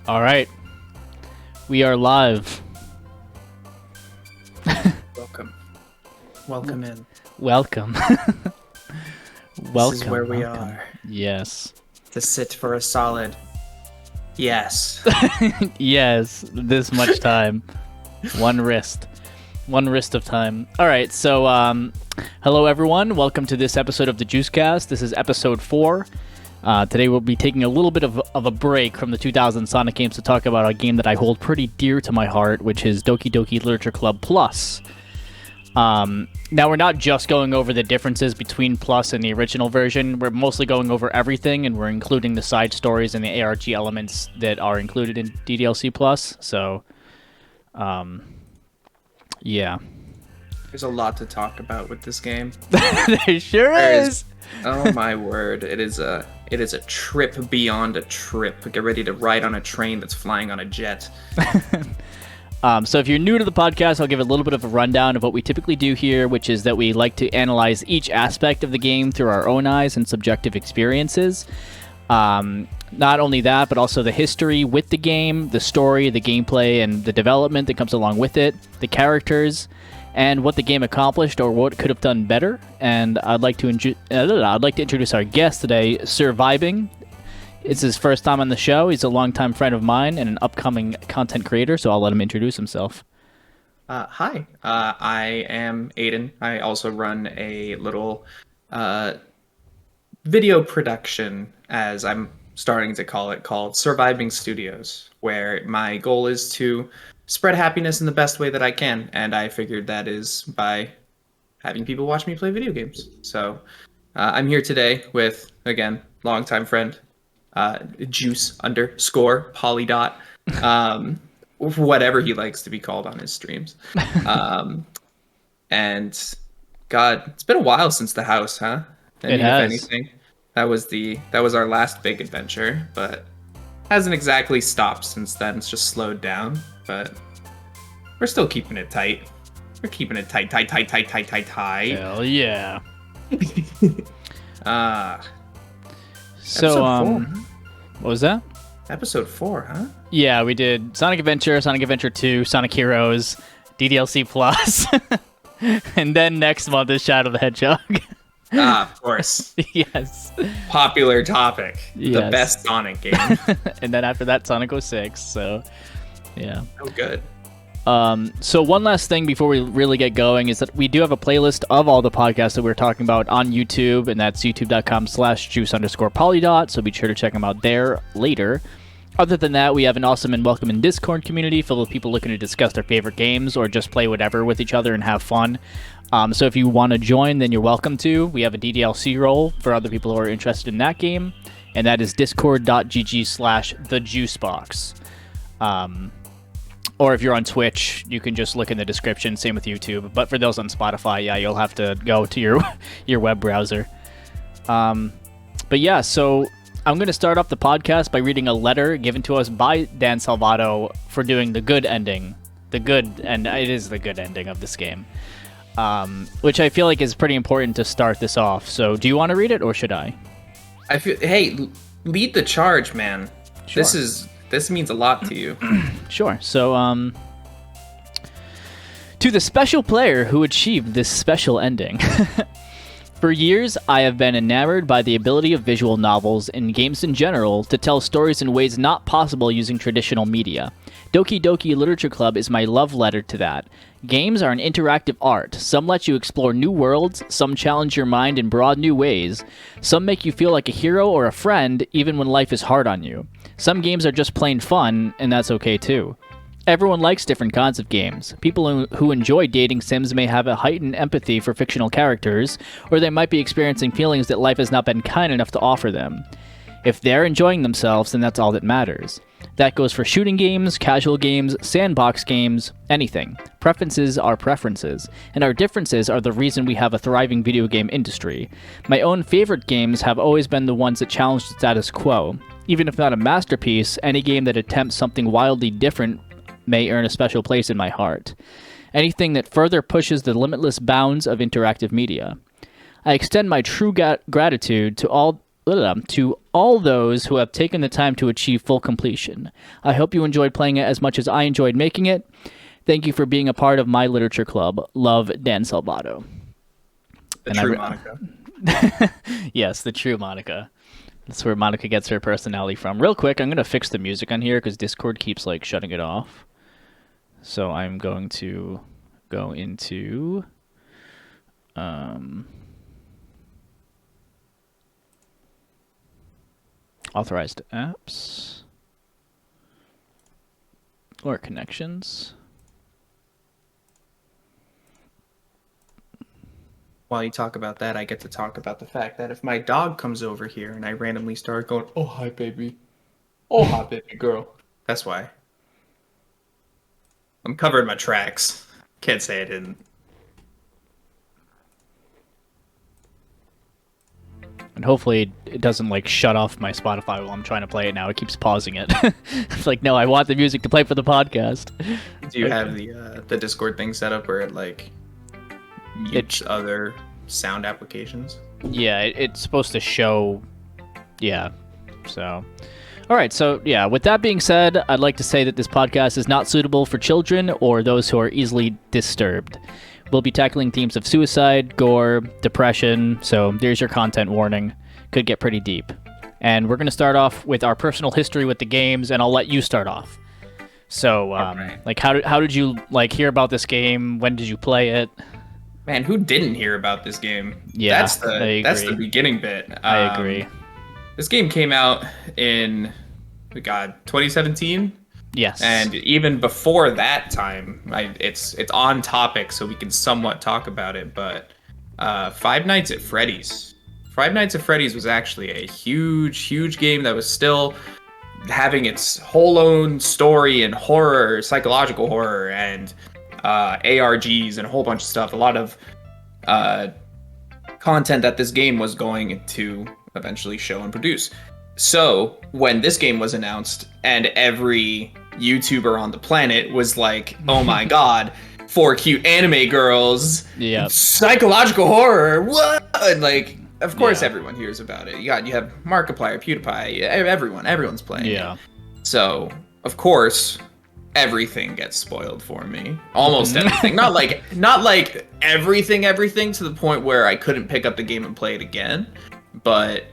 All right. We are live. Welcome. Welcome in. Welcome. This is where we are. Yes. To sit for a solid yes. Yes. This much time. One wrist of time. All right. So, hello everyone. Welcome to this episode of the Juicecast. This is episode 4. Today we'll be taking a little bit of a break from the 2000 Sonic games to talk about a game that I hold pretty dear to my heart, which is Doki Doki Literature Club Plus. Now, we're not just going over the differences between Plus and the original version. We're mostly going over everything, and we're including the side stories and the ARG elements that are included in DDLC Plus. So, yeah. There's a lot to talk about with this game. There sure is. Oh my word. It is a trip beyond a trip. Get ready to ride on a train that's flying on a jet. So if you're new to the podcast, I'll give a little bit of a rundown of what we typically do here, which is that we like to analyze each aspect of the game through our own eyes and subjective experiences. Not only that, but also the history with the game, the story, the gameplay, and the development that comes along with it, the characters, and what the game accomplished or what it could have done better. And I'd like to introduce our guest today, Surviving. It's his first time on the show. He's a longtime friend of mine and an upcoming content creator, so I'll let him introduce himself. Hi, I am Aiden. I also run a little video production, as I'm starting to call it, called Surviving Studios, where my goal is to spread happiness in the best way that I can, and I figured that is by having people watch me play video games. So I'm here today with, again, longtime friend, Juice_Polydot, whatever he likes to be called on his streams. And God, it's been a while since the house, huh? It has. If anything, that was our last big adventure, but hasn't exactly stopped since then. It's just slowed down, but we're still keeping it tight. We're keeping it tight. Hell yeah. So, what was that? Episode 4, huh? Yeah, we did Sonic Adventure, Sonic Adventure 2, Sonic Heroes, DDLC Plus, and then next month is Shadow the Hedgehog. Of course. Yes. Popular topic. Yes. The best Sonic game. And then after that, Sonic 06, so yeah. Oh, good. So one last thing before we really get going is that we do have a playlist of all the podcasts that we're talking about on YouTube, and that's youtube.com/juice_polydot, so be sure to check them out there later. Other than that, we have an awesome and welcoming Discord community filled with people looking to discuss their favorite games or just play whatever with each other and have fun. So if you want to join, then you're welcome to. We have a DDLC role for other people who are interested in that game, and that is discord.gg/thejuicebox. Or if you're on Twitch, you can just look in the description. Same with YouTube. But for those on Spotify, yeah, you'll have to go to your web browser. But yeah, so I'm going to start off the podcast by reading a letter given to us by Dan Salvato for doing the good ending. It is the good ending of this game. Which I feel like is pretty important to start this off. So do you want to read it or should I? Hey, lead the charge, man. Sure. This means a lot to you. Sure. So, to the special player who achieved this special ending. For years, I have been enamored by the ability of visual novels and games in general to tell stories in ways not possible using traditional media. Doki Doki Literature Club is my love letter to that. Games are an interactive art. Some let you explore new worlds, some challenge your mind in broad new ways, some make you feel like a hero or a friend even when life is hard on you. Some games are just plain fun, and that's okay too. Everyone likes different kinds of games. People who enjoy dating sims may have a heightened empathy for fictional characters, or they might be experiencing feelings that life has not been kind enough to offer them. If they're enjoying themselves, then that's all that matters. That goes for shooting games, casual games, sandbox games, anything. Preferences are preferences, and our differences are the reason we have a thriving video game industry. My own favorite games have always been the ones that challenge the status quo. Even if not a masterpiece, any game that attempts something wildly different may earn a special place in my heart. Anything that further pushes the limitless bounds of interactive media. I extend my true gratitude to all to all those who have taken the time to achieve full completion. I hope you enjoyed playing it as much as I enjoyed making it. Thank you for being a part of my literature club. Love, Dan Salvato. The true Monika. Yes, the true Monika. That's where Monika gets her personality from. Real quick, I'm going to fix the music on here because Discord keeps like shutting it off. So I'm going to go into authorized apps or connections. While you talk about that, I get to talk about the fact that if my dog comes over here and I randomly start going, "Oh, hi, baby. Oh, hi, baby girl." That's why. I'm covering my tracks. Can't say I didn't. And hopefully it doesn't like shut off my Spotify while I'm trying to play it now. It keeps pausing it. It's like, no, I want the music to play for the podcast. Do you have the Discord thing set up where it like mutes other sound applications? Yeah, it's supposed to show. Yeah. So, all right. So, yeah, with that being said, I'd like to say that this podcast is not suitable for children or those who are easily disturbed. We'll be tackling themes of suicide, gore, depression, so there's your content warning. Could get pretty deep. And we're going to start off with our personal history with the games, and I'll let you start off. So, Okay. like, how did you, like, hear about this game? When did you play it? Man, who didn't hear about this game? Yeah, that's the beginning bit. I agree. This game came out in, 2017? Yes. And even before that time, it's on topic, so we can somewhat talk about it. But Five Nights at Freddy's. Five Nights at Freddy's was actually a huge game that was still having its whole own story and horror, psychological horror, and ARGs and a whole bunch of stuff. A lot of content that this game was going to eventually show and produce. So when this game was announced and every YouTuber on the planet was like, "Oh my god, 4 cute anime girls, yeah, psychological horror, what?" And like, of course, everyone hears about it. You have Markiplier, PewDiePie, everyone's playing. Yeah. It. So of course, everything gets spoiled for me. Almost everything. Not like everything to the point where I couldn't pick up the game and play it again, but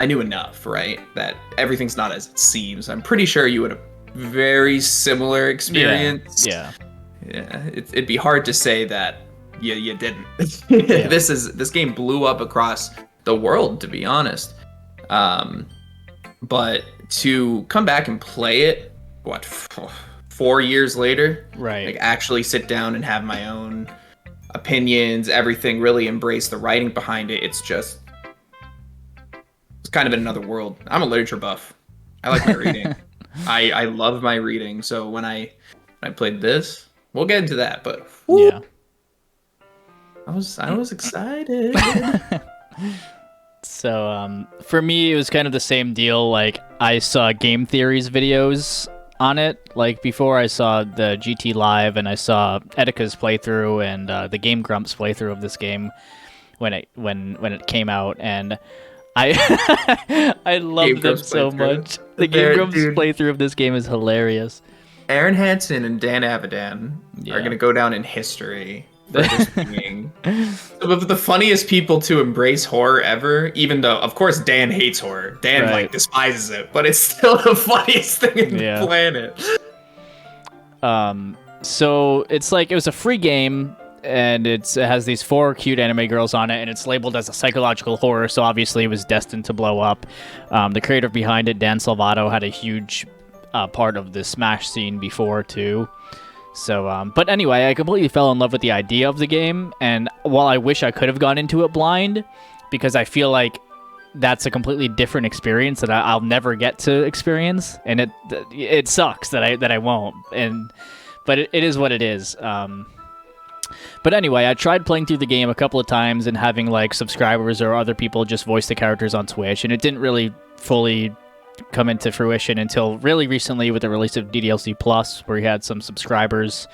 I knew enough, right? That everything's not as it seems. I'm pretty sure you would have very similar experience. Yeah. It'd be hard to say that you didn't. This game blew up across the world, to be honest. But to come back and play it, 4 years later, right? Like actually sit down and have my own opinions, everything, really embrace the writing behind it. It's kind of in another world. I'm a literature buff. I like my reading. I love my reading. So when I played this, we'll get into that. But whoo, yeah, I was excited. So for me, it was kind of the same deal. Like I saw Game Theory's videos on it, like before I saw the GT Live, and I saw Etika's playthrough and the Game Grumps playthrough of this game when it came out, and I loved them so much. The Game Grumps playthrough of this game is hilarious. Aaron Hansen and Dan Avidan are going to go down in history for this being some of the funniest people to embrace horror ever, even though, of course, Dan hates horror. Dan, like, despises it, but it's still the funniest thing in the planet. So it's like, it was a free game, and it has these 4 cute anime girls on it, and it's labeled as a psychological horror, so obviously it was destined to blow up. The creator behind it, Dan Salvato, had a huge part of the Smash scene before, too. So, but anyway, I completely fell in love with the idea of the game, and while I wish I could have gone into it blind, because I feel like that's a completely different experience that I'll never get to experience, and it sucks that I won't, but it is what it is. But anyway, I tried playing through the game a couple of times and having like subscribers or other people just voice the characters on Twitch, and it didn't really fully come into fruition until really recently with the release of DDLC Plus, where he had some subscribers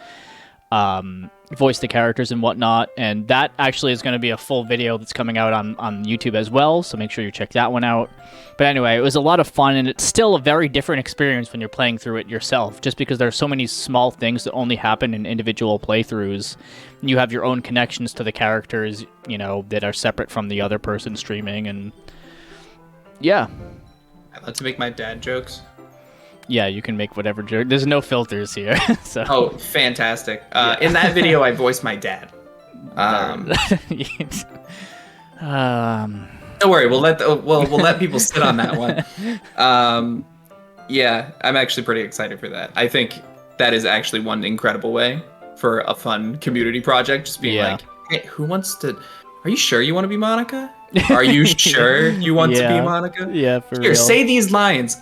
voice the characters and whatnot. And that actually is going to be a full video that's coming out on YouTube as well, so make sure you check that one out. But anyway, it was a lot of fun, and it's still a very different experience when you're playing through it yourself, just because there's so many small things that only happen in individual playthroughs. You have your own connections to the characters, you know, that are separate from the other person streaming, and yeah. I love to make my dad jokes. Yeah, you can make whatever joke. There's no filters here. So. Oh, fantastic. In that video, I voiced my dad. Don't worry, we'll let people sit on that one. Yeah, I'm actually pretty excited for that. I think that is actually one incredible way for a fun community project. Just being like, hey, who wants to... Are you sure you want to be Monika? Are you sure you want to be Monika? Yeah, for Here, real. say these lines.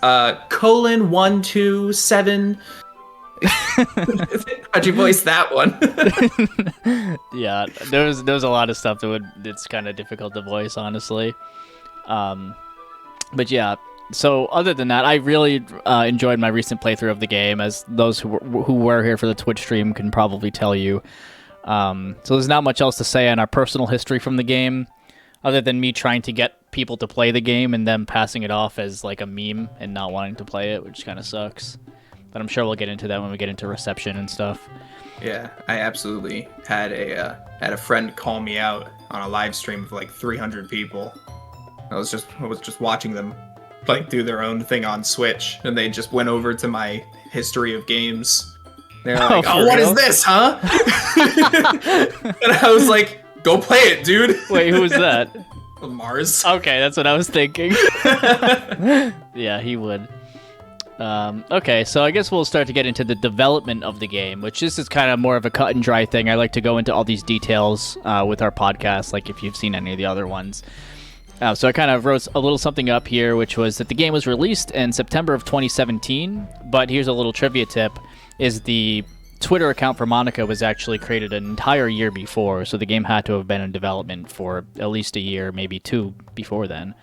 Colon 127. How'd you voice that one? Yeah, there's a lot of stuff it's kind of difficult to voice, honestly. But yeah, so other than that, I really enjoyed my recent playthrough of the game, as those who were here for the Twitch stream can probably tell you. So there's not much else to say on our personal history from the game, other than me trying to get people to play the game and them passing it off as like a meme and not wanting to play it, which kind of sucks. But I'm sure we'll get into that when we get into reception and stuff. Yeah, I absolutely had a friend call me out on a live stream of like 300 people. I was just watching them like do their own thing on Switch, and they just went over to my history of games. They're like, "Oh, what is this, huh?" And I was like, "Go play it, dude." Wait, who was that? Mars. Okay, that's what I was thinking. Yeah, he would. Okay, so I guess we'll start to get into the development of the game, which this is kind of more of a cut and dry thing. I like to go into all these details with our podcast, like if you've seen any of the other ones. So I kind of wrote a little something up here, which was that the game was released in September of 2017, but here's a little trivia tip, is the Twitter account for Monika was actually created an entire year before, so the game had to have been in development for at least a year, maybe two before then.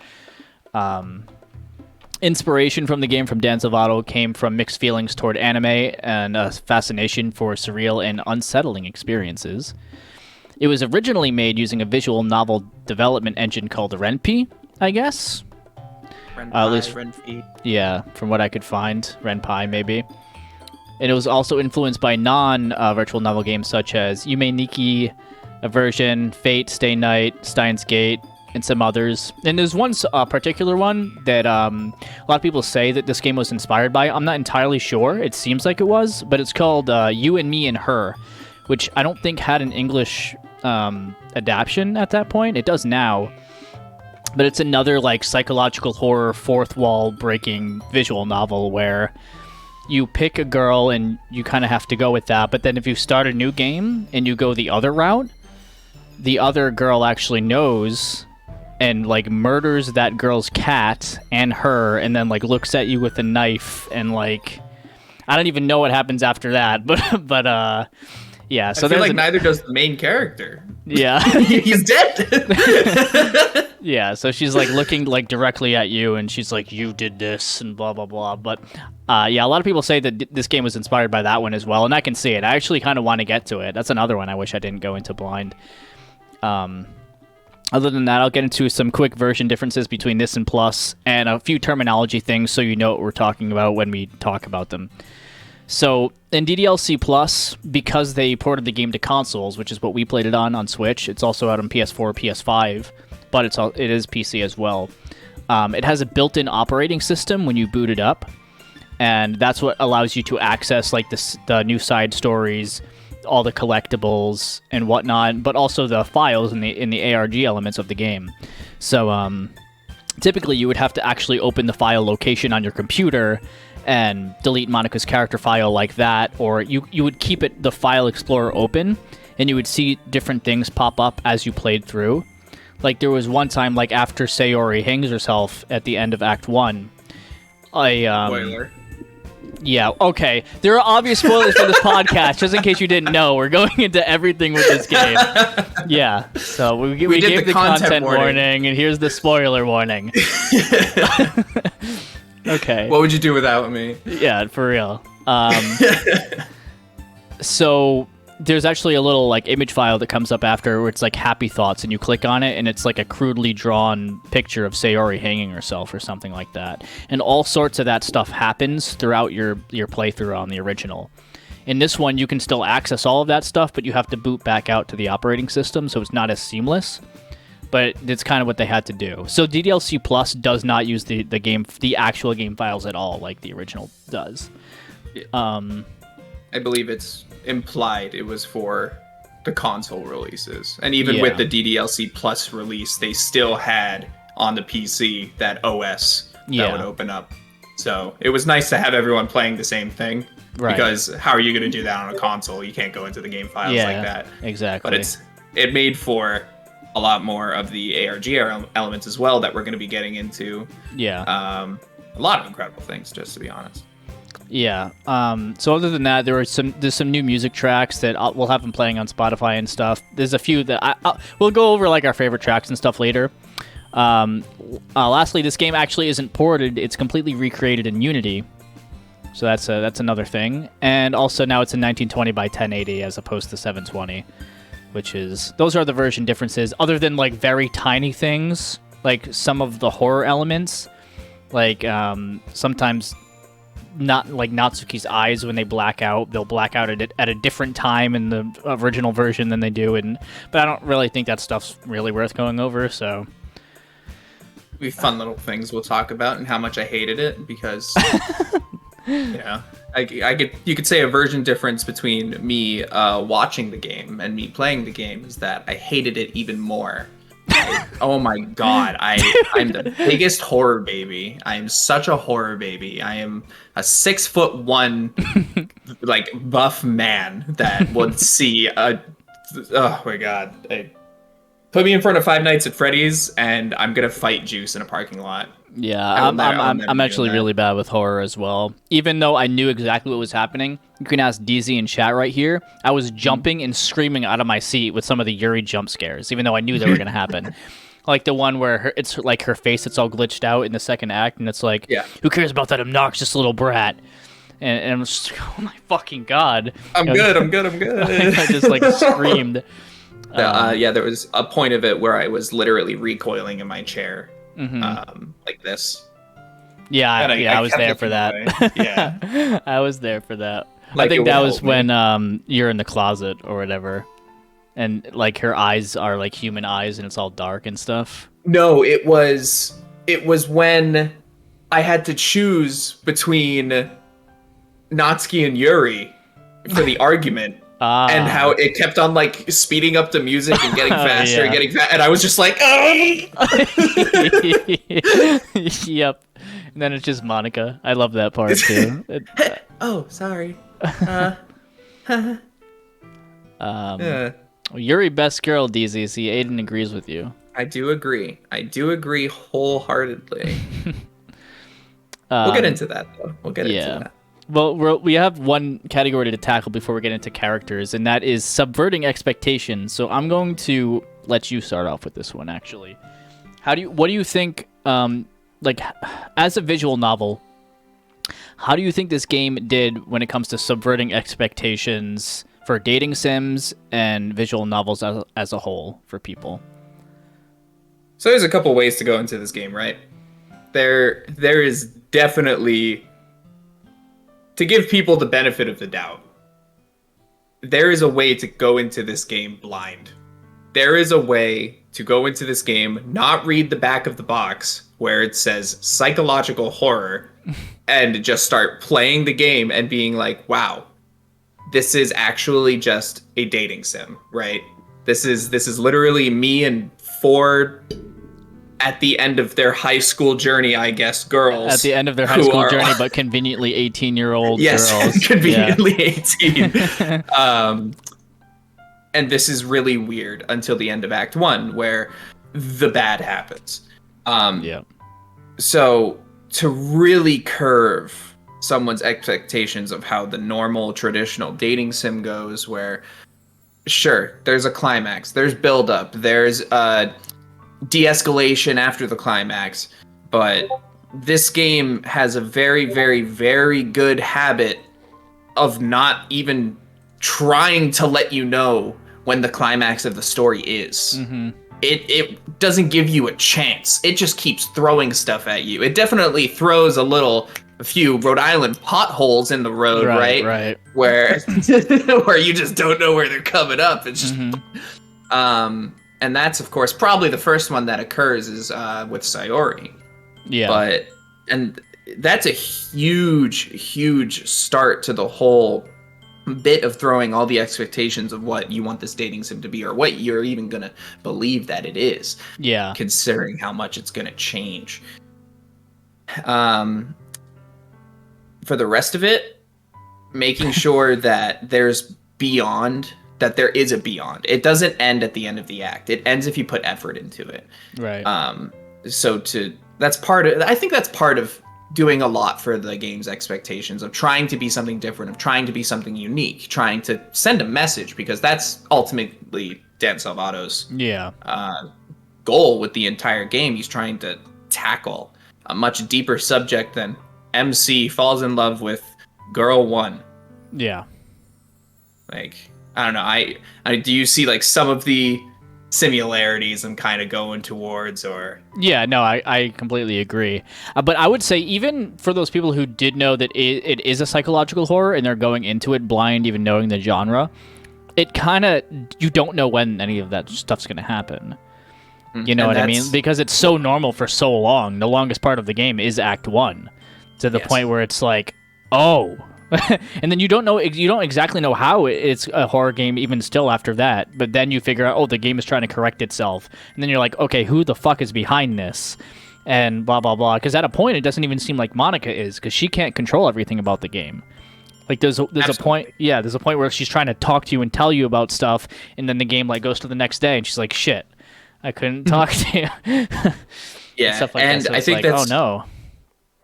Inspiration from the game from Dan Salvato came from mixed feelings toward anime and a fascination for surreal and unsettling experiences. It was originally made using a visual novel development engine called Ren'Py, I guess. Ren'Py. Yeah, from what I could find, Ren'Py maybe. And it was also influenced by non-virtual novel games such as Yume Nikki, Aversion, Fate, Stay Night, Steins Gate, and some others. And there's one particular one that a lot of people say that this game was inspired by. I'm not entirely sure. It seems like it was, but it's called You and Me and Her, which I don't think had an English adaptation at that point. It does now. But it's another like psychological horror, fourth wall breaking visual novel where you pick a girl and you kind of have to go with that. But then if you start a new game and you go the other route, the other girl actually knows and like murders that girl's cat and her, and then like looks at you with a knife, and like I don't even know what happens after that. But yeah. So I feel like neither does the main character. Yeah. He's dead. Yeah, so she's like looking like directly at you, and she's like, "You did this," and blah blah blah. But yeah, a lot of people say that this game was inspired by that one as well, and I can see it. I actually kind of want to get to it. That's another one I wish I didn't go into blind. Other than that, I'll get into some quick version differences between this and Plus, and a few terminology things so you know what we're talking about when we talk about them. So in DDLC Plus, because they ported the game to consoles, which is what we played it on Switch, it's also out on PS4, PS5, but it is PC as well. It has a built-in operating system when you boot it up, and that's what allows you to access like the new side stories, all the collectibles and whatnot, but also the files in the ARG elements of the game. So typically you would have to actually open the file location on your computer and delete Monika's character file like that, or you would keep the file explorer open, and you would see different things pop up as you played through. Like there was one time, like after Sayori hangs herself at the end of Act 1, Spoiler. Yeah, okay. There are obvious spoilers for this podcast, just in case you didn't know. We're going into everything with this game. Yeah, so we gave the content warning, and here's the spoiler warning. Okay. What would you do without me? Yeah, for real. So there's actually a little like image file that comes up after where it's like happy thoughts, and you click on it, and it's like a crudely drawn picture of Sayori hanging herself or something like that. And all sorts of that stuff happens throughout your playthrough on the original. In this one, you can still access all of that stuff, but you have to boot back out to the operating system, so it's not as seamless. But it's kind of what they had to do. So DDLC Plus does not use the actual game files at all, like the original does. I believe it's implied it was for the console releases, and even with the DDLC Plus release, they still had on the PC that OS that would open up. So it was nice to have everyone playing the same thing. Right. Because how are you going to do that on a console? You can't go into the game files like that. Exactly. But it made for a lot more of the ARG elements as well that we're going to be getting into. Yeah. A lot of incredible things, just to be honest. Yeah. So other than that, there's some new music tracks that we'll have them playing on Spotify and stuff. There's a few that we'll go over like our favorite tracks and stuff later. Lastly, this game actually isn't ported; it's completely recreated in Unity. So that's another thing. And also now it's in 1920 by 1080 as opposed to 720, those are the version differences. Other than like very tiny things, like some of the horror elements, like sometimes not like Natsuki's eyes when they black out, they'll black out at a different time in the original version than they do. But I don't really think that stuff's really worth going over. So. Be fun little things we'll talk about and how much I hated it because. Yeah, you could say a version difference between me watching the game and me playing the game is that I hated it even more. Oh my god, I'm the biggest horror baby. I am such a horror baby. I am a 6'1" like buff man that would see oh my god. Put me in front of Five Nights at Freddy's and I'm gonna fight Juice in a parking lot. Yeah, I'm actually really bad with horror as well. Even though I knew exactly what was happening, you can ask DZ in chat right here. I was jumping and screaming out of my seat with some of the Yuri jump scares, even though I knew they were going to happen. Like the one where it's like her face, it's all glitched out in the second act, and it's like, who cares about that obnoxious little brat? And I'm just, oh my fucking god. I'm good. I just like screamed. There was a point of it where I was literally recoiling in my chair. Like this. Yeah, I was there for that. Yeah. I was there for that. Like I think that was when you're in the closet or whatever. And like her eyes are like human eyes and it's all dark and stuff. No, it was when I had to choose between Natsuki and Yuri for the argument. And how it kept on like speeding up the music and getting faster and getting and I was just like, Yep. And then it's just Monika. I love that part too. Oh, sorry. Yuri best girl, DZC. Aiden agrees with you. I do agree wholeheartedly. We'll get into that though. We'll get into that. Well, we have one category to tackle before we get into characters, and that is subverting expectations. So I'm going to let you start off with this one, actually. What do you think, like, as a visual novel, how do you think this game did when it comes to subverting expectations for dating sims and visual novels as a whole for people? So there's a couple ways to go into this game, right? There is definitely... To give people the benefit of the doubt, there is a way to go into this game blind. There is a way to go into this game, not read the back of the box where it says psychological horror, and just start playing the game and being like, wow, this is actually just a dating sim, right? This is literally me and four at the end of their high school journey, I guess, girls. At the end of their high school journey, but conveniently 18-year-old girls. Yes, conveniently 18. And this is really weird until the end of Act 1, where the bad happens. So, to really curve someone's expectations of how the normal, traditional dating sim goes, where, sure, there's a climax, there's build-up, there's de-escalation after the climax, but this game has a very, very, very good habit of not even trying to let you know when the climax of the story is. It doesn't give you a chance. It just keeps throwing stuff at you. It definitely throws a few Rhode Island potholes in the road, right? Where where you just don't know where they're coming up. It's just and that's of course probably the first one that occurs is with Sayori. Yeah. And that's a huge start to the whole bit of throwing all the expectations of what you want this dating sim to be, or what you're even gonna believe that it is. Yeah. Considering how much it's gonna change. For the rest of it, making sure that there is a beyond. It doesn't end at the end of the act. It ends if you put effort into it. Right. I think that's part of doing a lot for the game's expectations, of trying to be something different, of trying to be something unique, trying to send a message, because that's ultimately Dan Salvato's goal with the entire game. He's trying to tackle a much deeper subject than MC falls in love with girl 1. Yeah. Like, I don't know. I do you see like some of the similarities I'm kind of going towards, or? Yeah, no, I completely agree. But I would say even for those people who did know that it is a psychological horror and they're going into it blind, even knowing the genre, it kind of, you don't know when any of that stuff's going to happen. You know what I mean? Because it's so normal for so long. The longest part of the game is Act 1, to the point where it's like, oh. And then you don't exactly know how it's a horror game even still after that, but then you figure out, oh, the game is trying to correct itself, and then you're like, okay, who the fuck is behind this, and blah blah blah, because at a point it doesn't even seem like Monika is, because she can't control everything about the game. Like there's a point where she's trying to talk to you and tell you about stuff, and then the game like goes to the next day and she's like, shit, I couldn't talk to you. Yeah, stuff like that. So I think like, that's, oh no.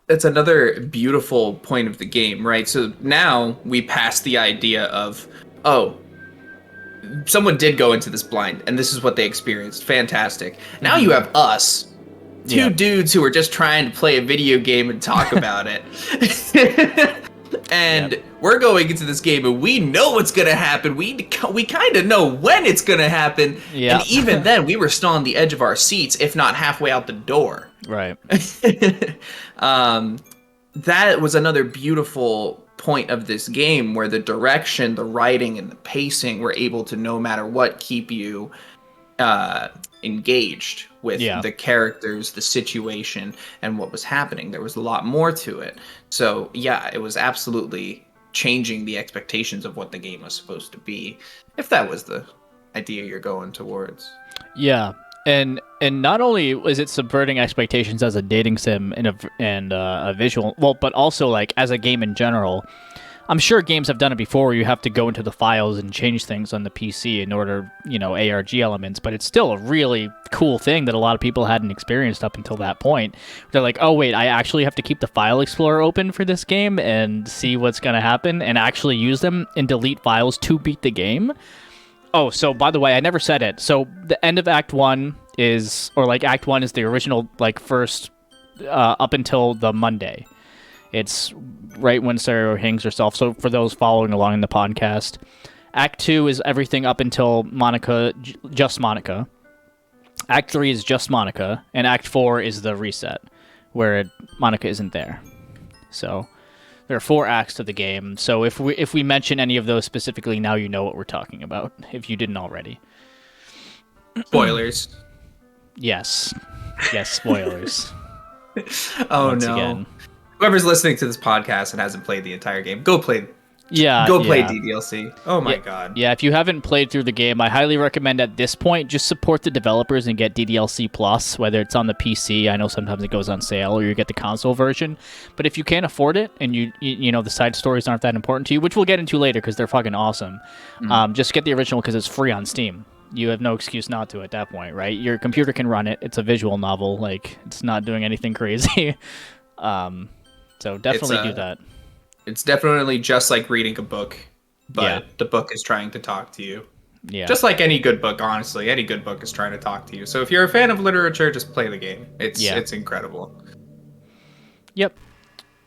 That's another beautiful point of the game, right? So now we pass the idea of, oh, someone did go into this blind, and this is what they experienced. Fantastic. Now you have us, two dudes who are just trying to play a video game and talk about it. And we're going into this game, and we know what's going to happen. We kind of know when it's going to happen. And even then, we were still on the edge of our seats, if not halfway out the door. Right. That was another beautiful point of this game, where the direction, the writing, and the pacing were able to, no matter what, keep you engaged with the characters, the situation, and what was happening. There was a lot more to it. So yeah, it was absolutely changing the expectations of what the game was supposed to be, if that was the idea you're going towards. Yeah. And not only is it subverting expectations as a dating sim and a visual, well, but also like as a game in general. I'm sure games have done it before, where you have to go into the files and change things on the PC in order, ARG Elements, but it's still a really cool thing that a lot of people hadn't experienced up until that point. They're like, oh wait, I actually have to keep the file explorer open for this game and see what's going to happen and actually use them and delete files to beat the game. Oh, so by the way, I never said it. So the end of Act 1 is, or like Act 1 is the original, like first, up until the Monday. It's right when Sayori hangs herself. So for those following along in the podcast, Act 2 is everything up until Monika, just Monika. Act 3 is just Monika, and Act 4 is the reset, where Monika isn't there. So there are 4 acts to the game. So if we mention any of those specifically, now you know what we're talking about, if you didn't already. Spoilers. Yes, spoilers. Once again. Whoever's listening to this podcast and hasn't played the entire game, go play DDLC. Oh my god. Yeah, if you haven't played through the game, I highly recommend at this point just support the developers and get DDLC Plus, whether it's on the PC. I know sometimes it goes on sale, or you get the console version. But if you can't afford it and you know the side stories aren't that important to you, which we'll get into later because they're fucking awesome, just get the original because it's free on Steam. You have no excuse not to at that point, right? Your computer can run it. It's a visual novel. Like, it's not doing anything crazy. So definitely do that. It's definitely just like reading a book, but the book is trying to talk to you. Yeah. Just like any good book, honestly. Any good book is trying to talk to you. So if you're a fan of literature, just play the game. It's incredible. Yep.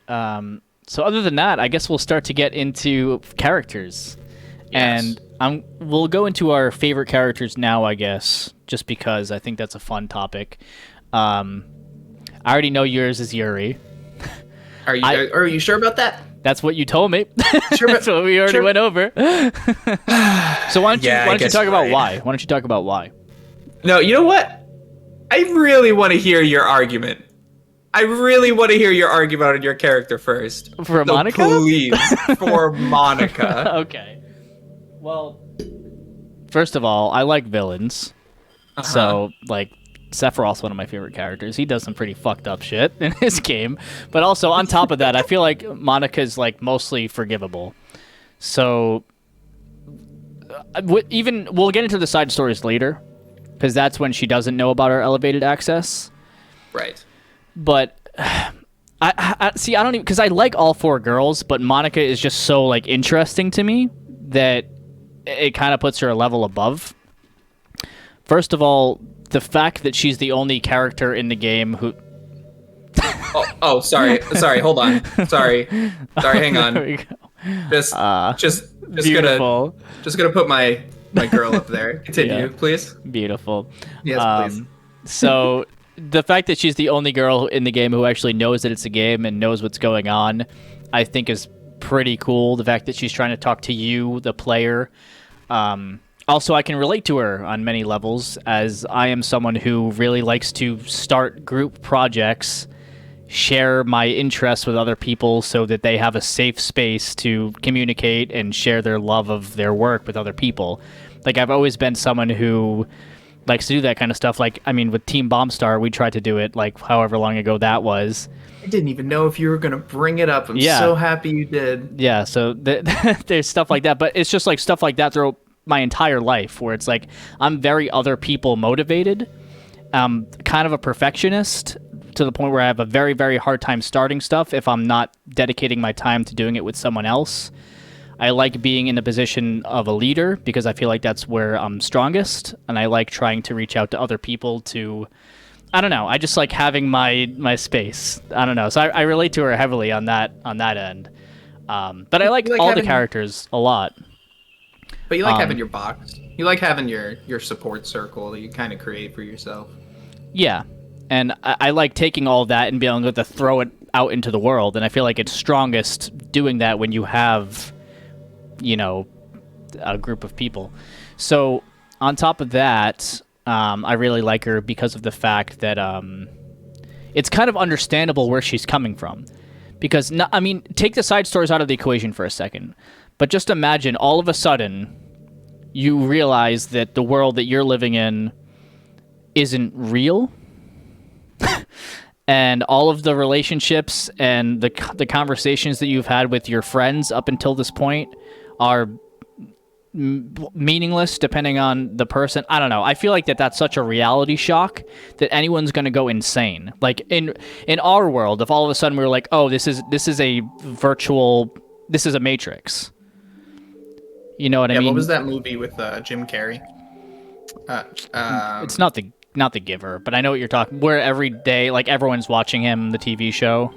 So other than that, I guess we'll start to get into characters. Yes. And we'll go into our favorite characters now, I guess, just because I think that's a fun topic. I already know yours is Yuri. Are you sure about that? That's what you told me. Sure, That's what we already went over. So why don't you talk about right. why? Why don't you talk about why? No, you know what? I really want to hear your argument. I really want to hear your argument on your character first. For Monika? Please, for Monika. Okay. Well, first of all, I like villains. So, like, Sephiroth's one of my favorite characters. He does some pretty fucked up shit in his game. But also, on top of that, I feel like Monika's, like, mostly forgivable. So, we'll get into the side stories later, because that's when she doesn't know about our elevated access. Right. But I see. I don't even, because I like all four girls, but Monika is just so like interesting to me that it kind of puts her a level above. First of all, the fact that she's the only character in the game who. Sorry. Hold on. Sorry. Hang on. There we go. Just Beautiful. gonna put my girl up there. Continue, please. Beautiful. Yes, please. So the fact that she's the only girl in the game who actually knows that it's a game and knows what's going on, I think is pretty cool. The fact that she's trying to talk to you, the player. Also, I can relate to her on many levels, as I am someone who really likes to start group projects, share my interests with other people so that they have a safe space to communicate and share their love of their work with other people. Like, I've always been someone who likes to do that kind of stuff. Like, I mean, with Team Bombstar, we tried to do it, like, however long ago that was. I didn't even know if you were going to bring it up. I'm so happy you did. Yeah, so there's stuff like that, but it's just, like, stuff like that throughout my entire life, where it's, like, I'm very other people motivated. I'm kind of a perfectionist to the point where I have a very, very hard time starting stuff if I'm not dedicating my time to doing it with someone else. I like being in the position of a leader because I feel like that's where I'm strongest, and I like trying to reach out to other people to, I don't know, I just like having my space. I don't know, so I relate to her heavily on that end. But I like all the characters a lot. But you like having your box. You like having your support circle that you kind of create for yourself. Yeah, and I like taking all of that and being able to throw it out into the world, and I feel like it's strongest doing that when you have, you know, a group of people. So on top of that, I really like her because of the fact that it's kind of understandable where she's coming from. Because, I mean, take the side stories out of the equation for a second, but just imagine all of a sudden you realize that the world that you're living in isn't real. And all of the relationships and the conversations that you've had with your friends up until this point are meaningless depending on the person. I don't know. I feel like that's such a reality shock that anyone's going to go insane. Like in our world, if all of a sudden we were like, oh, this is a virtual, this is a Matrix. You know what I mean? What was that movie with Jim Carrey? It's not the Giver, but I know what you're talking. Where every day, like, everyone's watching him, the TV show.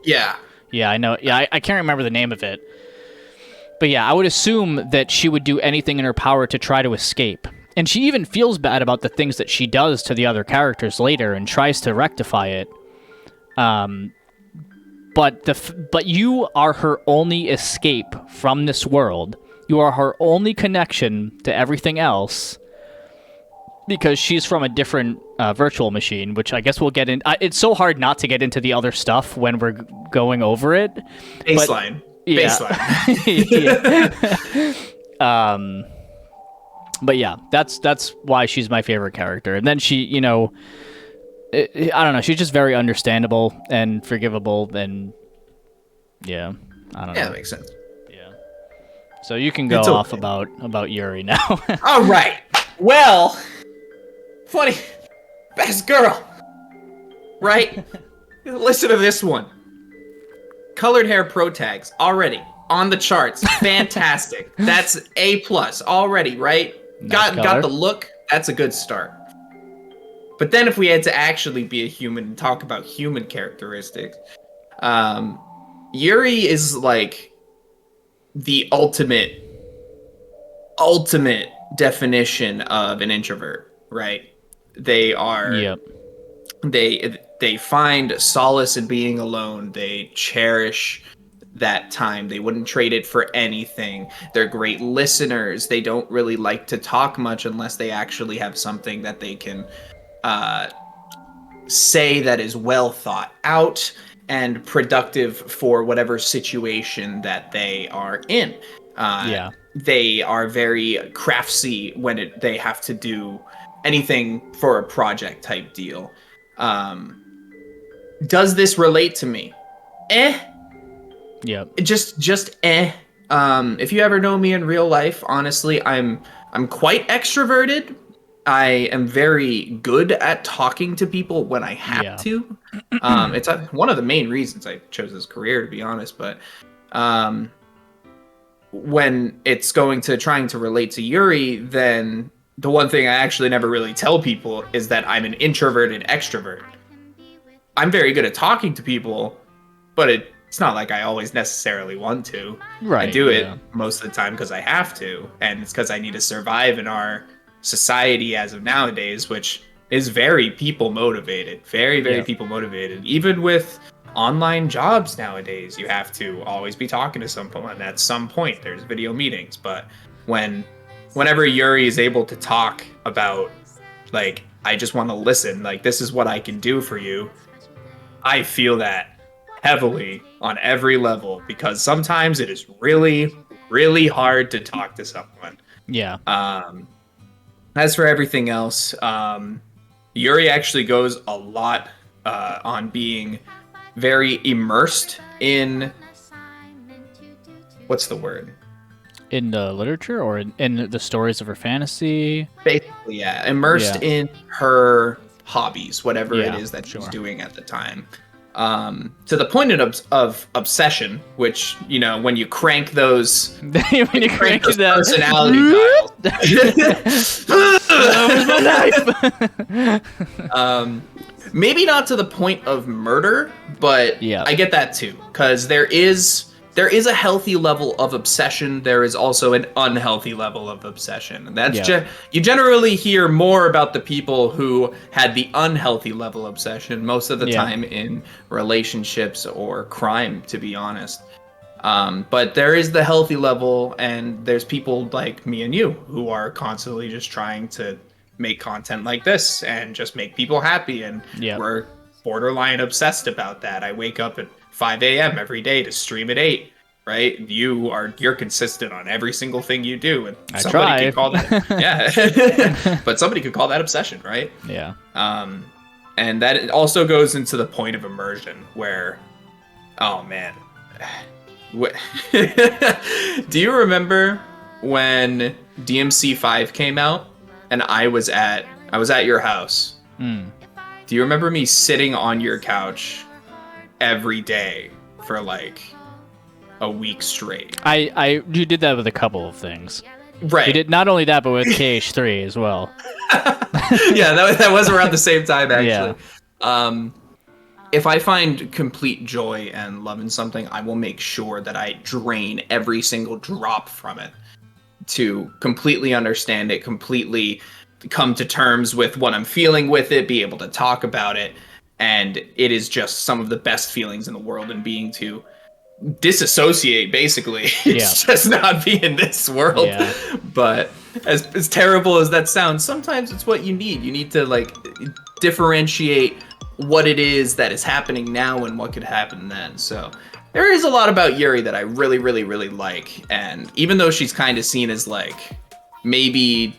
Yeah. Yeah, I know. Yeah, I can't remember the name of it. But yeah, I would assume that she would do anything in her power to try to escape. And she even feels bad about the things that she does to the other characters later and tries to rectify it. But you are her only escape from this world. You are her only connection to everything else. Because she's from a different virtual machine, which I guess we'll get in. It's so hard not to get into the other stuff when we're going over it. Baseline. Baseline. But yeah, that's why she's my favorite character. And then she, you know, I don't know, she's just very understandable and forgivable, and yeah, I don't know. Yeah, that makes sense. Yeah. So you can go off about Yuri now. All right. Well, funny, best girl, right? Listen to this one. Colored hair pro tags already on the charts. Fantastic. That's A+ already, right? Nice Got the look. That's a good start. But then if we had to actually be a human and talk about human characteristics, Yuri is like the ultimate ultimate definition of an introvert, right? They are Yep. they find solace in being alone. They cherish that time. They wouldn't trade it for anything. They're great listeners. They don't really like to talk much unless they actually have something that they can say that is well thought out and productive for whatever situation that they are in. Yeah. They are very craftsy when they have to do anything for a project type deal. Does this relate to me? Yep. Just. If you ever know me in real life, honestly, I'm quite extroverted. I am very good at talking to people when I have to. It's one of the main reasons I chose this career, to be honest. But when it's trying to relate to Yuri, then the one thing I actually never really tell people is that I'm an introverted extrovert. I'm very good at talking to people, but it's not like I always necessarily want to. Right. I do it most of the time because I have to, and it's because I need to survive in our society as of nowadays, which is very people motivated. Very, very people motivated. Even with online jobs nowadays, you have to always be talking to someone. At some point, there's video meetings. But whenever Yuri is able to talk about, like, I just want to listen, like, this is what I can do for you, I feel that heavily on every level, because sometimes it is really, really hard to talk to someone. Yeah. As for everything else, Yuri actually goes a lot on being very immersed in, what's the word? In the literature or in the stories of her fantasy? Basically, yeah. Immersed in her hobbies, whatever it is that she's doing at the time. To the point of obsession, which, you know, when you crank those, when you crank those that personality dials. Maybe not to the point of murder, but I get that too, because there is a healthy level of obsession. There is also an unhealthy level of obsession. And that's you generally hear more about the people who had the unhealthy level of obsession most of the time in relationships or crime, to be honest. But there is the healthy level, and there's people like me and you who are constantly just trying to make content like this and just make people happy. And we're borderline obsessed about that. I wake up at 5 a.m. every day to stream at 8, right? You're consistent on every single thing you do, and somebody could call that but somebody could call that obsession, right? Yeah. And that also goes into the point of immersion, where, oh man, do you remember when DMC 5 came out and I was at your house? Do you remember me sitting on your couch every day for like a week straight? You did that with a couple of things. Right. You did not only that, but with KH3 as well. Yeah, that was around the same time, actually. Yeah. If I find complete joy and love in something, I will make sure that I drain every single drop from it to completely understand it, completely come to terms with what I'm feeling with it, be able to talk about it. And it is just some of the best feelings in the world, and being to disassociate, basically. It's just not be in this world. But as terrible as that sounds, sometimes it's what you need. You need to like differentiate what it is that is happening now and what could happen then. So there is a lot about Yuri that I really, really, really like. And even though she's kind of seen as like, maybe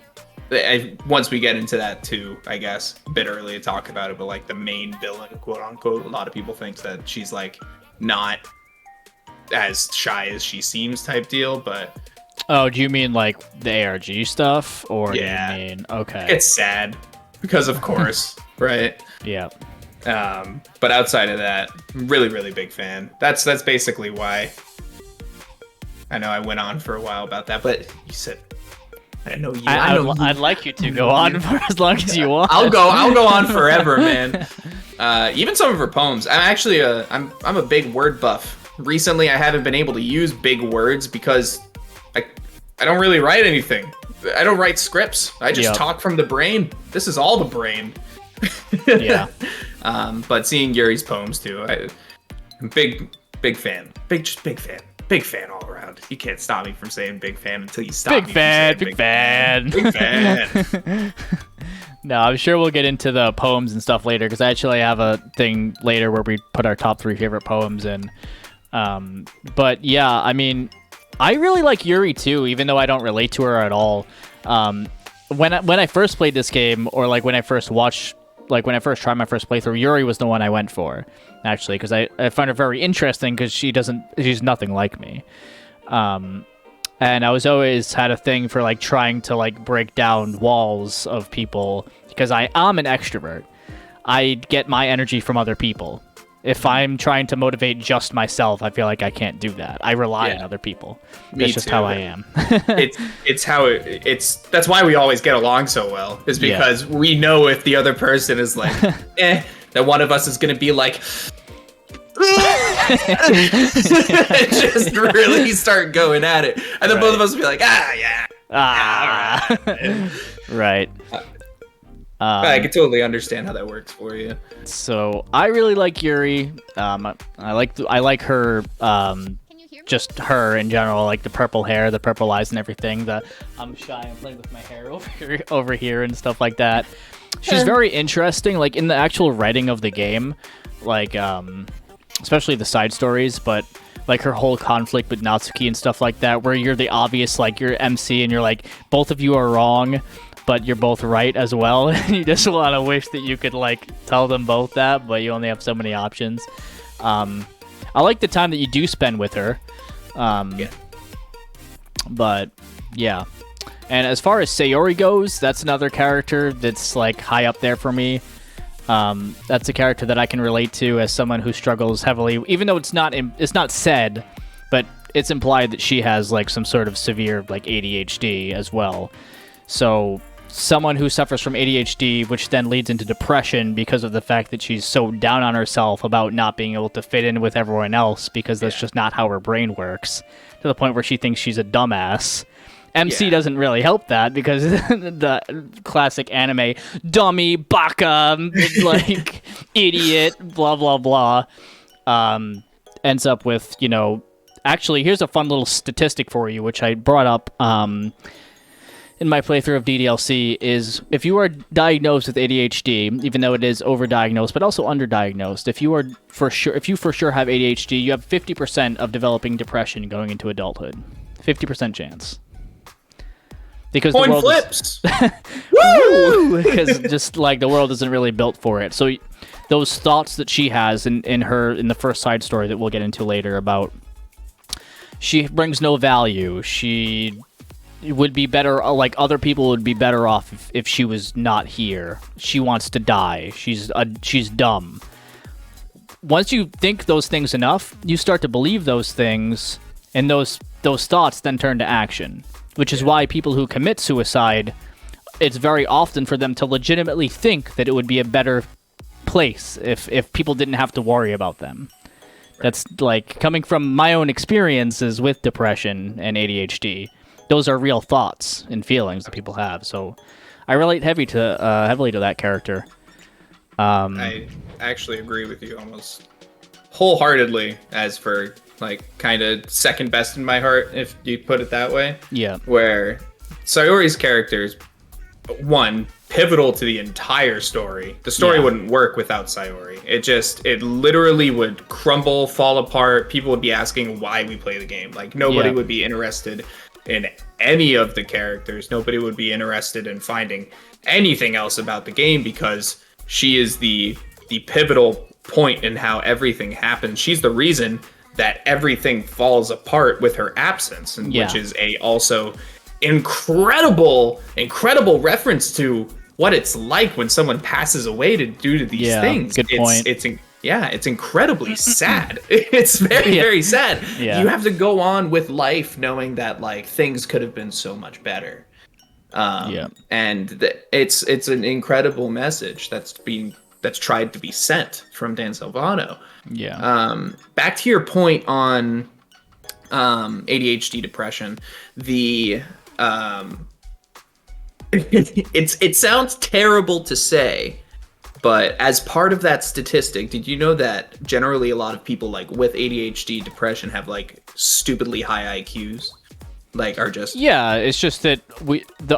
once we get into that too, I guess, a bit early to talk about it, but like the main villain, quote unquote, a lot of people think that she's like not as shy as she seems type deal. But oh, do you mean like the ARG stuff, or do you mean it's sad because of course right? But outside of that, really, really big fan. That's basically why. I know I went on for a while about that, but you said I know you. I'd like you to go on for as long as you want. I'll go on forever, man. Even some of her poems. I'm actually I'm a big word buff. Recently, I haven't been able to use big words because I don't really write anything. I don't write scripts. I just Yep. talk from the brain. This is all the brain. Yeah. But seeing Yuri's poems too, I'm big fan. Big fan. Big fan all around. You can't stop me from saying big fan until you stop Big me fan, from saying big fan. Big fan. No, I'm sure we'll get into the poems and stuff later, because I actually have a thing later where we put our top 3 favorite poems in. But yeah, I mean, I really like Yuri too, even though I don't relate to her at all. When I first played this game, or like when I first tried my first playthrough, Yuri was the one I went for, actually, because I find her very interesting, because she's nothing like me. And I was always had a thing for like trying to like break down walls of people, because I am an extrovert. I get my energy from other people. If I'm trying to motivate just myself, I feel like I can't do that. I rely on other people. That's just how I am. That's why we always get along so well, is because we know if the other person is like, that one of us is going to be like, just really start going at it. And then both of us will be like, right. I can totally understand how that works for you. So I really like Yuri. I like her. Just her in general, like the purple hair, the purple eyes, and everything. I'm shy. I'm playing with my hair over here and stuff like that. She's very interesting, like in the actual writing of the game, like especially the side stories, but like her whole conflict with Natsuki and stuff like that, where you're the obvious, like you're MC and you're like, both of you are wrong, but you're both right as well. You just want to wish that you could like tell them both that, but you only have so many options. I like the time that you do spend with her. But yeah. And as far as Sayori goes, that's another character that's like high up there for me. That's a character that I can relate to as someone who struggles heavily, even though it's not said, but it's implied that she has like some sort of severe like ADHD as well. So someone who suffers from ADHD, which then leads into depression because of the fact that she's so down on herself about not being able to fit in with everyone else, because that's just not how her brain works, to the point where she thinks she's a dumbass. MC doesn't really help that, because the classic anime dummy, baka, like idiot, blah blah blah, ends up with, actually, here's a fun little statistic for you, which I brought up in my playthrough of DDLC, is if you are diagnosed with ADHD, even though it is overdiagnosed but also underdiagnosed, if you for sure have ADHD, you have 50% of developing depression going into adulthood. 50% chance. Because Coin the world flips. Woo! Because just like the world isn't really built for it. So those thoughts that she has in the first side story that we'll get into later about she brings no value. She would be better, like other people would be better off if she was not here. She wants to die. She's dumb. Once you think those things enough, you start to believe those things, and those thoughts then turn to action. Which is why people who commit suicide, it's very often for them to legitimately think that it would be a better place if people didn't have to worry about them. Right. That's like coming from my own experiences with depression and ADHD. Those are real thoughts and feelings that people have. So I relate heavily to that character. I actually agree with you almost wholeheartedly, as for like kind of second best in my heart, if you put it that way. Yeah. Where Sayori's character is, one, pivotal to the entire story. The story wouldn't work without Sayori. It literally would crumble, fall apart. People would be asking why we play the game. Like nobody would be interested in any of the characters. Nobody would be interested in finding anything else about the game, because she is the pivotal point in how everything happens. She's the reason that everything falls apart with her absence, and which is a also incredible reference to what it's like when someone passes away due to these things. Good point. It's incredibly sad. It's very, very sad. Yeah. You have to go on with life knowing that like things could have been so much better. And it's an incredible message that's tried to be sent from Dan Silvano. Yeah. Back to your point on ADHD depression, the it sounds terrible to say, but as part of that statistic, did you know that generally a lot of people like with ADHD depression have like stupidly high IQs? Like are just it's just that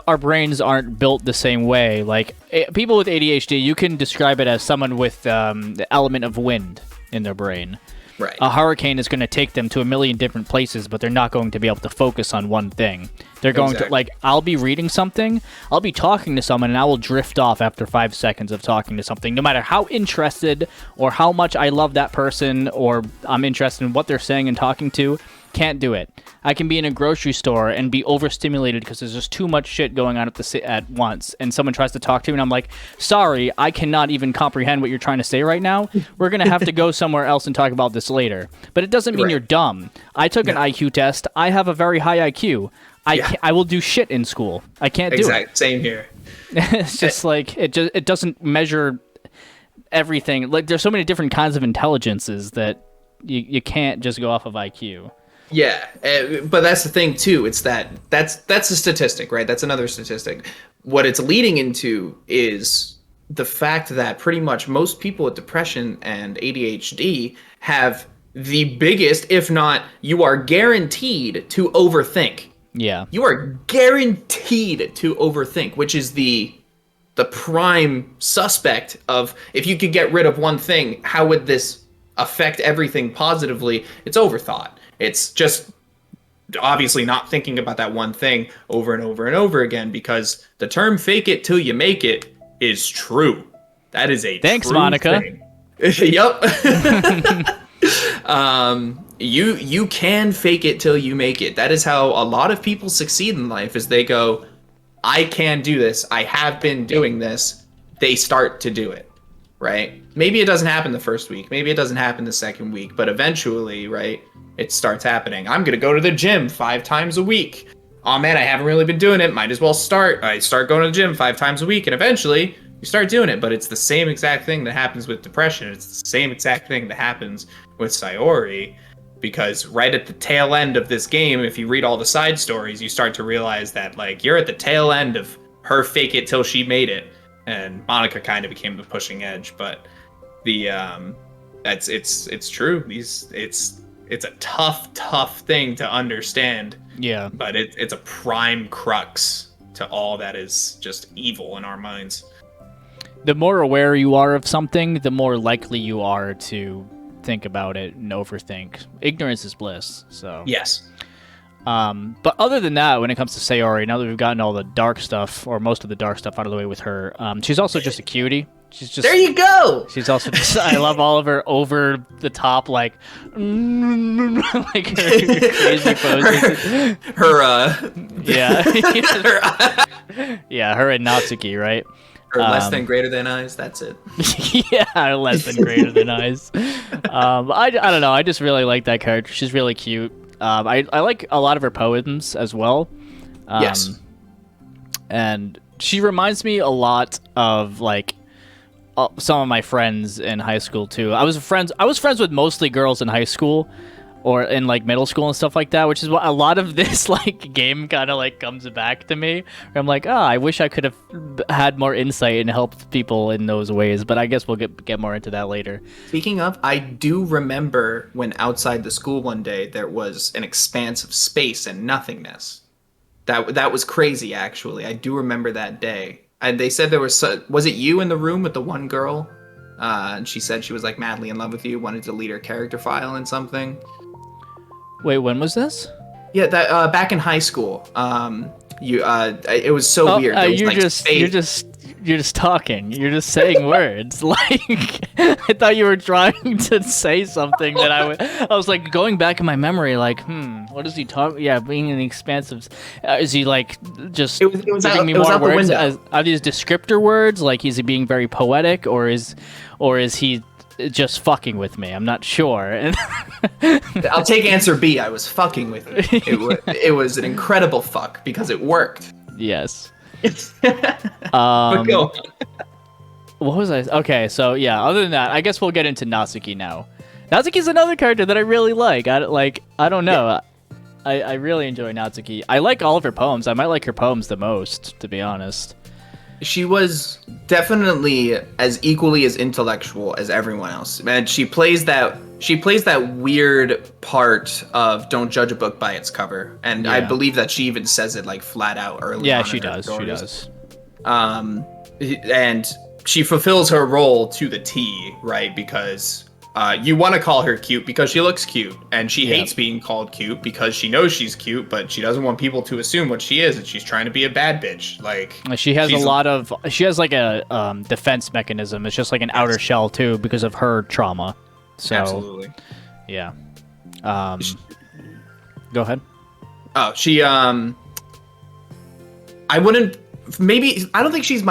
our brains aren't built the same way. Like people with ADHD, you can describe it as someone with the element of wind in their brain. Right. A hurricane is going to take them to a million different places, but they're not going to be able to focus on one thing. They're going to, like, I'll be reading something, I'll be talking to someone, and I will drift off after 5 seconds of talking to something, no matter how interested or how much I love that person or I'm interested in what they're saying and talking to. Can't do it. I can be in a grocery store and be overstimulated because there's just too much shit going on at once, and someone tries to talk to me, and I'm like, sorry, I cannot even comprehend what you're trying to say right now. We're going to have to go somewhere else and talk about this later. But it doesn't mean you're dumb. I took an IQ test. I have a very high IQ. I will do shit in school. I can't do it. Same here. It's just like, it doesn't measure everything. Like, there's so many different kinds of intelligences that you can't just go off of IQ. Yeah, but that's the thing too. It's that's a statistic, right? That's another statistic. What it's leading into is the fact that pretty much most people with depression and ADHD have the biggest, if not, you are guaranteed to overthink. Yeah. You are guaranteed to overthink, which is the prime suspect of if you could get rid of one thing, how would this affect everything positively? It's overthought. It's just obviously not thinking about that one thing over and over and over again, because the term fake it till you make it is true. That is a Thanks, true Monika. thing. Yep. You can fake it till you make it. That is how a lot of people succeed in life, is they go, I can do this. I have been doing this. They start to do it, right? Maybe it doesn't happen the first week. Maybe it doesn't happen the second week, but eventually, right, it starts happening. I'm going to go to the gym 5 times a week. Oh man, I haven't really been doing it. Might as well start. I start going to the gym 5 times a week, and eventually you start doing it. But it's the same exact thing that happens with depression. It's the same exact thing that happens with Sayori, because right at the tail end of this game, if you read all the side stories, you start to realize that like you're at the tail end of her fake it till she made it, and Monika kind of became the pushing edge. But the it's true. It's a tough thing to understand. Yeah. But it's a prime crux to all that is just evil in our minds. The more aware you are of something, the more likely you are to think about it and overthink. Ignorance is bliss. So Yes. But other than that, when it comes to Sayori, now that we've gotten all the dark stuff, or most of the dark stuff out of the way with her, she's also just a cutie. She's just, there you go. She's also just, I love all of her over the top, like her crazy poses. Yeah, her and Natsuki, right? Or less than greater than eyes. That's it. Yeah, less than greater than eyes. I don't know. I just really like that character. She's really cute. I like a lot of her poems as well. Yes. And she reminds me a lot of like some of my friends in high school too. I was friends with mostly girls in high school or in like middle school and stuff like that, which is what a lot of this like game kind of like comes back to me. Where I'm like, I wish I could have had more insight and helped people in those ways, but I guess we'll get more into that later. Speaking of, I do remember when outside the school one day there was an expanse of space and nothingness. That was crazy, actually. I do remember that day. And they said there was it you in the room with the one girl? And she said she was like madly in love with you, wanted to delete her character file and something. Wait, when was this? Yeah, that back in high school. It was so weird. You're just talking. You're just saying words. Like I thought you were trying to say something that I was like going back in my memory. Like, what is he talking? Yeah, being in the expansive. Is he like just giving me more words? Are these descriptor words? Like, is he being very poetic, or is he just fucking with me? I'm not sure. I'll take answer B. I was fucking with you. It was an incredible fuck because it worked. Yes. But go. What was I? Okay, so yeah. Other than that, I guess we'll get into Natsuki now. Natsuki's another character that I really like. I don't know. I really enjoy Natsuki. I like all of her poems. I might like her poems the most, to be honest. She was definitely as equally as intellectual as everyone else, and she plays that weird part of don't judge a book by its cover, and I believe that she even says it like flat out early. Yeah, on she in her does. stories. She does. And she fulfills her role to the T, right? Because you want to call her cute because she looks cute, and she hates being called cute because she knows she's cute, but she doesn't want people to assume what she is, and she's trying to be a bad bitch. Like she has she has like a defense mechanism. It's just like an outer shell too because of her trauma. So, absolutely. Yeah. Go ahead. Oh, she I don't think she's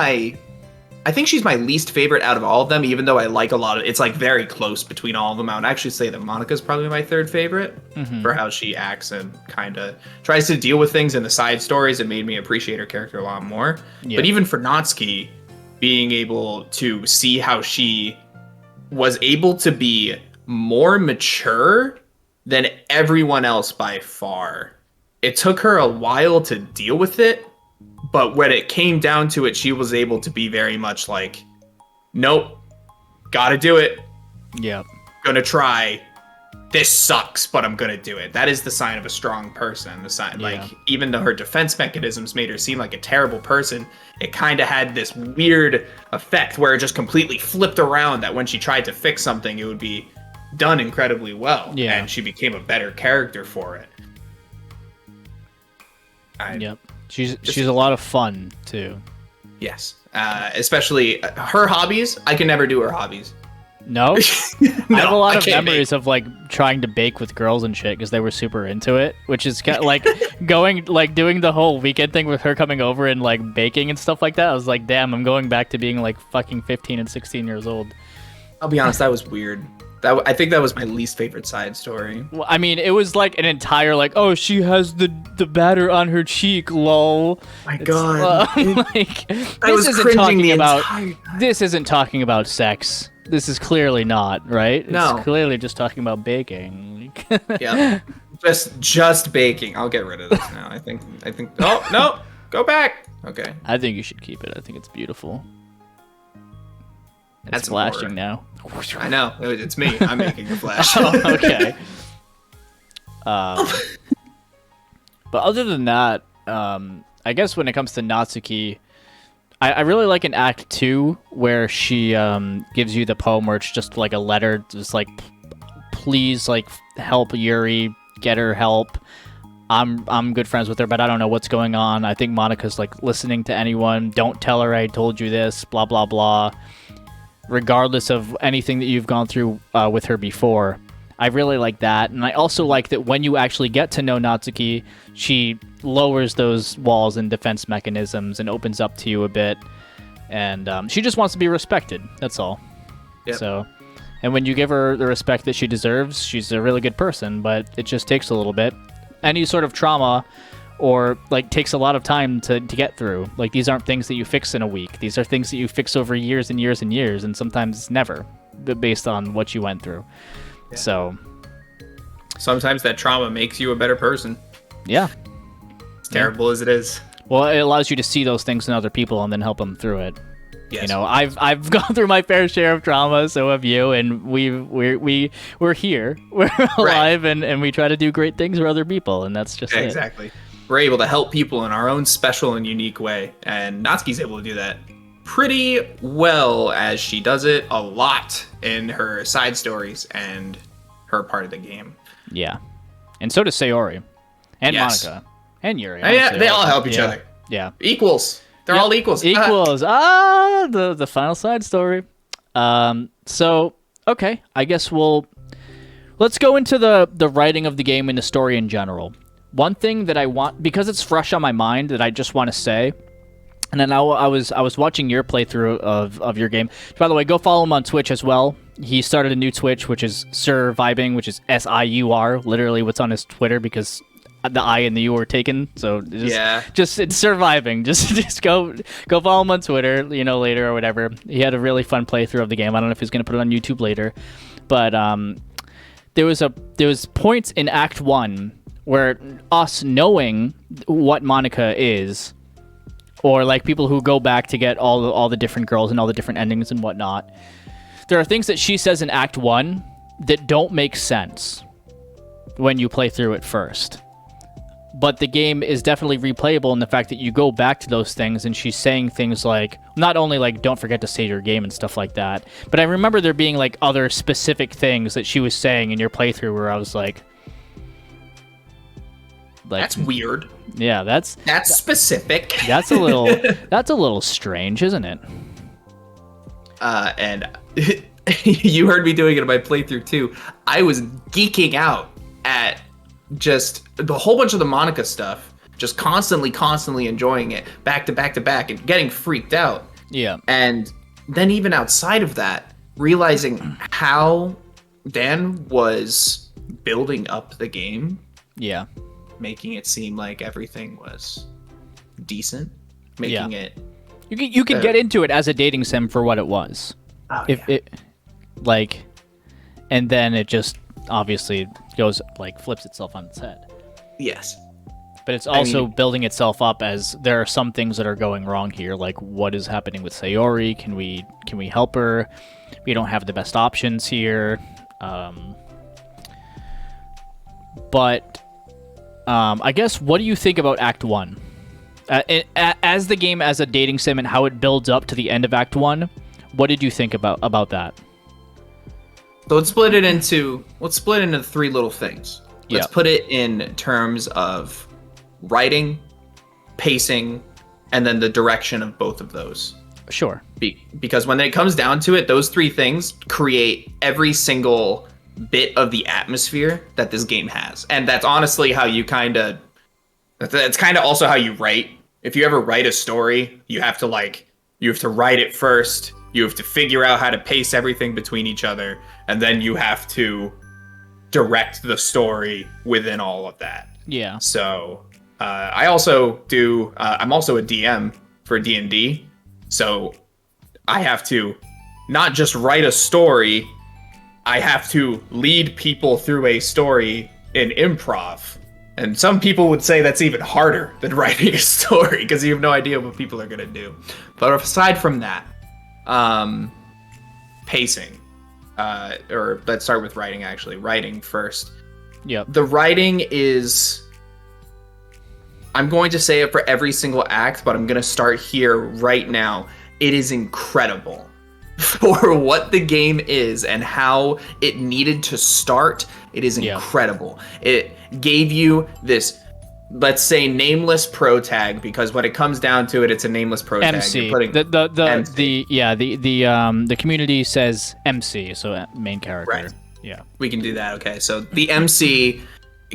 I think she's my least favorite out of all of them, even though I like a lot of it's like very close between all of them. I would actually say that Monika's probably my third favorite for how she acts and kind of tries to deal with things in the side stories. It made me appreciate her character a lot more. Yeah. But even for Natsuki, being able to see how she was able to be more mature than everyone else by far. It took her a while to deal with it. But when it came down to it, she was able to be very much like, nope, gotta do it. Yep. Gonna try. This sucks, but I'm gonna do it. That is the sign of a strong person. The sign, like, even though her defense mechanisms made her seem like a terrible person, it kind of had this weird effect where it just completely flipped around that when she tried to fix something, it would be done incredibly well. Yeah. And she became a better character for it. Yep. She's a lot of fun too. Yes, especially her hobbies. I can never do her hobbies. No, I have a lot of memories of like trying to bake with girls and shit because they were super into it. Which is kind of like doing the whole weekend thing with her coming over and like baking and stuff like that. I was like, damn, I'm going back to being like fucking 15 and 16 years old. I'll be honest, that was weird. I think that was my least favorite side story. Well, I mean, it was like an entire like, oh, she has the batter on her cheek, lol. My God, this isn't talking about sex. This is clearly not, right? No, it's clearly just talking about baking. Yeah, just baking. I'll get rid of this now. I think. Oh no, go back. Okay. I think you should keep it. I think it's beautiful. It's flashing now. I know. It's me. I'm making the flash. Oh, okay. But other than that, I guess when it comes to Natsuki, I really like in Act 2 where she gives you the poem where it's just like a letter, just like, please, like, help Yuri, get her help. I'm good friends with her, but I don't know what's going on. I think Monika's like listening to anyone. Don't tell her I told you this, blah, blah, blah. Regardless of anything that you've gone through with her before. I really like that. And I also like that when you actually get to know Natsuki, she lowers those walls and defense mechanisms and opens up to you a bit. And she just wants to be respected. That's all. Yep. So, and when you give her the respect that she deserves, she's a really good person, but it just takes a little bit. Any sort of trauma or like takes a lot of time to get through. Like these aren't things that you fix in a week. These are things that you fix over years and years and years, and sometimes never, based on what you went through. Yeah. So sometimes that trauma makes you a better person. Yeah. As terrible as it is. Well, it allows you to see those things in other people and then help them through it. Yes. You know, I've gone through my fair share of trauma, so have you, and we're here. We're alive, right. and we try to do great things for other people, and that's just it. Exactly. We're able to help people in our own special and unique way, and Natsuki's able to do that pretty well, as she does it a lot in her side stories and her part of the game. Yeah, and so does Sayori, and Monika, and Yuri. Yeah, they all help each other. Yeah, equals. They're all equals. Equals. The final side story. So okay, I guess let's go into the writing of the game and the story in general. One thing that I want, because it's fresh on my mind, that I just want to say, and then I was watching your playthrough of your game. By the way, go follow him on Twitch as well. He started a new Twitch, which is Surviving, which is SIUR, literally what's on his Twitter, because the I and the U were taken. So just it's Surviving. Just go follow him on Twitter, later or whatever. He had a really fun playthrough of the game. I don't know if he's gonna put it on YouTube later, but there was points in Act 1 where us knowing what Monika is, or like people who go back to get all the different girls and all the different endings and whatnot, there are things that she says in Act 1 that don't make sense when you play through it first. But the game is definitely replayable in the fact that you go back to those things and she's saying things like, not only like, don't forget to save your game and stuff like that, but I remember there being like other specific things that she was saying in your playthrough where I was like that's weird. Yeah, that's specific. That's a little strange, isn't it? And you heard me doing it in my playthrough too. I was geeking out at just the whole bunch of the Monika stuff, just constantly enjoying it back to back and getting freaked out. Yeah. And then even outside of that, realizing how Dan was building up the game. Yeah. Making it seem like everything was decent. Making it... You could get into it as a dating sim for what it was. And then it just obviously goes, like, flips itself on its head. Yes. But it's also building itself up as there are some things that are going wrong here, like what is happening with Sayori? Can we help her? We don't have the best options here. But I guess, what do you think about Act 1? As the game as a dating sim and how it builds up to the end of Act 1, what did you think about that? So let's split it into three little things. Let's put it in terms of writing, pacing, and then the direction of both of those. Sure. Because when it comes down to it, those three things create every single bit of the atmosphere that this game has. And that's honestly how you that's kind of also how you write. If you ever write a story, you have to write it first. You have to figure out how to pace everything between each other, and then you have to direct the story within all of that. Yeah. So I also do. I'm also a DM for D&D, so I have to not just write a story. I have to lead people through a story in improv. And some people would say that's even harder than writing a story because you have no idea what people are going to do. But aside from that, pacing, or let's start with writing, actually. Writing first. Yep. The writing is, I'm going to say it for every single act, but I'm going to start here right now. It is incredible. For what the game is and how it needed to start, it is incredible. It gave you this, let's say, nameless pro tag, because when it comes down to it, it's a nameless pro tag. MC. MC. The community says MC, so main character. Right. Yeah. We can do that. Okay. So the MC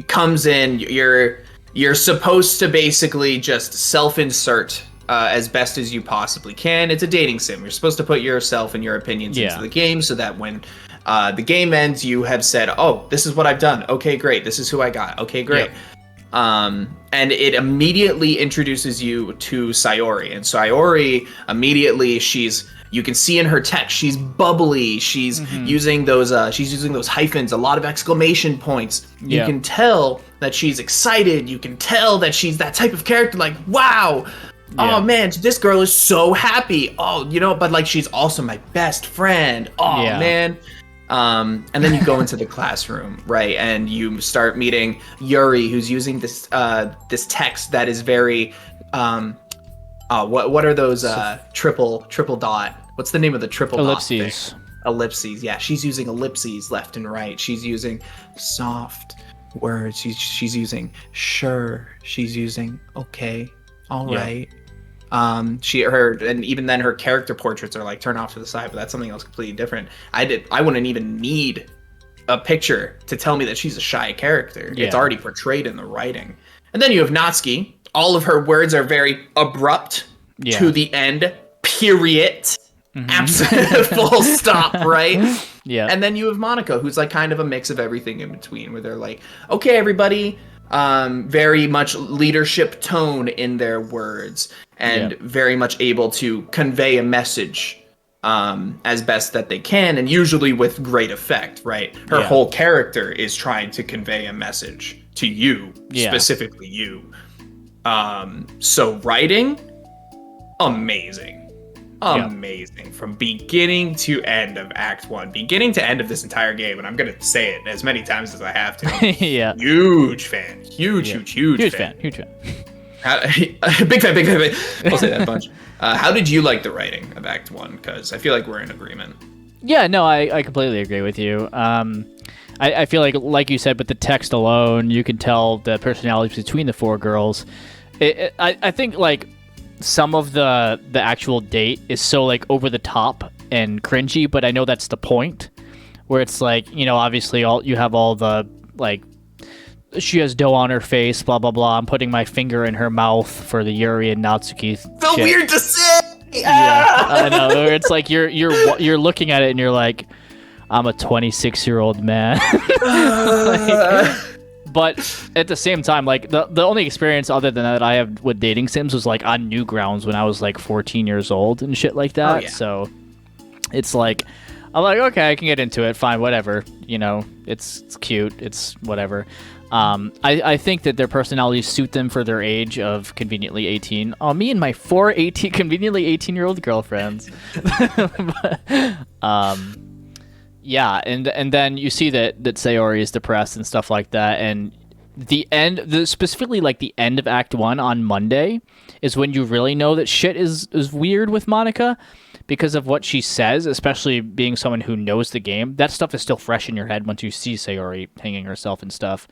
comes in. You're supposed to basically just self-insert as best as you possibly can. It's a dating sim. You're supposed to put yourself and your opinions into the game so that when the game ends, you have said, oh, this is what I've done. Okay, great. This is who I got. Okay, great. Yep. And it immediately introduces you to Sayori. And Sayori, immediately, you can see in her text, she's bubbly. She's using those hyphens, a lot of exclamation points. You can tell that she's excited. You can tell that she's that type of character, like, wow. Yeah. Oh man, this girl is so happy. Oh, but like she's also my best friend. Oh man. And then you go into the classroom, right? And you start meeting Yuri, who's using this text that is very what are those triple dot? What's the name of the triple ellipses? Dot thing? Ellipses. Yeah, she's using ellipses left and right. She's using soft words. She's using sure. She's using okay. All right. And even then her character portraits are like turned off to the side, but that's something else completely different. I wouldn't even need a picture to tell me that she's a shy character. It's already portrayed in the writing. And then you have Natsuki. All of her words are very abrupt to the end, period. Absolute full stop, right? Yeah. And then you have Monika, who's like kind of a mix of everything in between, where they're like, okay, everybody, very much leadership tone in their words, and very much able to convey a message as best that they can, and usually with great effect, right? Her whole character is trying to convey a message to you, specifically you. So writing, amazing. From beginning to end of Act 1, beginning to end of this entire game, and I'm gonna say it as many times as I have to. Huge fan. Huge fan. Huge fan. Big fan. I'll say that a bunch. How did you like the writing of Act 1? Because I feel like we're in agreement. Yeah, no, I completely agree with you. I feel like you said, with the text alone, you can tell the personalities between the four girls. I think, like, some of the actual date is so, like, over the top and cringy, but I know that's the point, where it's like, you know, obviously you have all the, like, she has dough on her face, blah blah blah, I'm putting my finger in her mouth for the Yuri and Natsuki so shit. Weird to say. Yeah, I know. It's like you're looking at it and you're like, I'm a 26-year-old man. But at the same time, like, the only experience other than that I have with dating sims was, like, on Newgrounds when I was, like, 14 years old and shit like that. So it's like, I'm like, okay, I can get into it, fine, whatever, you know, it's cute, it's whatever. I think that their personalities suit them for their age of conveniently 18. Oh, me and my 4 conveniently 18-year-old girlfriends. Yeah, and then you see that Sayori is depressed and stuff like that, and specifically, like, the end of Act 1 on Monday is when you really know that shit is weird with Monika, because of what she says, especially being someone who knows the game. That stuff is still fresh in your head once you see Sayori hanging herself and stuff.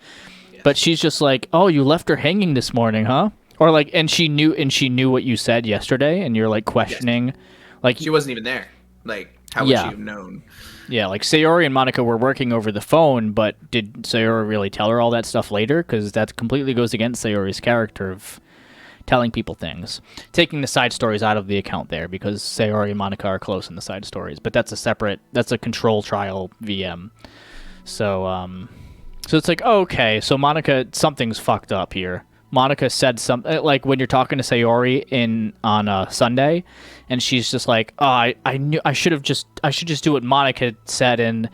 Yes. But she's just like, oh, you left her hanging this morning, huh? Or, like, and she knew what you said yesterday, and you're, like, questioning. Yes. Like, she wasn't even there. Like, how would she have known? Yeah, like, Sayori and Monika were working over the phone, but did Sayori really tell her all that stuff later? Because that completely goes against Sayori's character of telling people things. Taking the side stories out of the account there, because Sayori and Monika are close in the side stories, but that's a control trial VM. So it's like, oh, okay, so Monika, something's fucked up here. Monika said something, like, when you're talking to Sayori on Sunday, and she's just like, oh, I should just do what Monika said, and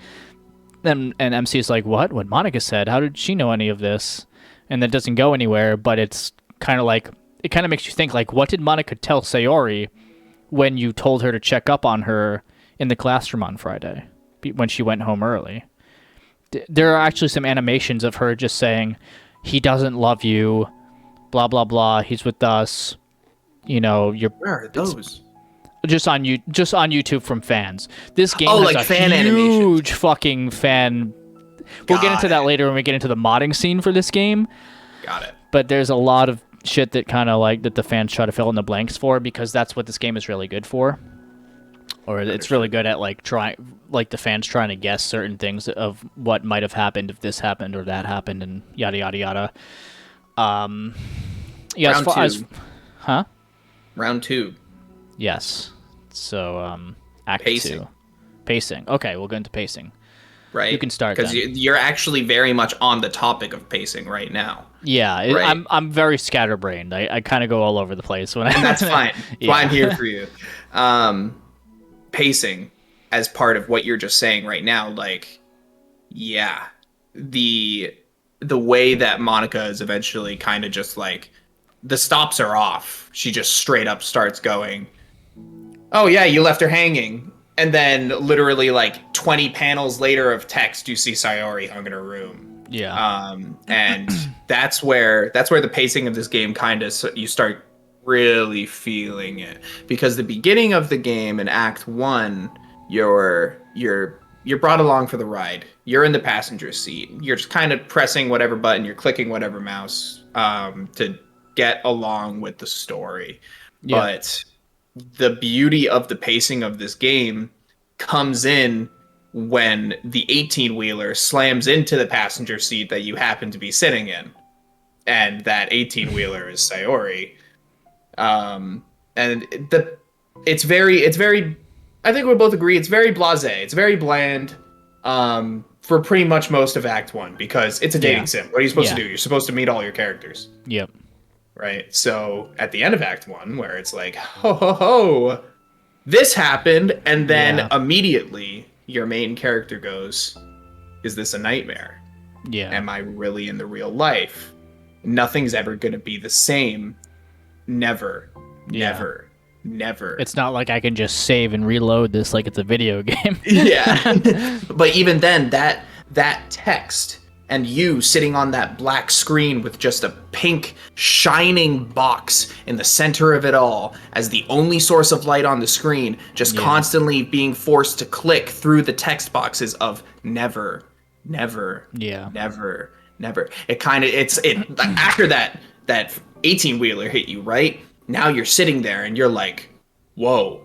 MC is like, what Monika said? How did she know any of this? And that doesn't go anywhere, but it's kind of like, it kind of makes you think, like, what did Monika tell Sayori when you told her to check up on her in the classroom on Friday when she went home early? There are actually some animations of her just saying, he doesn't love you, blah blah blah, he's with us, you know. Where are those? Just on YouTube from fans. This game has like a fan huge animations. Fucking fan. We'll get into that later when we get into the modding scene for this game. Got it. But there's a lot of shit that kind of, like, that the fans try to fill in the blanks for, because that's what this game is really good for. Or it's really good at, like, the fans trying to guess certain things of what might have happened if this happened or that happened, and yada yada yada. Yeah, Round 2. Yes. So, Act Pacing. 2. Pacing. Okay, we'll go into pacing. Right. You can start, because you're actually very much on the topic of pacing right now. Yeah, right? I'm very scatterbrained. I kind of go all over the place when and that's fine. That's why I'm here for you. Pacing, as part of what you're just saying right now, like, yeah, the way that Monika is eventually kind of just like, the stops are off. She just straight up starts going, oh yeah, you left her hanging. And then literally, like, 20 panels later of text, you see Sayori hung in her room. Yeah. And that's where the pacing of this game kind of, you start really feeling it, because the beginning of the game in Act 1, you're brought along for the ride. You're in the passenger seat. You're just kind of pressing whatever button, you're clicking whatever mouse to get along with the story. Yeah. But the beauty of the pacing of this game comes in when the 18-wheeler slams into the passenger seat that you happen to be sitting in, and that 18-wheeler is Sayori. And it's very, I think we both agree, it's very blasé. It's very bland for pretty much most of Act 1, because it's a dating sim. What are you supposed to do? You're supposed to meet all your characters. Yep. Right? So at the end of Act 1, where it's like, ho, ho, ho, this happened, and then immediately your main character goes, is this a nightmare? Yeah. Am I really in the real life? Nothing's ever going to be the same. Never. Yeah. Never. Never. It's not like I can just save and reload this like it's a video game. Yeah. But even then, that text and you sitting on that black screen with just a pink shining box in the center of it all as the only source of light on the screen, just constantly being forced to click through the text boxes of never, never, never, never. It after that 18-wheeler hit you, right? Now you're sitting there and you're like, whoa,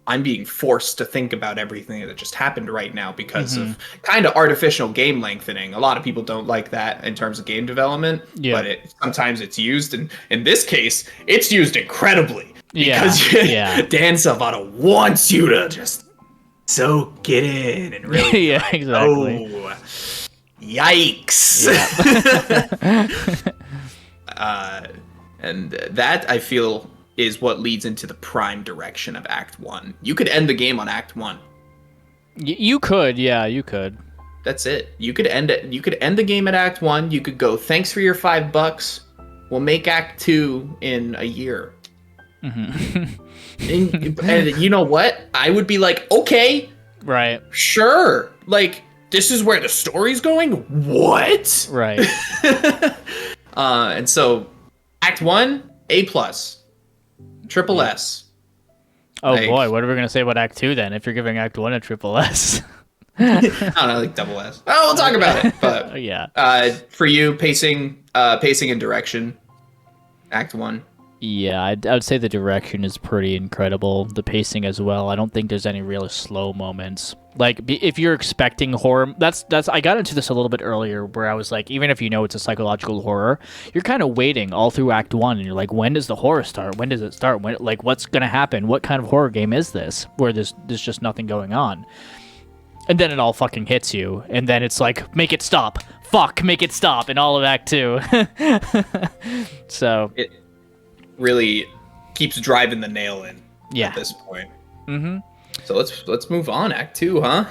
I'm being forced to think about everything that just happened right now because of kind of artificial game lengthening. A lot of people don't like that in terms of game development, but sometimes it's used. And in this case, it's used incredibly because Dan Salvato wants you to just soak it in and really exactly. Oh, yikes. And that, I feel, is what leads into the prime direction of Act 1. You could end the game on Act 1. You could, you could. That's it. You could end it. You could end the game at Act 1. You could go, thanks for your $5. We'll make Act 2 in a year. And you know what? I would be like, okay. Right. Sure. Like, this is where the story's going? What? Right. And so, Act 1, A+. Triple S. Oh boy, what are we gonna say about Act 2 then? If you're giving Act 1 a triple S. I don't know, like double S. Oh, we'll talk about it. But for you, pacing and direction, Act 1. Yeah, I would say the direction is pretty incredible. The pacing as well. I don't think there's any real slow moments. Like, if you're expecting horror, that's. I got into this a little bit earlier, where I was like, even if you know it's a psychological horror, you're kind of waiting all through Act 1, and you're like, when does the horror start? When does it start? What's gonna happen? What kind of horror game is this? Where there's just nothing going on, and then it all fucking hits you, and then it's like, make it stop. Fuck, make it stop, in all of Act 2. So it really keeps driving the nail in at this point. So let's move on. Act 2, huh?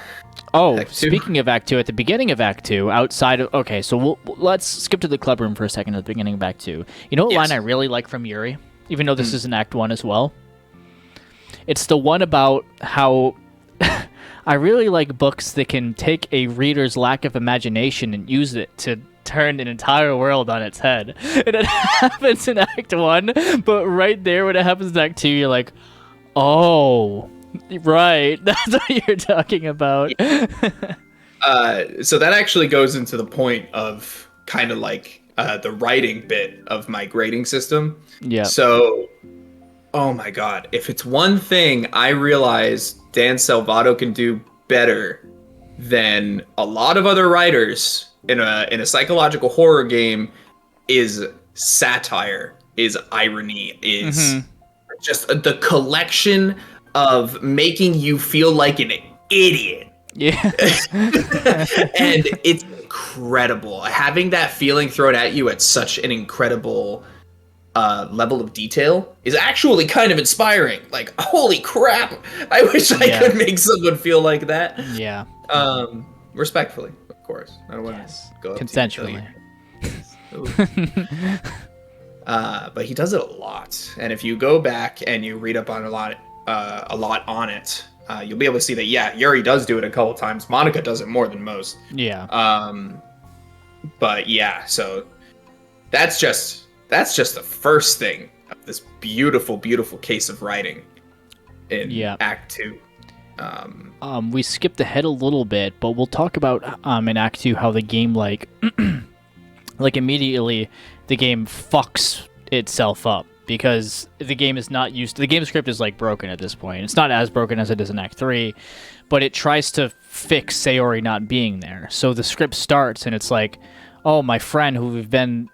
Oh, speaking of Act 2, at the beginning of Act 2, outside of... Okay, so let's skip to the club room for a second at the beginning of Act 2. You know what line I really like from Yuri? Even though this is in Act 1 as well? It's the one about how... I really like books that can take a reader's lack of imagination and use it to turn an entire world on its head. And it happens in Act 1, but right there when it happens in Act 2, you're like, oh... Right, that's what you're talking about. So that actually goes into the point of kind of like the writing bit of my grading system. Yeah. So, oh my god, if it's one thing I realize Dan Salvato can do better than a lot of other writers in a psychological horror game, is satire, is irony, is just the collection of making you feel like an idiot. Yeah. And it's incredible. Having that feeling thrown at you at such an incredible level of detail is actually kind of inspiring. Like, holy crap, I wish I could make someone feel like that. Yeah. Respectfully, of course. I don't want to go up consensually. But he does it a lot. And if you go back and you read up on a lot on it, you'll be able to see that Yuri does do it a couple times. Monika does it more than most. But yeah, so that's just the first thing of this beautiful case of writing in Act 2. We skipped ahead a little bit, but we'll talk about in Act 2 how the game like immediately the game fucks itself up. Because the game is not used... The game script is, like, broken at this point. It's not as broken as it is in Act 3, but it tries to fix Sayori not being there. So the script starts, and it's like, oh, my friend, who we've been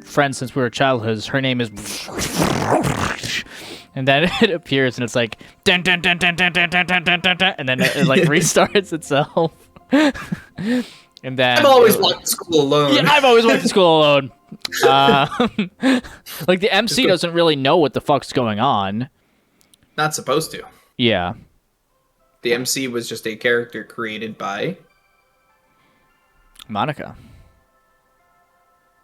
friends since we were childhoods, her name is... And then it appears, and it's like... Dun, dun, dun, dun, dun, dun, dun, dun, dun, dun, and then it like, restarts itself. And then... I've always walked to school alone. Yeah, I've always walked to school alone. Like, the MC doesn't really know what the fuck's going on. Not supposed to. Yeah. The MC was just a character created by Monika.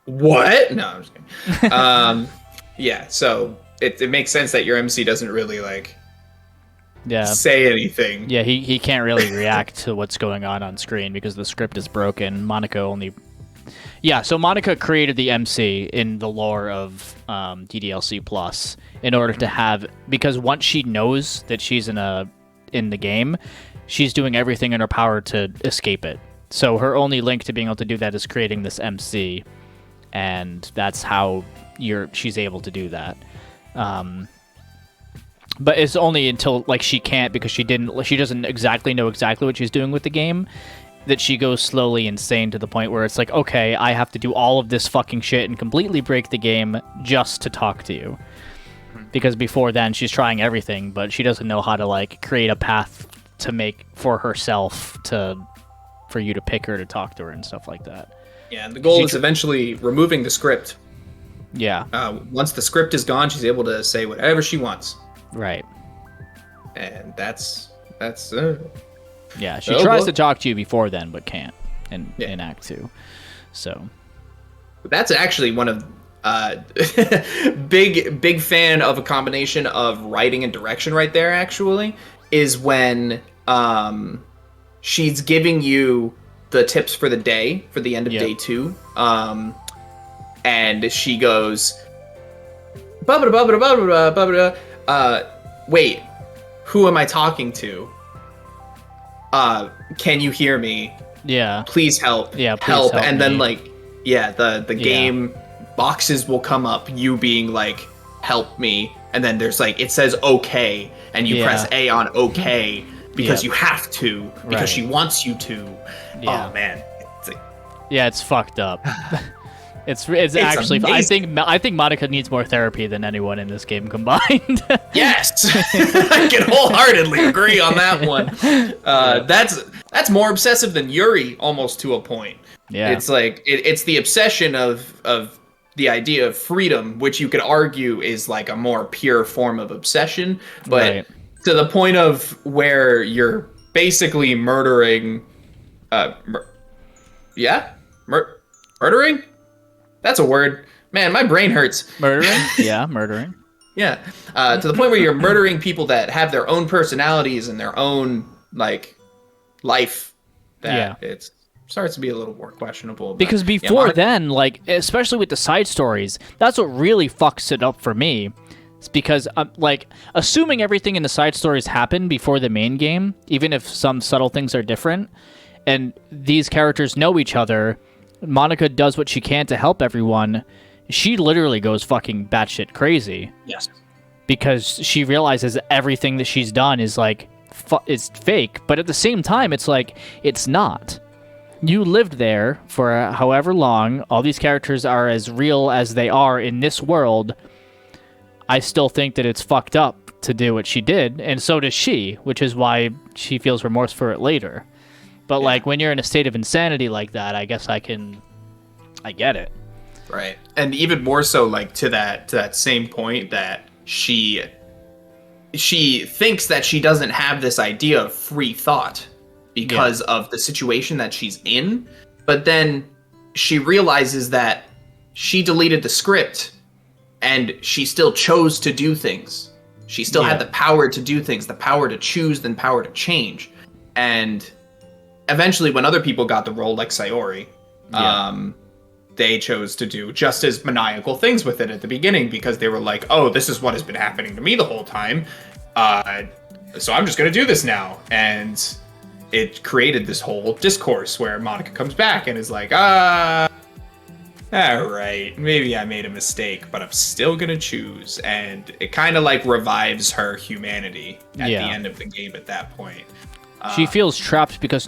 What? No, I'm just kidding. Yeah, so it makes sense that your MC doesn't really say anything. Yeah, he can't really react to what's going on screen because the script is broken. Monika only... Yeah, so Monika created the MC in the lore of DDLC Plus in order to have... Because once she knows that she's in the game, she's doing everything in her power to escape it. So her only link to being able to do that is creating this MC, and that's how she's able to do that. But it's only until she can't, because she doesn't exactly know what she's doing with the game, that she goes slowly insane to the point where it's like, okay, I have to do all of this fucking shit and completely break the game just to talk to you. Because before then she's trying everything, but she doesn't know how to create a path to make for herself for you to pick her to talk to her and stuff like that. Yeah, and the goal is eventually removing the script. Yeah. Once the script is gone, she's able to say whatever she wants. Right. And that's yeah, she tries to talk to you before then, but can't in Act 2. So that's actually one of big fan of a combination of writing and direction right there, actually, is when she's giving you the tips for the day, for the end of day 2. And she goes, wait, who am I talking to? Can you hear me? Yeah. Please help. Yeah, please help. help And me. then the game boxes will come up, you being help me. And then there's it says okay, and you press A on okay because you have to, because she wants you to. Yeah. Oh man. It's fucked up. It's actually amazing. I think Monika needs more therapy than anyone in this game combined. Yes. I can wholeheartedly agree on that one. That's more obsessive than Yuri, almost to a point. Yeah. It's it's the obsession of the idea of freedom, which you could argue is a more pure form of obsession, but to the point of where you're basically murdering murdering? That's a word. Man, my brain hurts. Murdering? Yeah, murdering. Yeah. To the point where you're murdering people that have their own personalities and their own life. That it starts to be a little more questionable. But, because before then, especially with the side stories, that's what really fucks it up for me. It's because assuming everything in the side stories happened before the main game, even if some subtle things are different, and these characters know each other, Monika does what she can to help everyone. She literally goes fucking batshit crazy. Yes. Because she realizes everything that she's done is is fake, but at the same time, it's not. You lived there for however long. All these characters are as real as they are in this world. I still think that it's fucked up to do what she did, and so does she, which is why she feels remorse for it later. But when you're in a state of insanity like that, I guess I get it. Right. And even more so to that same point that she thinks that she doesn't have this idea of free thought because of the situation that she's in, but then she realizes that she deleted the script and she still chose to do things. She still had the power to do things, the power to choose, then power to change. And eventually, when other people got the role, like Sayori, they chose to do just as maniacal things with it at the beginning because they were like, oh, this is what has been happening to me the whole time. So I'm just going to do this now. And it created this whole discourse where Monika comes back and is like, all right, maybe I made a mistake, but I'm still going to choose. And it kind of revives her humanity at the end of the game at that point. She feels trapped because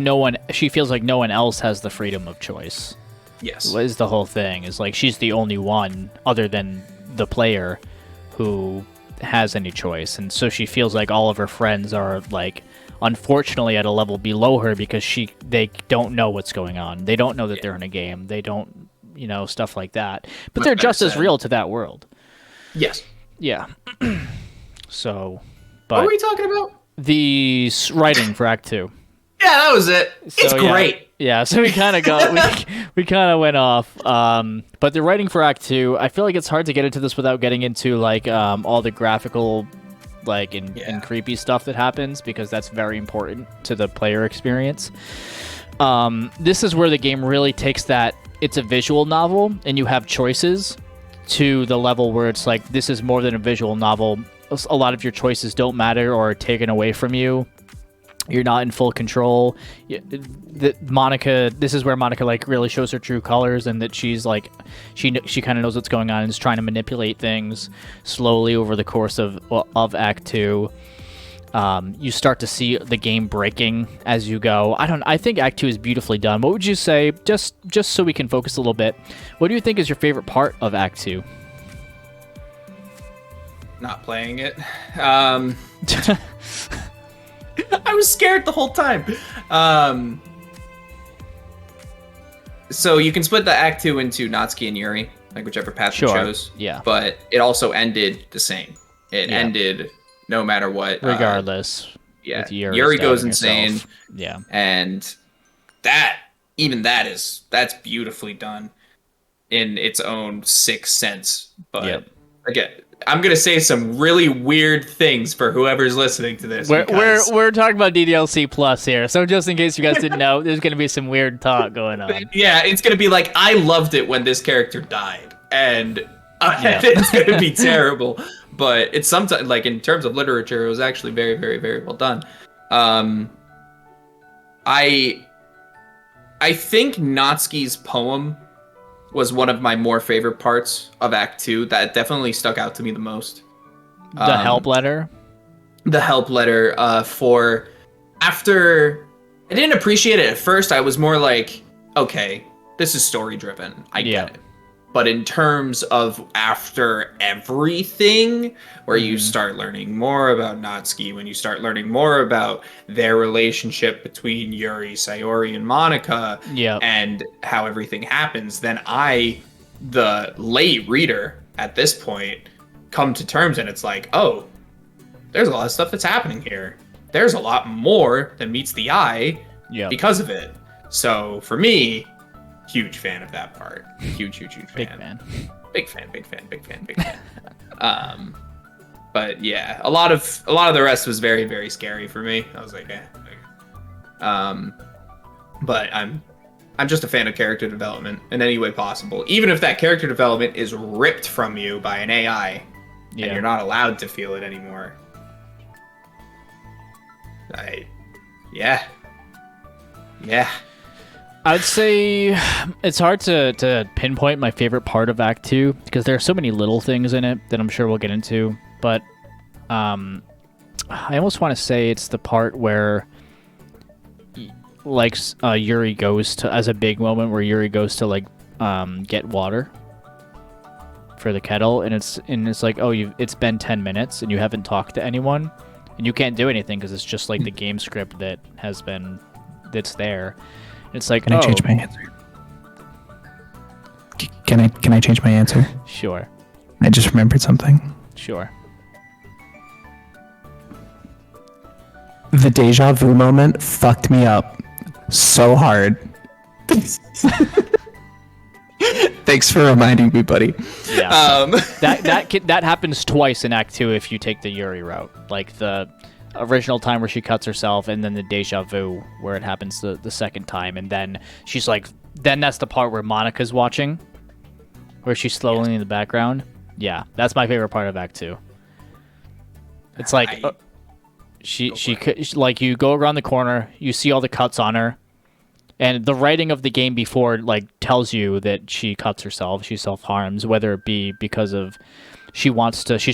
she feels like no one else has the freedom of choice. Yes. Is the whole thing. Is she's the only one other than the player who has any choice. And so she feels like all of her friends are unfortunately at a level below her because they don't know what's going on. They don't know that they're in a game. They don't, stuff like that. But they're just as real to that world. Yes. Yeah. So, but what were we talking about? The writing for Act 2. Yeah, that was it. It's great. Yeah, so we kind of we kind of went off. But the writing for Act 2, I feel like it's hard to get into this without getting into like all the graphical like and creepy stuff that happens, because that's very important to the player experience. This is where the game really takes that it's a visual novel and you have choices to the level where it's like this is more than a visual novel. A lot of your choices don't matter or are taken away from you. You're not in full control. Monika, this is where Monika like really shows her true colors, and that she's like, she kind of knows what's going on and is trying to manipulate things slowly over the course of Act 2. You start to see the game breaking as you go. I think Act 2 is beautifully done. What would you say, just so we can focus a little bit, what do you think is your favorite part of Act 2? Not playing it. I was scared the whole time. So you can split the Act 2 into Natsuki and Yuri, like whichever path you chose. Yeah. But it also ended the same. It ended no matter what. Regardless. Yeah. Yuri goes insane. Herself. Yeah. And that's beautifully done in its own sixth sense. But again, I'm gonna say some really weird things for whoever's listening to this. We're talking about DDLC Plus here, so just in case you guys didn't know, there's gonna be some weird talk going on. Yeah, it's gonna be like, I loved it when this character died, and it's gonna be terrible. But it's sometimes like in terms of literature, it was actually very, very, very well done. I think Natsuki's poem was one of my more favorite parts of Act 2. That definitely stuck out to me the most. The help letter? The help letter for... After... I didn't appreciate it at first. I was more like, okay, this is story-driven. I get it. But in terms of after everything, where you start learning more about Natsuki, when you start learning more about their relationship between Yuri, Sayori, and Monika, and how everything happens, then I, the lay reader at this point, come to terms, and it's like, oh, there's a lot of stuff that's happening here. There's a lot more than meets the eye because of it. So for me, huge fan of that part. Huge fan. Big fan. But yeah, a lot of the rest was very, very scary for me. I was like, but I'm just a fan of character development in any way possible. Even if that character development is ripped from you by an AI and you're not allowed to feel it anymore. Yeah. I'd say it's hard to pinpoint my favorite part of Act 2 because there are so many little things in it that I'm sure we'll get into. But I almost want to say it's the part where, like, Yuri goes to, as a big moment where Yuri goes to like get water for the kettle, and it's like, oh, it's been 10 minutes and you haven't talked to anyone, and you can't do anything because it's just like the game script that's there. It's like, can I change my answer? Can I change my answer? Sure. I just remembered something. Sure. The deja vu moment fucked me up so hard. Thanks for reminding me, buddy. Yeah. That happens twice in Act 2 if you take the Yuri route. Like the original time where she cuts herself, and then the deja vu where it happens the second time, and then she's like, then that's the part where Monika's watching, where she's slowly in the background. Yeah, that's my favorite part of Act 2. It's like she like, you go around the corner, you see all the cuts on her, and the writing of the game before like tells you that she cuts herself, she self-harms, whether it be because of she's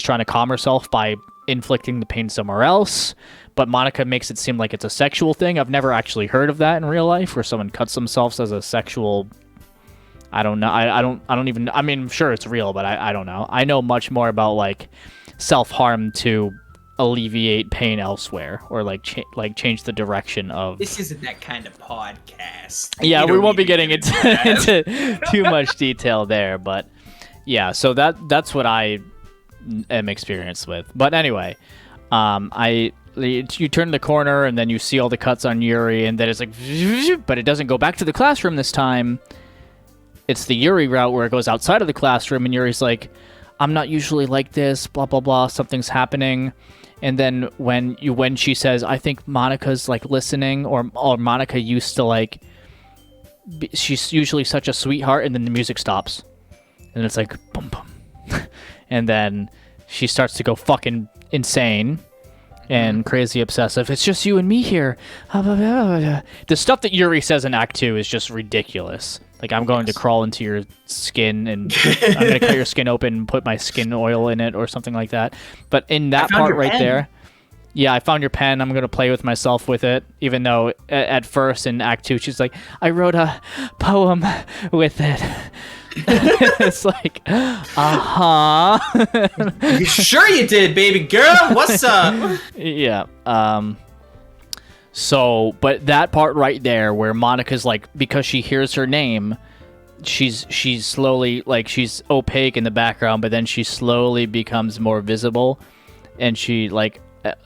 trying to calm herself by inflicting the pain somewhere else, but Monika makes it seem like it's a sexual thing. I've never actually heard of that in real life, where someone cuts themselves as a sexual. I don't know. I don't even. I mean, sure, it's real, but I don't know. I know much more about like self-harm to alleviate pain elsewhere, or like change the direction of. This isn't that kind of podcast. Yeah, we won't be getting into too much detail there, but yeah. So that's what I am experienced with. But anyway, I you turn the corner and then you see all the cuts on Yuri, and then it's like, but it doesn't go back to the classroom this time. It's the Yuri route where it goes outside of the classroom, and Yuri's like, I'm not usually like this, blah, blah, blah, something's happening. And then when she says, I think Monika's like listening, or Monika used to like, she's usually such a sweetheart, and then the music stops. And it's like, boom, boom. And then she starts to go fucking insane and crazy obsessive. It's just you and me here. The stuff that Yuri says in Act 2 is just ridiculous. Like, I'm going to crawl into your skin, and I'm going to cut your skin open and put my skin oil in it or something like that. But in that part right there, yeah, I found your pen. I'm going to play with myself with it, even though at first in Act 2, she's like, I wrote a poem with it. It's like, You sure you did, baby girl? What's up? Yeah. So, but that part right there where Monika's like, because she hears her name, she's slowly, like, she's opaque in the background, but then she slowly becomes more visible, and she like,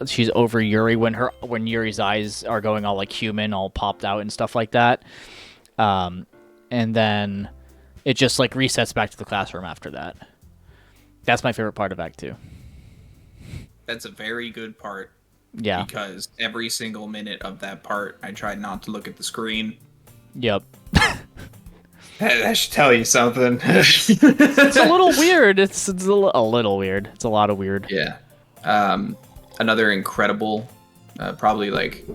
she's over Yuri when Yuri's eyes are going all like human, all popped out and stuff like that. And then it just like resets back to the classroom after that. That's my favorite part of Act 2. That's a very good part. Yeah. Because every single minute of that part, I tried not to look at the screen. Yep. That should tell you something. It's a little weird. It's a little weird. It's a lot of weird. Yeah. Another incredible, probably like,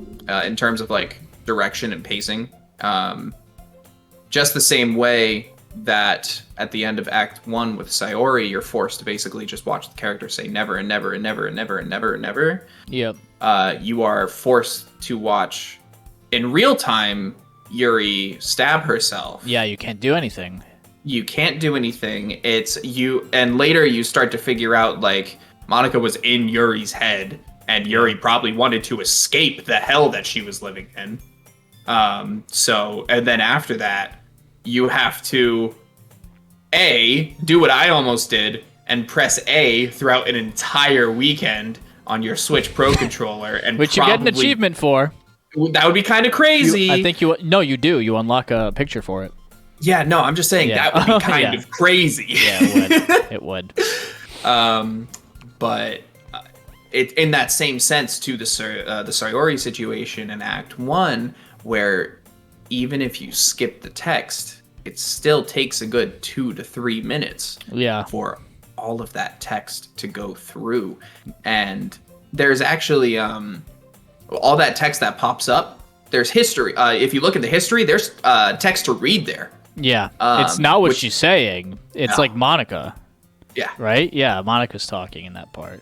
in terms of like direction and pacing, just the same way that at the end of Act 1 with Sayori, you're forced to basically just watch the character say never and never and never and never and never and never. Yep. You are forced to watch in real time Yuri stab herself. Yeah, you can't do anything. You can't do anything. It's you, and later you start to figure out like Monika was in Yuri's head, and Yuri probably wanted to escape the hell that she was living in. So, and then after that, you have to do what I almost did and press A throughout an entire weekend on your Switch Pro controller, and which you get an achievement for. That would be kind of crazy. I think you do. You unlock a picture for it. Yeah, no, I'm just saying that would be kind of crazy. Yeah, it would. But it in that same sense to the Sayori situation in Act 1, where even if you skip the text, it still takes a good 2 to 3 minutes for all of that text to go through. And there's actually all that text that pops up, there's history. If you look at the history, there's text to read there. Yeah, it's not what she's saying. It's like Monika. Yeah. Right? Yeah, Monika's talking in that part.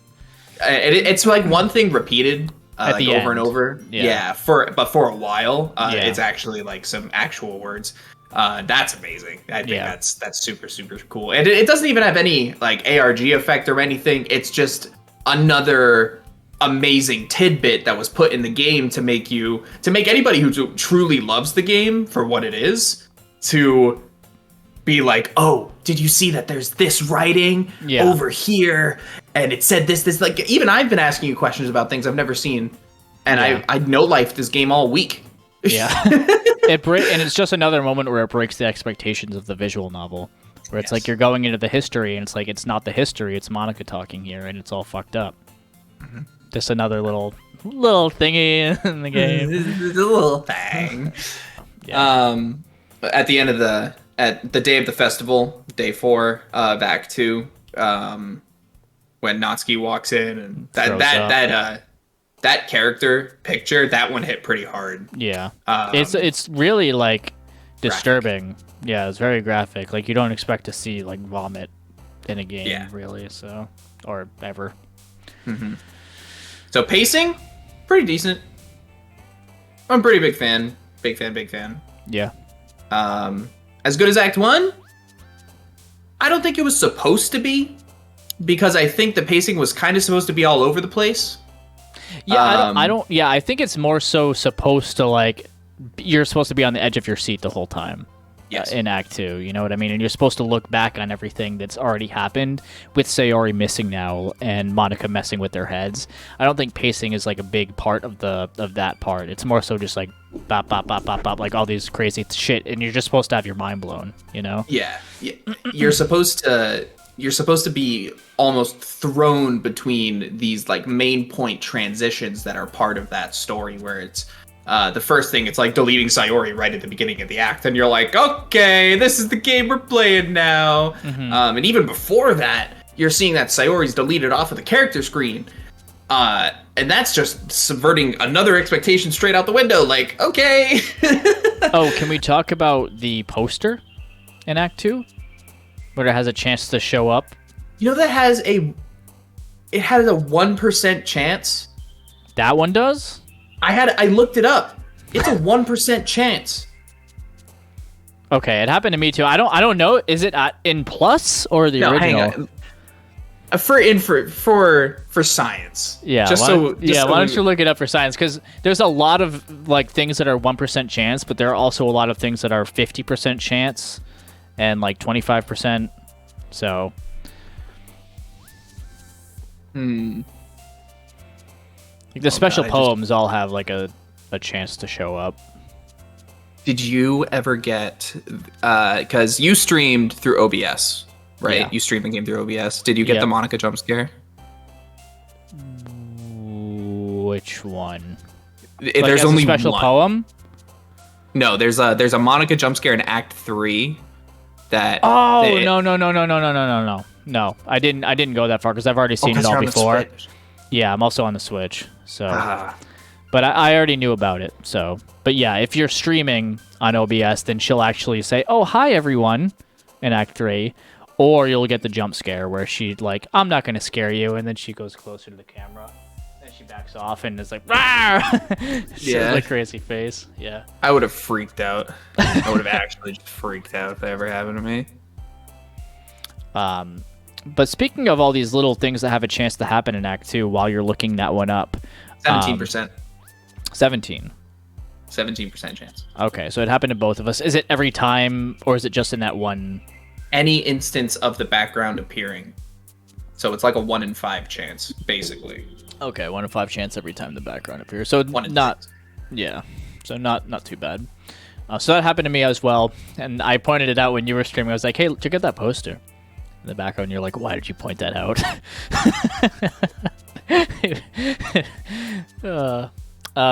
It's like one thing repeated at like the over end. And over. Yeah. For a while, it's actually like some actual words. That's amazing. I think that's super, super cool. And it doesn't even have any like ARG effect or anything. It's just another amazing tidbit that was put in the game to make anybody who truly loves the game for what it is to be like, oh, did you see that there's this writing over here and it said this, like, even I've been asking you questions about things I've never seen, and I no-lifed this game all week. Yeah. And it's just another moment where it breaks the expectations of the visual novel, where it's like you're going into the history and it's like it's not the history, it's Monika talking here, and it's all fucked up. Mm-hmm. Just another little thingy in the game. The little thing. At the end of the day of the festival, day 4 of Act 2, when Natsuki walks in and that character picture, that one hit pretty hard. Yeah. It's really like disturbing. Graphic. Yeah, it's very graphic. Like you don't expect to see like vomit in a game, really. So, or ever. Mm-hmm. So pacing, pretty decent. I'm a pretty big fan. Big fan. Yeah. As good as Act 1? I don't think it was supposed to be, because I think the pacing was kind of supposed to be all over the place. Yeah, I don't. Yeah, I think it's more so supposed to like you're supposed to be on the edge of your seat the whole time. Yes. in Act 2, you know what I mean? And you're supposed to look back on everything that's already happened, with Sayori missing now and Monika messing with their heads. I don't think pacing is like a big part of that part. It's more so just like bop, bop, bop, bop, bop, like all these crazy shit, and you're just supposed to have your mind blown, you know? Yeah. You're supposed to be almost thrown between these like main point transitions that are part of that story, where it's the first thing, it's like deleting Sayori right at the beginning of the act, and you're like, okay, this is the game we're playing now. And even before that, you're seeing that Sayori's deleted off of the character screen. And that's just subverting another expectation straight out the window. Like, okay. Oh, can we talk about the poster in Act 2? Where it has a chance to show up? You know, that has a 1% chance. That one does? I looked it up. It's a 1% chance. Okay, it happened to me too. I don't know. Is it in plus or the original? Hang on. For science. Yeah. Why don't you look it up for science? Because there's a lot of like things that are 1% chance, but there are also a lot of things that are 50% chance and like 25%. So. Like the special poems all have like a chance to show up. Did you ever get, because you streamed through OBS, right? Yeah. You streamed the game through OBS. Did you get the Monika jump scare? Which one? There's only a special one. poem? No, there's a Monika jump scare in Act 3 that... Oh, no. I didn't go that far because I've already seen it all before. Yeah, I'm also on the Switch, so... But I already knew about it, so... But yeah, if you're streaming on OBS, then she'll actually say, oh, hi, everyone, in Act 3. Or you'll get the jump scare where she's like, I'm not going to scare you, and then she goes closer to the camera. And she backs off and is like, rawr! She has like crazy face, yeah. I would have freaked out. I would have actually just freaked out if that ever happened to me. But speaking of all these little things that have a chance to happen in Act 2 while you're looking that one up... 17%. 17. 17% chance. Okay, so it happened to both of us. Is it every time, or is it just in that one? Any instance of the background appearing. So it's like a 1 in 5 chance, basically. Okay, 1 in 5 chance every time the background appears. So not, yeah, so not too bad. So that happened to me as well, and I pointed it out when you were streaming. I was like, hey, check out that poster in the background. You're like, why did you point that out?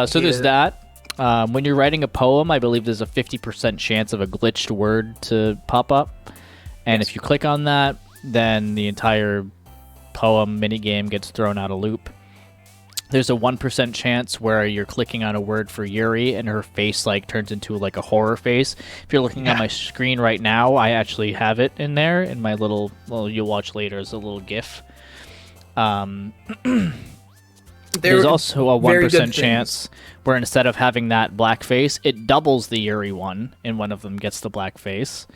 So there's that. When you're writing a poem, I believe there's a 50% chance of a glitched word to pop up. And if you click on that, then the entire poem minigame gets thrown out of loop. There's a 1% chance where you're clicking on a word for Yuri and her face like turns into like a horror face. If you're looking at my screen right now, I actually have it in there in my little, well, you'll watch later as a little GIF. There's also a 1% chance where instead of having that black face, it doubles the Yuri one, and one of them gets the black face.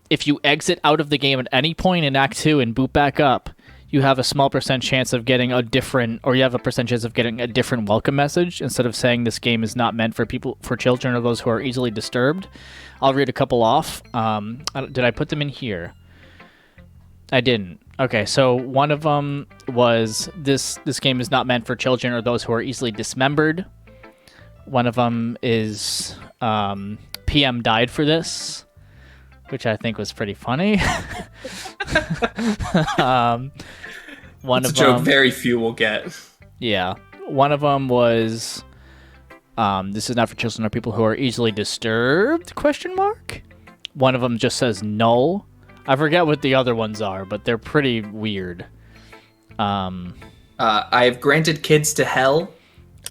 If you exit out of the game at any point in Act 2 and boot back up, you have a small % chance of getting a different, or you have a % chance of getting a different welcome message. Instead of saying this game is not meant for children or those who are easily disturbed. I'll read a couple off. Did I put them in here? I didn't. Okay, so one of them was this game is not meant for children or those who are easily dismembered. One of them is PM died for this, which I think was pretty funny. One it's of a joke them, very few will get. Yeah. One of them was this is not for children or people who are easily disturbed, ? One of them just says null. I forget what the other ones are, but they're pretty weird. I've granted kids to hell.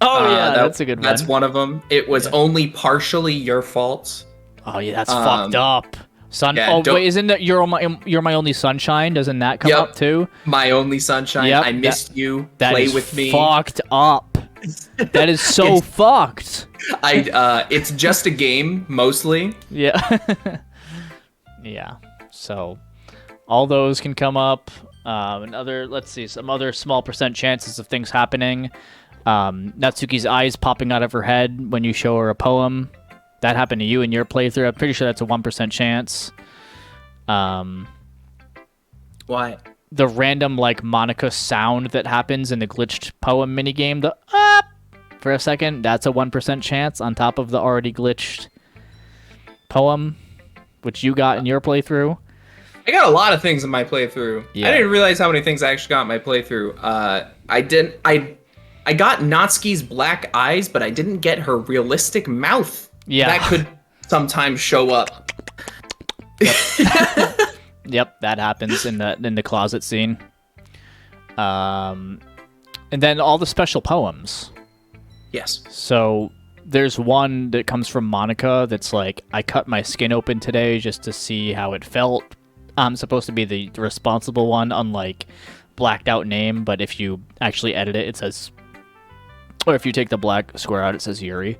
Oh, yeah, that's a good one. That's one of them. It was only partially your fault. Oh, yeah, that's fucked up. Yeah, wait, isn't that You're My Only Sunshine? Doesn't that come up too? My Only Sunshine. Yep, I missed you. That Play is with me. Fucked up. That is so fucked. It's just a game, mostly. Yeah. Yeah. So, all those can come up. Let's see, some other small % chances of things happening. Natsuki's eyes popping out of her head when you show her a poem. That happened to you in your playthrough. I'm pretty sure that's a 1% chance. Why? The random like Monika sound that happens in the glitched poem minigame, the for a second, that's a 1% chance on top of the already glitched poem, which you got in your playthrough. I got a lot of things in my playthrough. Yeah. I didn't realize how many things I actually got in my playthrough. I got Natsuki's black eyes, but I didn't get her realistic mouth. Yeah. That could sometimes show up. Yep, that happens in the closet scene. And then all the special poems. Yes. So there's one that comes from Monika that's like, I cut my skin open today just to see how it felt. I'm supposed to be the responsible one, unlike blacked out name, but if you actually edit it, it says, or if you take the black square out, it says Yuri.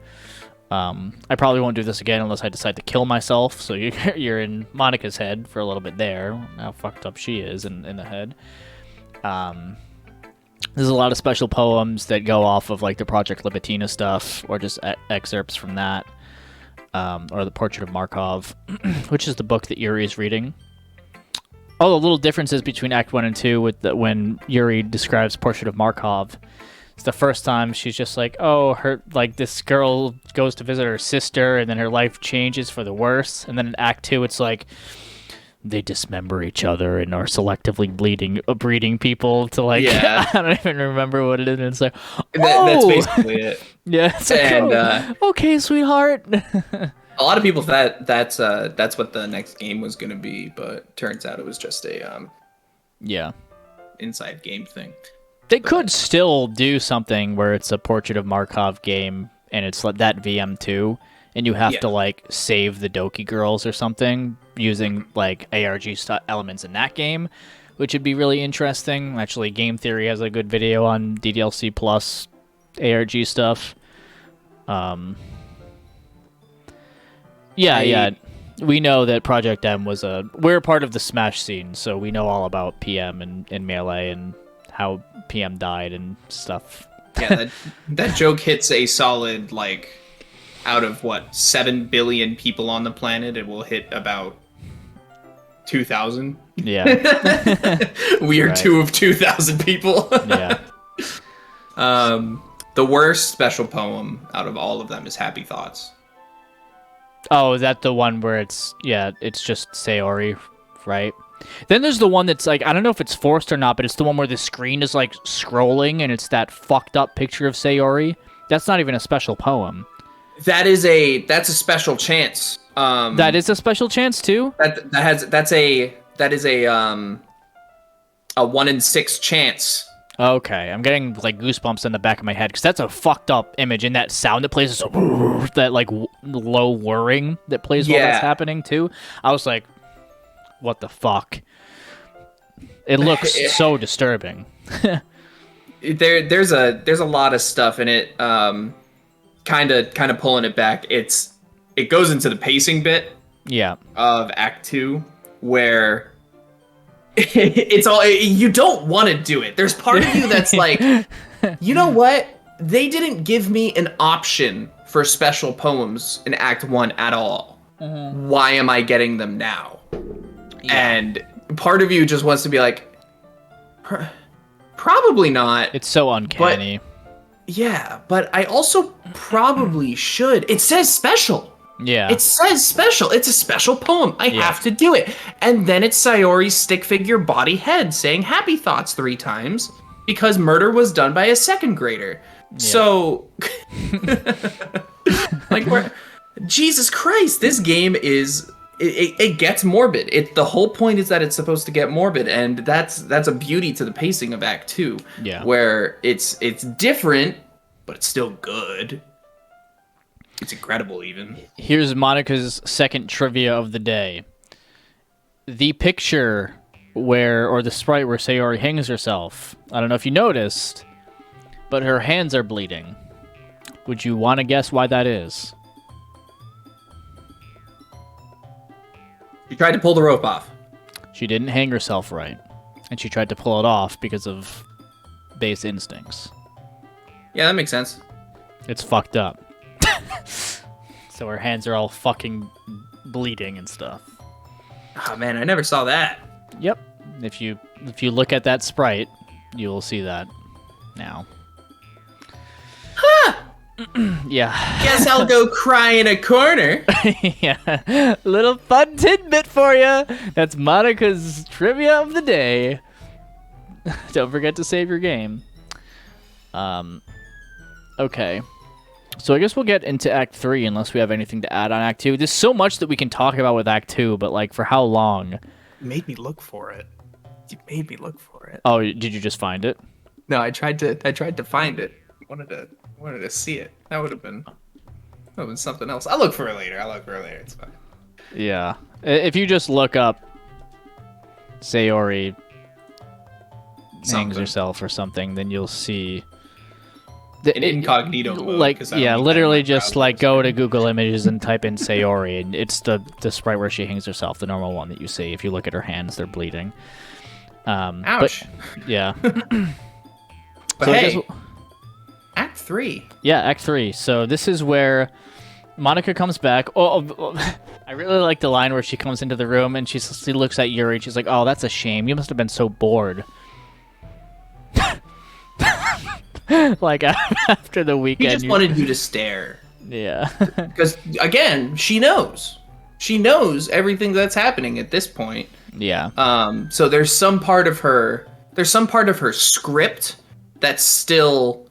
I probably won't do this again unless I decide to kill myself, so you're in Monika's head for a little bit there, how fucked up she is in the head. There's a lot of special poems that go off of like the Project Libitina stuff, or just excerpts from that, or the Portrait of Markov, which is the book that Yuri is reading. Oh, the little differences between Act 1 and 2 with when Yuri describes Portrait of Markov. It's the first time she's just like, oh, this girl goes to visit her sister, and then her life changes for the worse. And then in Act 2, it's like, they dismember each other and are selectively breeding people to like, Yeah. I don't even remember what it is. And it's like, That's basically it. Yeah, it's like, And okay, sweetheart. a lot of people that's what the next game was gonna be, but turns out it was just a Yeah. inside game thing. They could still do something where it's a Portrait of Markov game and it's like that VM2, and you have to like save the Doki girls or something using like ARG elements in that game, which would be really interesting. Actually, Game Theory has a good video on DDLC plus ARG stuff. Yeah. We know that Project M we're part of the Smash scene, so we know all about PM and Melee and how PM died and stuff. Yeah, that joke hits a solid, like, out of, 7 billion people on the planet, it will hit about 2,000. Yeah. We are Right. 2 of 2,000 people. Yeah. The worst special poem out of all of them is Happy Thoughts. Oh, is that the one where it's just Sayori, right? Then there's the one that's like, I don't know if it's forced or not, but it's the one where the screen is like scrolling and it's that fucked up picture of Sayori. That's not even a special poem. That's a special chance. That is a special chance too? That is a 1 in 6 chance. Okay, I'm getting like goosebumps in the back of my head because that's a fucked up image, and that sound that plays is that like low whirring that plays while that's happening too. I was like, what the fuck? It looks so disturbing. There's a lot of stuff in it. Kind of pulling it back. It goes into the pacing bit. Yeah. Of Act 2 where it's all, you don't want to do it. There's part of you that's like, you know what? They didn't give me an option for special poems in Act 1 at all. Mm-hmm. Why am I getting them now? Yeah. And part of you just wants to be like, probably not. It's so uncanny. But I also probably should. It says special. Yeah. It says special. It's a special poem. I have to do it. And then it's Sayori's stick figure body head saying happy thoughts 3 times because murder was done by a 2nd grader. Yeah. So, like, Jesus Christ, this game is, it gets morbid. The whole point is that it's supposed to get morbid, and that's a beauty to the pacing of Act 2. Yeah. Where it's different, but it's still good. It's incredible, even. Here's Monika's second trivia of the day. The picture or the sprite where Sayori hangs herself, I don't know if you noticed, but her hands are bleeding. Would you want to guess why that is? She tried to pull the rope off. She didn't hang herself right, and she tried to pull it off because of base instincts. Yeah, that makes sense. It's fucked up. So her hands are all fucking bleeding and stuff. Oh man, I never saw that. Yep. If you look at that sprite, you will see that now. Huh! Yeah. Guess I'll go cry in a corner. Yeah. Little fun tidbit for you. That's Monika's trivia of the day. Don't forget to save your game. Okay. So I guess we'll get into Act 3 unless we have anything to add on Act 2. There's so much that we can talk about with Act 2, but like for how long? You made me look for it. Oh, did you just find it? No, I tried to find it. Wanted to see it. That would have been something else. I'll look for it later. It's fine. Yeah. If you just look up Sayori hangs herself or something, then you'll see an incognito mode, like literally just like go to Google Images and type in Sayori, and it's the sprite where she hangs herself, the normal one that you see. If you look at her hands, they're bleeding. Ouch. But, yeah. But so hey, Act 3. Yeah, Act 3. So this is where Monika comes back. Oh, I really like the line where she comes into the room and she looks at Yuri and she's like, "Oh, that's a shame. You must have been so bored." Like after the weekend. He just wanted you to stare. Yeah. Because again, she knows. She knows everything that's happening at this point. Yeah. So there's some part of her script that's still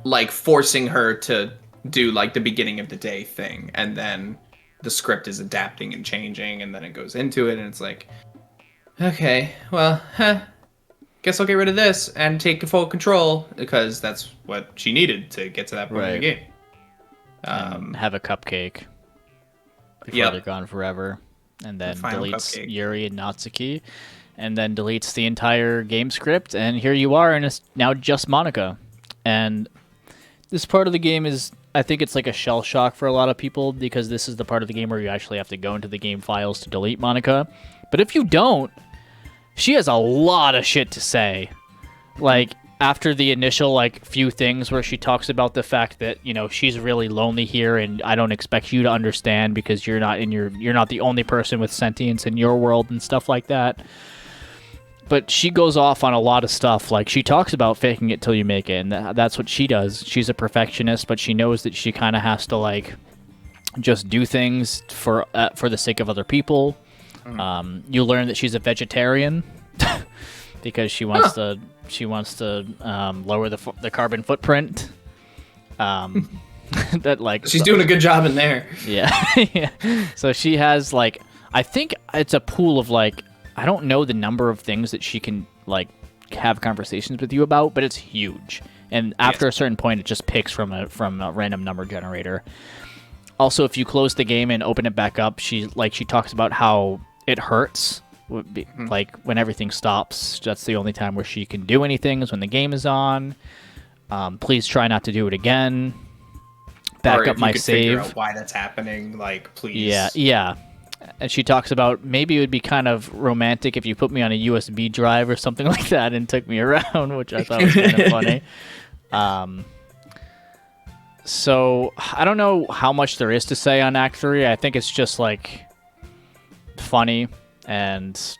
like forcing her to do like the beginning of the day thing, and then the script is adapting and changing, and then it goes into it, and it's like, okay, well, guess I'll get rid of this and take full control, because that's what she needed to get to that point in the game. Have a cupcake before they're gone forever, and then deletes Yuri and Natsuki, and then deletes the entire game script, and here you are, and it's now just Monika. And this part of the game is, I think it's like a shell shock for a lot of people, because this is the part of the game where you actually have to go into the game files to delete Monika. But if you don't, she has a lot of shit to say. Like, after the initial, like, few things where she talks about the fact that, you know, she's really lonely here, and I don't expect you to understand because you're not the only person with sentience in your world and stuff like that. But she goes off on a lot of stuff. Like, she talks about faking it till you make it, and that's what she does. She's a perfectionist, but she knows that she kind of has to, like, just do things for the sake of other people. You learn that she's a vegetarian because she wants to lower the carbon footprint. That like she's doing a good job in there. Yeah. Yeah. So she has like, I think it's a pool of like, I don't know the number of things that she can like have conversations with you about, but it's huge. And after a certain point, it just picks from a random number generator. Also, if you close the game and open it back up, she talks about how it hurts, like when everything stops. That's the only time where she can do anything is when the game is on. Please try not to do it again. Back up my save. Figure out why that's happening, like please. Yeah. And she talks about maybe it would be kind of romantic if you put me on a USB drive or something like that and took me around, which I thought was kind of funny. So I don't know how much there is to say on Act 3. I think it's just like funny, and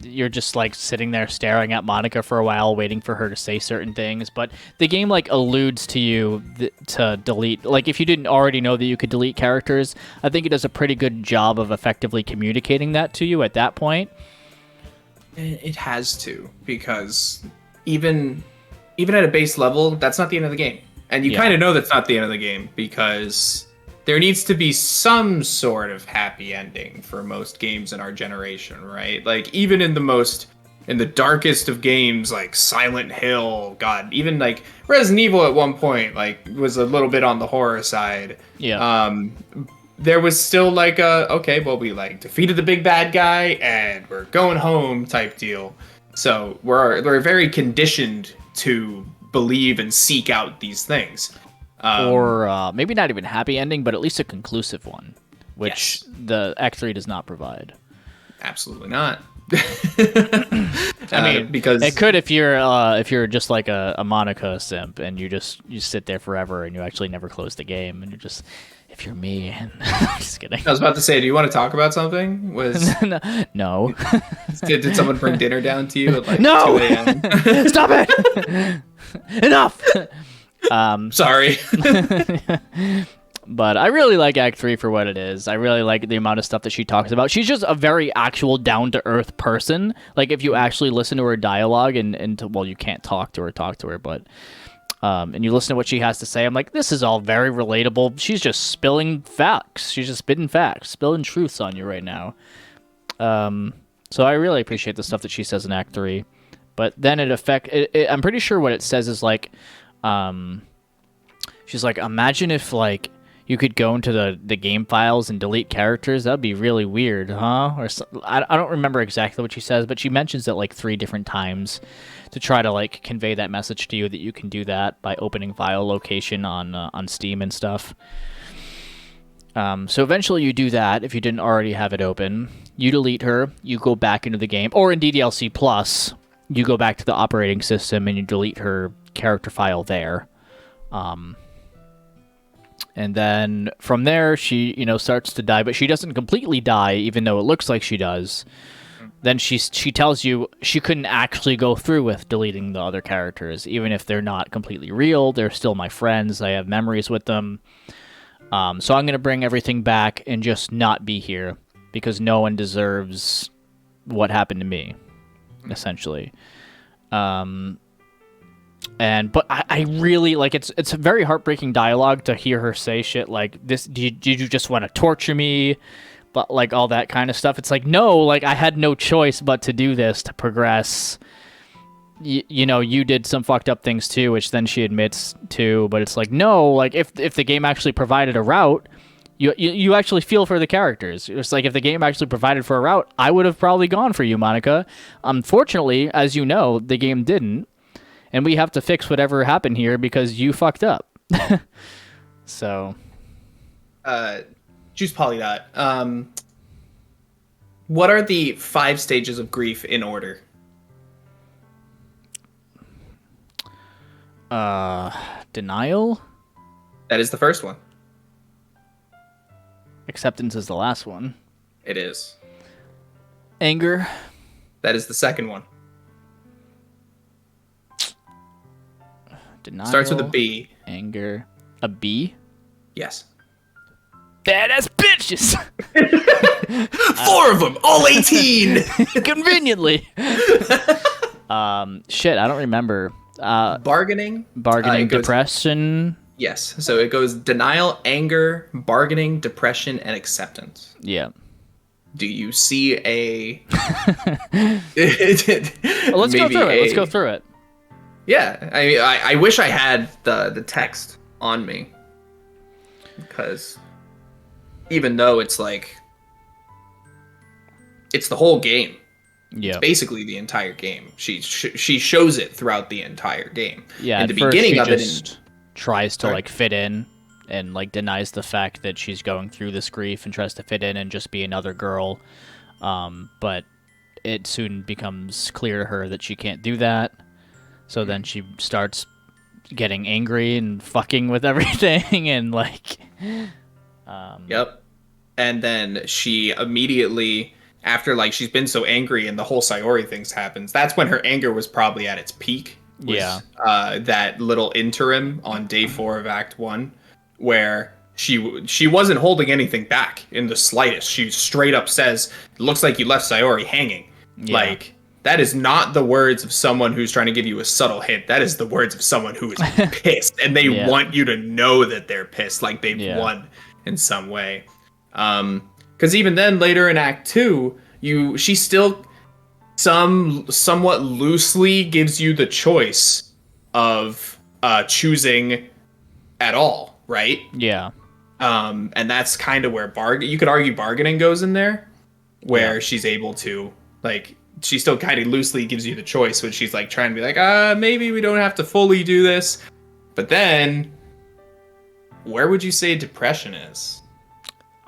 you're just like sitting there staring at Monika for a while, waiting for her to say certain things. But the game like alludes to you to delete. Like if you didn't already know that you could delete characters, I think it does a pretty good job of effectively communicating that to you at that point. It has to, because even at a base level, that's not the end of the game. And you kind of know that's not the end of the game, because there needs to be some sort of happy ending for most games in our generation, right? Like even in the darkest of games, like Silent Hill, God, even like Resident Evil at one point, like was a little bit on the horror side. Yeah. There was still like we like defeated the big bad guy and we're going home type deal. So we're very conditioned to believe and seek out these things. Or maybe not even happy ending, but at least a conclusive one, which the Act 3 does not provide. Absolutely not. I mean, because it could if you're just like a Monika simp and you sit there forever and you actually never close the game and it if you're me. Just kidding. I was about to say, do you want to talk about something? No. Did someone bring dinner down to you at like No! 2 a.m.? Stop it! Enough! Sorry. But I really like Act 3 for what it is. I really like the amount of stuff that she talks about. She's just a very actual, down-to-earth person. Like, if you actually listen to her dialogue well, you can't talk to her, but... and you listen to what she has to say, I'm like, this is all very relatable. She's just spilling facts. She's just spitting facts, spilling truths on you right now. So I really appreciate the stuff that she says in Act 3. But then I'm pretty sure what it says is like, she's like, imagine if like you could go into the game files and delete characters. That'd be really weird, huh? Or I don't remember exactly what she says, but she mentions it like 3 different times to try to like convey that message to you that you can do that by opening file location on Steam and stuff. So eventually you do that if you didn't already have it open. You delete her, you go back into the game, or in DDLC Plus, you go back to the operating system and you delete her character file there. And then from there, she, starts to die, but she doesn't completely die, even though it looks like she does. Then she tells you she couldn't actually go through with deleting the other characters, even if they're not completely real. They're still my friends. I have memories with them. So I'm going to bring everything back and just not be here, because no one deserves what happened to me, essentially. But I really like it's a very heartbreaking dialogue to hear her say shit like this. Did you just want to torture me? But like all that kind of stuff. It's like, no, like I had no choice but to do this to progress. You did some fucked up things too, which then she admits to. But it's like, no, like if the game actually provided a route, you actually feel for the characters. It's like if the game actually provided for a route, I would have probably gone for you, Monika. Unfortunately, as you know, the game didn't. And we have to fix whatever happened here because you fucked up. So. Juice Polydot. What are the 5 stages of grief in order? Denial? That is the first one. Acceptance is the last one. It is. Anger? That is the second one. Denial. Starts with a B. Anger. A B? Yes. Badass bitches! 4 of them! All 18! Conveniently! Shit, I don't remember. Bargaining? Depression? Yes. So it goes denial, anger, bargaining, depression, and acceptance. Yeah. Do you see a... Well, let's go through it. Let's go through it. Yeah. I wish I had the text on me. Because even though it's like... It's the whole game. Yeah. It's basically the entire game. She shows it throughout the entire game. Yeah, at the beginning of it... tries to like fit in and like denies the fact that she's going through this grief and tries to fit in and just be another girl, but it soon becomes clear to her that she can't do that, so then she starts getting angry and fucking with everything and like Yep. And then she immediately, after like she's been so angry and the whole Sayori things happens, that's when her anger was probably at its peak. That little interim on day 4 of Act 1, where she wasn't holding anything back in the slightest. She straight up says, "It looks like you left Sayori hanging." Yeah. Like, that is not the words of someone who's trying to give you a subtle hint. That is the words of someone who is pissed, and they want you to know that they're pissed, like they've won in some way. Because even then, later in Act 2, she still somewhat loosely gives you the choice of choosing at all, right? Yeah. And that's kind of where you could argue bargaining goes in there, where she's able to, like, she still kind of loosely gives you the choice when she's like trying to be like, maybe we don't have to fully do this. But then, where would you say depression is?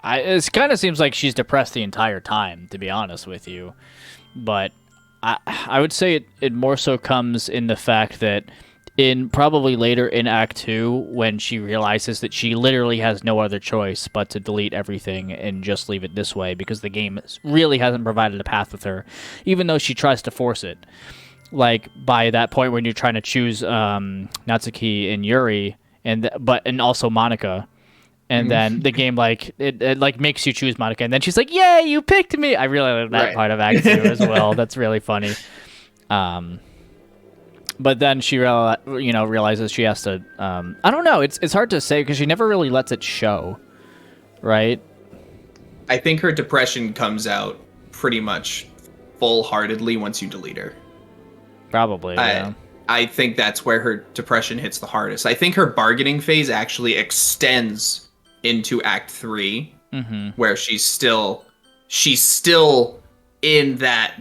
It kind of seems like she's depressed the entire time, to be honest with you. But I would say it more so comes in the fact that in probably later in Act 2 when she realizes that she literally has no other choice but to delete everything and just leave it this way because the game really hasn't provided a path with her, even though she tries to force it. Like, by that point when you're trying to choose Natsuki and Yuri, and also Monika, and then the game, like, it like makes you choose Monika, and then she's like, yay, you picked me! I really like that part of Act 2 as well. That's really funny. But then she realizes she has to. I don't know. It's hard to say because she never really lets it show, right? I think her depression comes out pretty much full-heartedly once you delete her. Probably. Yeah. I think that's where her depression hits the hardest. I think her bargaining phase actually extends into Act 3, where she's still in that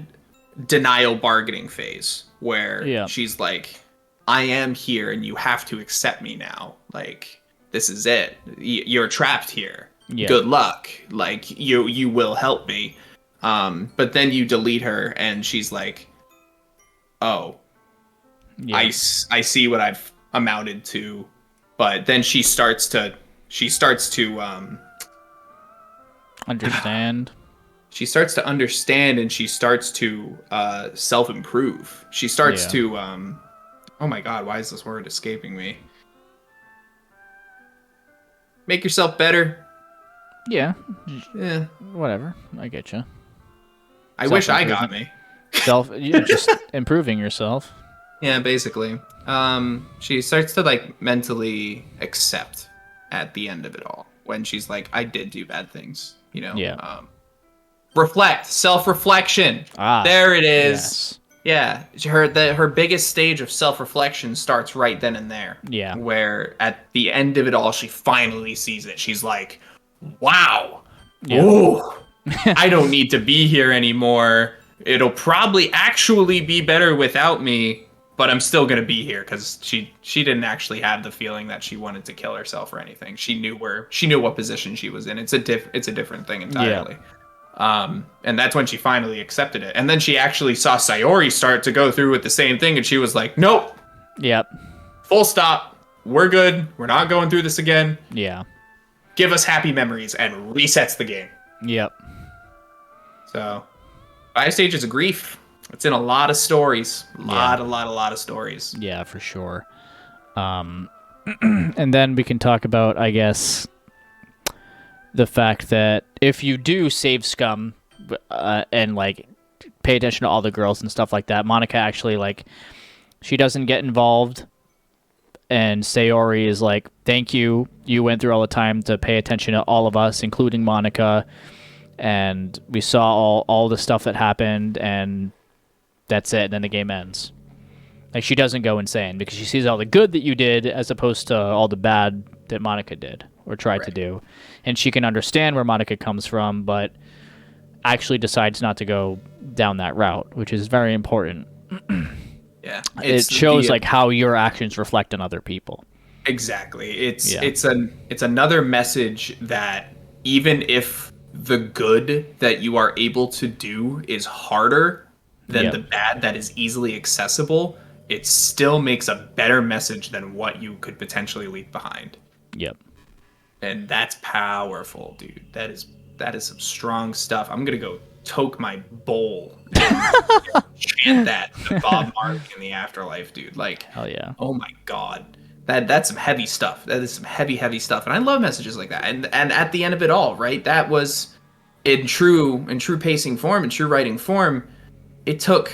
denial bargaining phase. Where she's like, I am here and you have to accept me now. Like, this is it. You're trapped here. Yeah. Good luck. Like, you will help me. But then you delete her and she's like, oh, I see what I've amounted to. But then she starts to understand. She starts to understand and she starts to self-improve. She starts to, oh my god, why is this word escaping me? Make yourself better. Yeah. Yeah. Whatever. I get you. I wish I got me. Just improving yourself. Yeah, basically. She starts to, like, mentally accept at the end of it all. When she's like, I did do bad things, you know? Yeah. Reflect, self-reflection. There it is. Yes. Yeah, her biggest stage of self-reflection starts right then and there. Yeah. Where at the end of it all, she finally sees it. She's like, wow. Yeah. Ooh, I don't need to be here anymore. It'll probably actually be better without me, but I'm still going to be here because she didn't actually have the feeling that she wanted to kill herself or anything. She knew what position she was in. It's a different thing entirely. Yeah. And that's when she finally accepted it. And then she actually saw Sayori start to go through with the same thing, and she was like, nope. Yep. Full stop. We're good. We're not going through this again. Yeah. Give us happy memories, and resets the game. Yep. So, 5 stages of grief. It's in a lot of stories. A lot of stories. Yeah, for sure. And then we can talk about, I guess, the fact that if you do save Scum and, like, pay attention to all the girls and stuff like that, Monika actually, like, she doesn't get involved, and Sayori is like, thank you. You went through all the time to pay attention to all of us, including Monika, and we saw all the stuff that happened, and that's it, and then the game ends. Like, she doesn't go insane because she sees all the good that you did as opposed to all the bad that Monika did or tried to do. And she can understand where Monika comes from, but actually decides not to go down that route, which is very important. Yeah. It shows like how your actions reflect on other people. Exactly. It's another message that even if the good that you are able to do is harder than the bad that is easily accessible, it still makes a better message than what you could potentially leave behind. Yep. And that's powerful, dude. That is some strong stuff. I'm gonna go toke my bowl and chant that to Bob Marley in the afterlife, dude. Like, hell yeah. Oh my god. That's some heavy stuff. That is some heavy stuff. And I love messages like that. And at the end of it all, right? That was in true pacing form, in true writing form, it took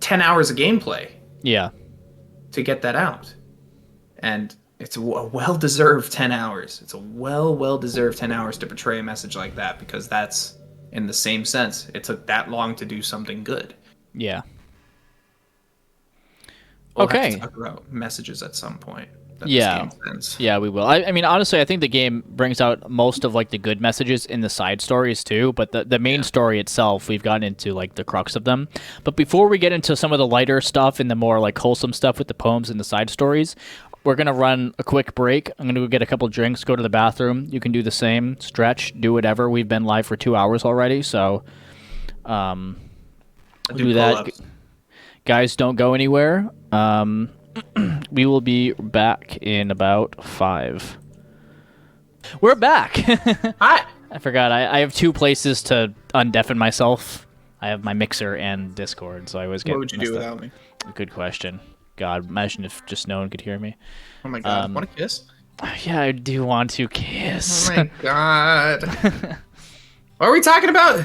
10 hours of gameplay. Yeah. To get that out. And it's a well-deserved 10 hours. It's a well-deserved 10 hours to portray a message like that, because that's, in the same sense, it took that long to do something good. Yeah. We'll have to talk about messages at some point. Yeah, we will. I mean, honestly, I think the game brings out most of, like, the good messages in the side stories too, but the main story itself, we've gotten into, like, the crux of them. But before we get into some of the lighter stuff and the more, like, wholesome stuff with the poems and the side stories, we're going to run a quick break. I'm going to go get a couple drinks, go to the bathroom. You can do the same, stretch, do whatever. We've been live for 2 hours already, so we'll do that. Guys, don't go anywhere. We will be back in about 5. We're back. Hi. I forgot. I have 2 places to undeafen myself. I have my mixer and Discord, so I always get. What would you do messed up. without me? Good question. God, imagine if just no one could hear me. Oh my god, want a kiss? Yeah, I do want to kiss. Oh my god. What are we talking about?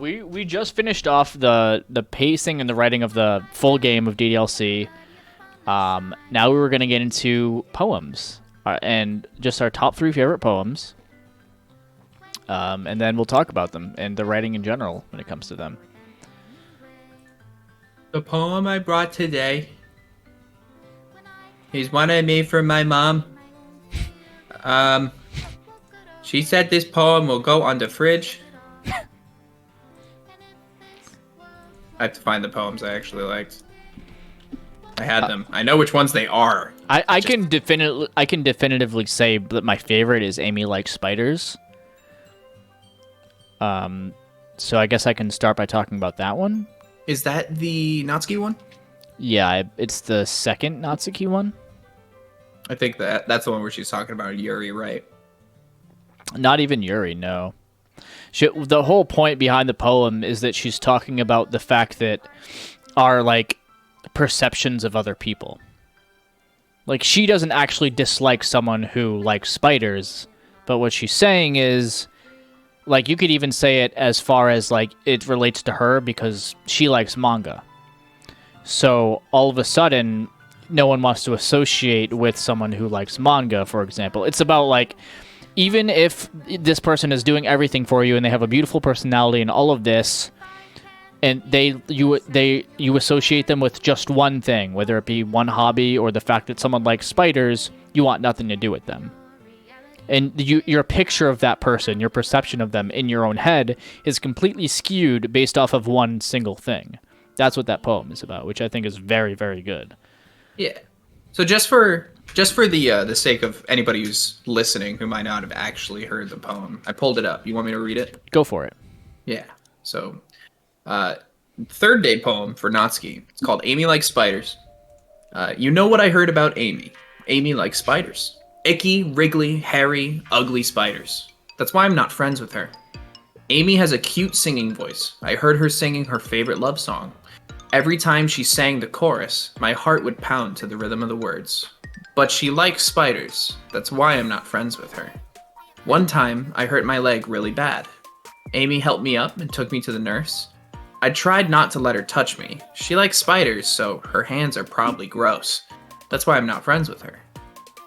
We just finished off the pacing and the writing of the full game of DDLC. Now we were going to get into poems and just our top 3 favorite poems. And then we'll talk about them and the writing in general when it comes to them. The poem I brought today is one I made for my mom. She said this poem will go on the fridge. I have to find the poems I actually liked. I had them. I know which ones they are. I can definitively say that my favorite is Amy Likes Spiders. So I guess I can start by talking about that one. Is that the Natsuki one? Yeah, it's the second Natsuki one. I think that's the one where she's talking about Yuri, right? Not even Yuri, no. The whole point behind the poem is that she's talking about the fact that our, like, perceptions of other people. Like, she doesn't actually dislike someone who likes spiders, but what she's saying is, like, you could even say it as far as, like, it relates to her because she likes manga. So, all of a sudden, no one wants to associate with someone who likes manga, for example. It's about, like, even if this person is doing everything for you and they have a beautiful personality and all of this, and you associate them with just one thing, whether it be one hobby or the fact that someone likes spiders, you want nothing to do with them. And your picture of that person, your perception of them in your own head is completely skewed based off of one single thing. That's what that poem is about, which I think is very, very good. Yeah. So just for the sake of anybody who's listening who might not have actually heard the poem, I pulled it up. You want me to read it? Go for it. Yeah. So, third day poem for Natsuki. It's called Amy Likes Spiders. You know what I heard about Amy. Amy likes spiders. Icky, wriggly, hairy, ugly spiders. That's why I'm not friends with her. Amy has a cute singing voice. I heard her singing her favorite love song. Every time she sang the chorus, my heart would pound to the rhythm of the words. But she likes spiders. That's why I'm not friends with her. One time, I hurt my leg really bad. Amy helped me up and took me to the nurse. I tried not to let her touch me. She likes spiders, so her hands are probably gross. That's why I'm not friends with her.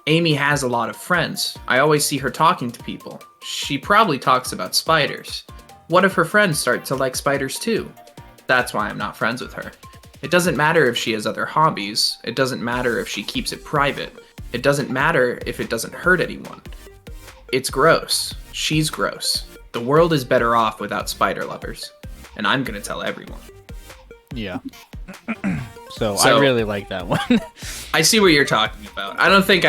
Amy has a lot of friends. I always see her talking to people. She probably talks about spiders. What if her friends start to like spiders too? That's why I'm not friends with her. It doesn't matter if she has other hobbies. It doesn't matter if she keeps it private. It doesn't matter if it doesn't hurt anyone. It's gross. She's gross. The world is better off without spider lovers. And I'm gonna tell everyone. Yeah. So I really like that one. I see what you're talking about. I think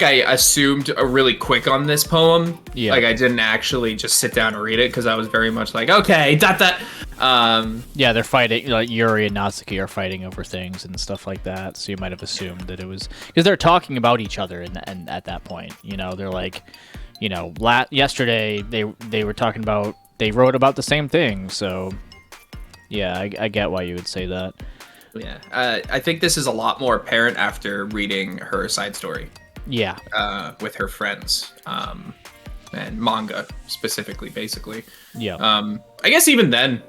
I assumed really quick on this poem. Yeah. Like I didn't actually just sit down and read it because I was very much like, okay, that. Yeah, they're fighting. Like Yuri and Natsuki are fighting over things and stuff like that. So you might have assumed that it was because they're talking about each other, and at that point, you know, they're like, you know, yesterday they were talking about they wrote about the same thing. So yeah, I get why you would say that. Yeah, I think this is a lot more apparent after reading her side story. Yeah. With her friends, and manga specifically, basically. Yeah. I guess even then,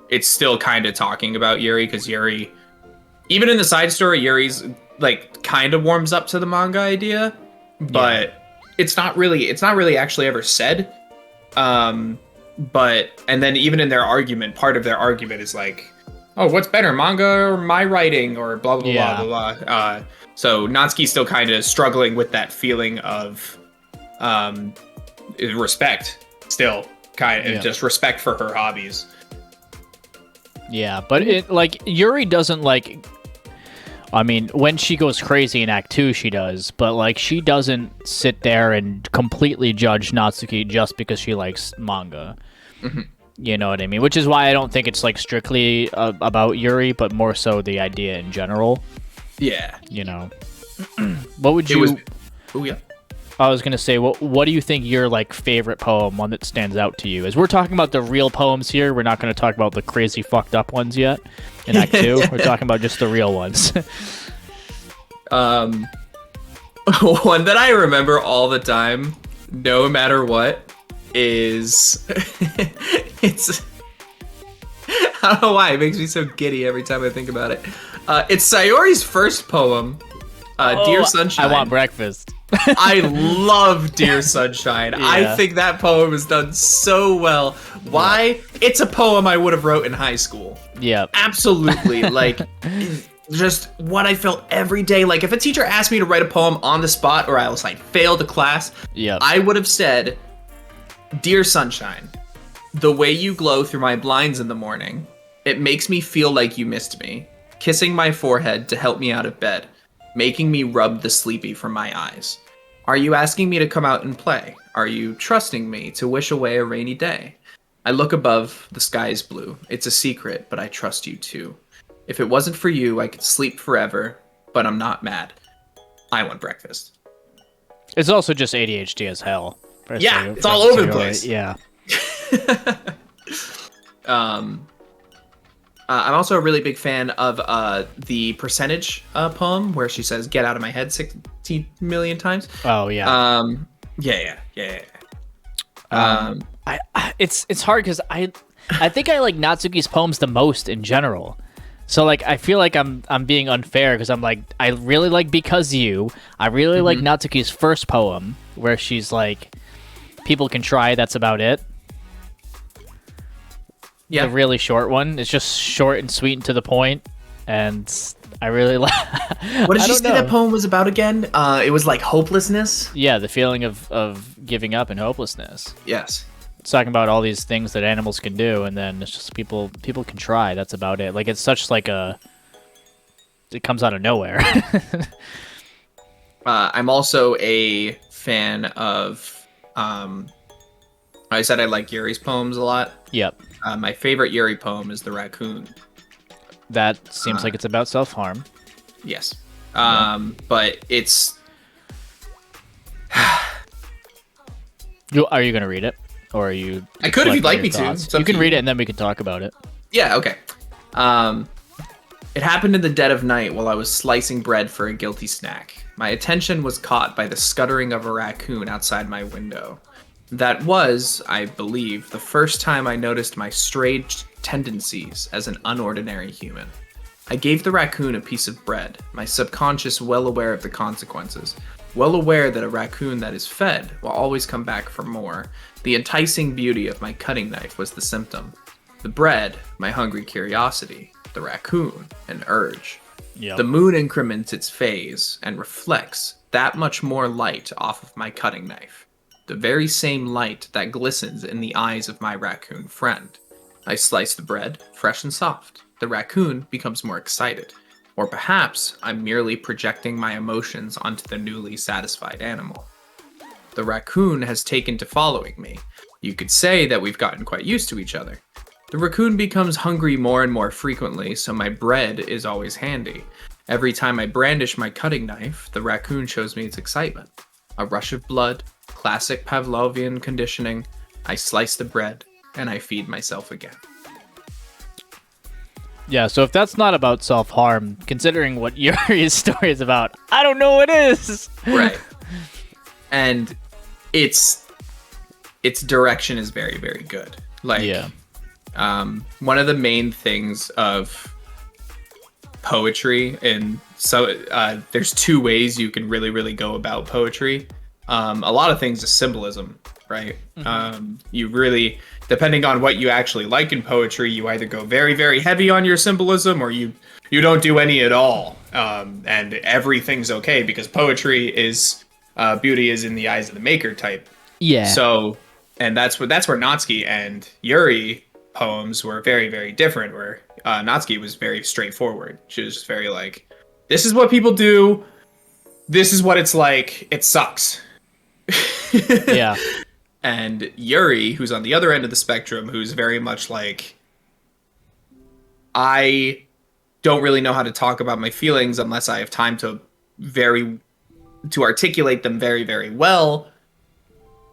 it's still kind of talking about Yuri because Yuri, even in the side story, Yuri's like kind of warms up to the manga idea, but it's not really actually ever said. But and then even in their argument, part of their argument is like, oh, what's better, manga or my writing, or blah blah blah blah blah. So Natsuki's still kind of struggling with that feeling of respect, still kind of just respect for her hobbies. Yeah, but it like Yuri doesn't like. I mean, when she goes crazy in Act 2, she does, but like she doesn't sit there and completely judge Natsuki just because she likes manga. Mm-hmm. You know what I mean? Which is why I don't think it's like strictly about Yuri, but more so the idea in general. Yeah. You know, what would It you? was. Oh yeah. I was gonna say, what do you think your like favorite poem, one that stands out to you? As we're talking about the real poems here, we're not gonna talk about the crazy fucked up ones yet. In Act 2, we're talking about just the real ones. One that I remember all the time, no matter what, is it's. I don't know why it makes me so giddy every time I think about it. It's Sayori's first poem, "Dear Sunshine." I want breakfast. I love Dear Sunshine. Yeah. I think that poem is done so well. Why? It's a poem I would have wrote in high school. Yeah. Absolutely. Like, just what I felt every day. Like, if a teacher asked me to write a poem on the spot or I was like failed a class, Yeah. I would have said, "Dear Sunshine, the way you glow through my blinds in the morning, it makes me feel like you missed me, kissing my forehead to help me out of bed, making me rub the sleepy from my eyes. Are you asking me to come out and play? Are you trusting me to wish away a rainy day? I look above, the sky is blue. It's a secret, but I trust you too. If it wasn't for you, I could sleep forever, but I'm not mad. I want breakfast." It's also just ADHD as hell. Yeah, it's all over the place. Yeah. I'm also a really big fan of the Percentage poem where she says "get out of my head" 60 million times. Oh yeah. Yeah. It's hard because I think I like Natsuki's poems the most in general. So like I feel like I'm being unfair because I'm like I really like Because You. I really like Natsuki's first poem where she's like, "People can try, that's about it." Yeah. The really short one. It's just short and sweet and to the point, and I really like. What did she say that poem was about again? It was like hopelessness. Yeah, the feeling of giving up and hopelessness. Yes. It's talking about all these things that animals can do, and then it's just people can try. That's about it. Like it's such like a. It comes out of nowhere. I'm also a fan of. I said I like Yuri's poems a lot. Yep. My favorite Yuri poem is "The Raccoon." That seems like it's about self-harm. Yes. But it's. Are you gonna read it, or are you? I could if you'd like me to. Thoughts? You can read it, and then we can talk about it. Yeah, okay. It happened in the dead of night while I was slicing bread for a guilty snack. My attention was caught by the scuttering of a raccoon outside my window. That was, I believe, the first time I noticed my strange tendencies as an unordinary human. I gave the raccoon a piece of bread, my subconscious well aware of the consequences, well aware that a raccoon that is fed will always come back for more. The enticing beauty of my cutting knife was the symptom. The bread, my hungry curiosity. The raccoon, an urge. Yeah. The moon increments its phase and reflects that much more light off of my cutting knife. The very same light that glistens in the eyes of my raccoon friend. I slice the bread, fresh and soft. The raccoon becomes more excited. Or perhaps I'm merely projecting my emotions onto the newly satisfied animal. The raccoon has taken to following me. You could say that we've gotten quite used to each other. The raccoon becomes hungry more and more frequently, so my bread is always handy. Every time I brandish my cutting knife, the raccoon shows me its excitement. A rush of blood, classic Pavlovian conditioning. I slice the bread, and I feed myself again. Yeah, so if that's not about self-harm, considering what Yuri's story is about, I don't know what is. Right. And its direction is very, very good. Like, yeah. One of the main things of poetry, and so there's two ways you can really, really go about poetry. A lot of things is symbolism, right? Mm-hmm. You really, depending on what you actually like in poetry, you either go very, very heavy on your symbolism, or you don't do any at all, and everything's okay because poetry is beauty is in the eyes of the maker type. Yeah. So, and that's where Natsuki and Yuri poems were very, very different. Where Natsuki was very straightforward. She was just very like, this is what people do. This is what it's like. It sucks. Yeah. And Yuri, who's on the other end of the spectrum, who's very much like, I don't really know how to talk about my feelings unless I have time to articulate them very, very well,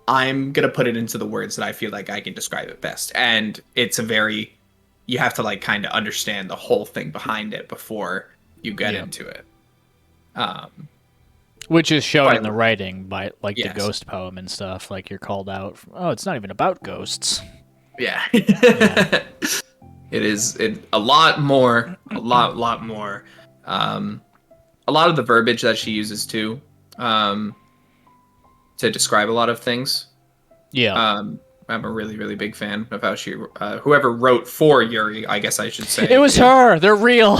I'm going to put it into the words that I feel like I can describe it best. And it's you have to like kind of understand the whole thing behind it before you get into it. Which is shown in the writing by like yes. the ghost poem and stuff. Like you're called out. Oh, it's not even about ghosts. Yeah. It is a lot more. A lot more. A lot of the verbiage that she uses too, to describe a lot of things. Yeah. I'm a really, really big fan of how she, whoever wrote for Yuri, I guess I should say. It was her. They're real.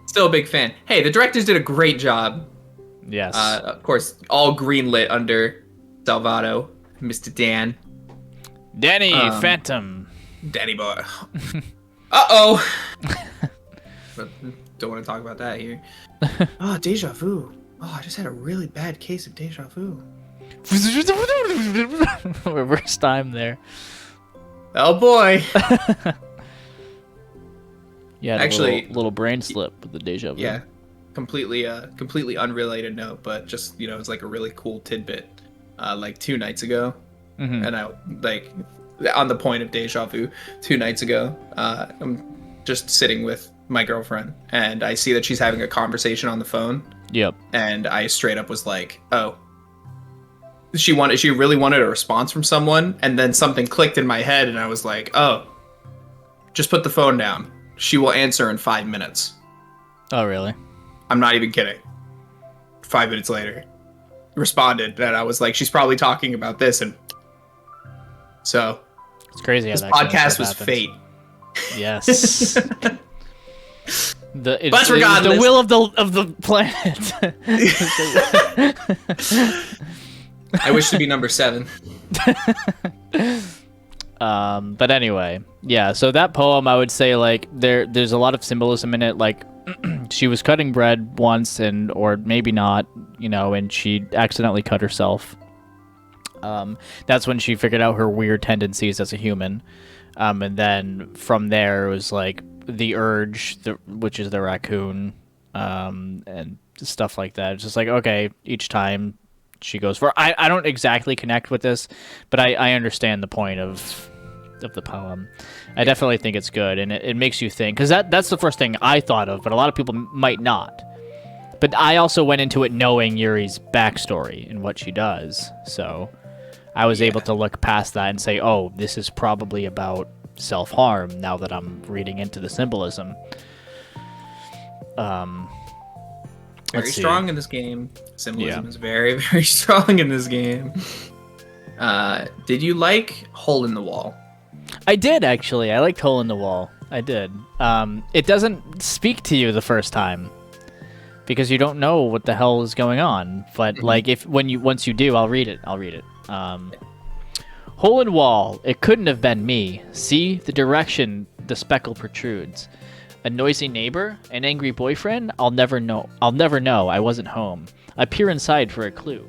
Still a big fan. Hey, the directors did a great job. Yes. Of course, all greenlit under Salvato, Mr. Dan. Danny Phantom. Danny boy. Uh-oh. But don't want to talk about that here. Oh, deja vu. Oh, I just had a really bad case of deja vu. Reverse time there. Oh boy. Yeah, actually, little brain slip with the deja vu. Yeah, completely unrelated note, but just it's like a really cool tidbit. Like 2 nights ago, and I like on the point of deja vu. 2 nights ago, I'm just sitting with my girlfriend, and I see that she's having a conversation on the phone. Yep. And I straight up was like, "Oh." She really wanted a response from someone, and then something clicked in my head, and I was like, "Oh, just put the phone down. She will answer in 5 minutes." Oh, really? I'm not even kidding. 5 minutes later, responded, and I was like, "She's probably talking about this," and so it's crazy how this that podcast was happens. fate. Yes. But regardless, the will of the planet. I wish to be number 7. But anyway, yeah. So that poem, I would say, like there's a lot of symbolism in it. Like she was cutting bread once, or maybe not, and she accidentally cut herself. That's when she figured out her weird tendencies as a human. And then from there, it was like the urge, which is the raccoon, and stuff like that. It's just like, okay, each time she goes for, I don't exactly connect with this, but I understand the point of the poem. I definitely think it's good, and it makes you think, because that's the first thing I thought of, but a lot of people might not. But I also went into it knowing Yuri's backstory and what she does, so I was able to look past that and say, oh, this is probably about self-harm now that I'm reading into the symbolism. Very strong in this game. Symbolism is very, very strong in this game. Did you like Hole in the Wall? I did, actually. I liked Hole in the Wall. I did. It doesn't speak to you the first time because you don't know what the hell is going on. But like once you do, I'll read it. Hole in wall. It couldn't have been me. See the direction the speckle protrudes. A noisy neighbor? An angry boyfriend? I'll never know. I wasn't home. I peer inside for a clue.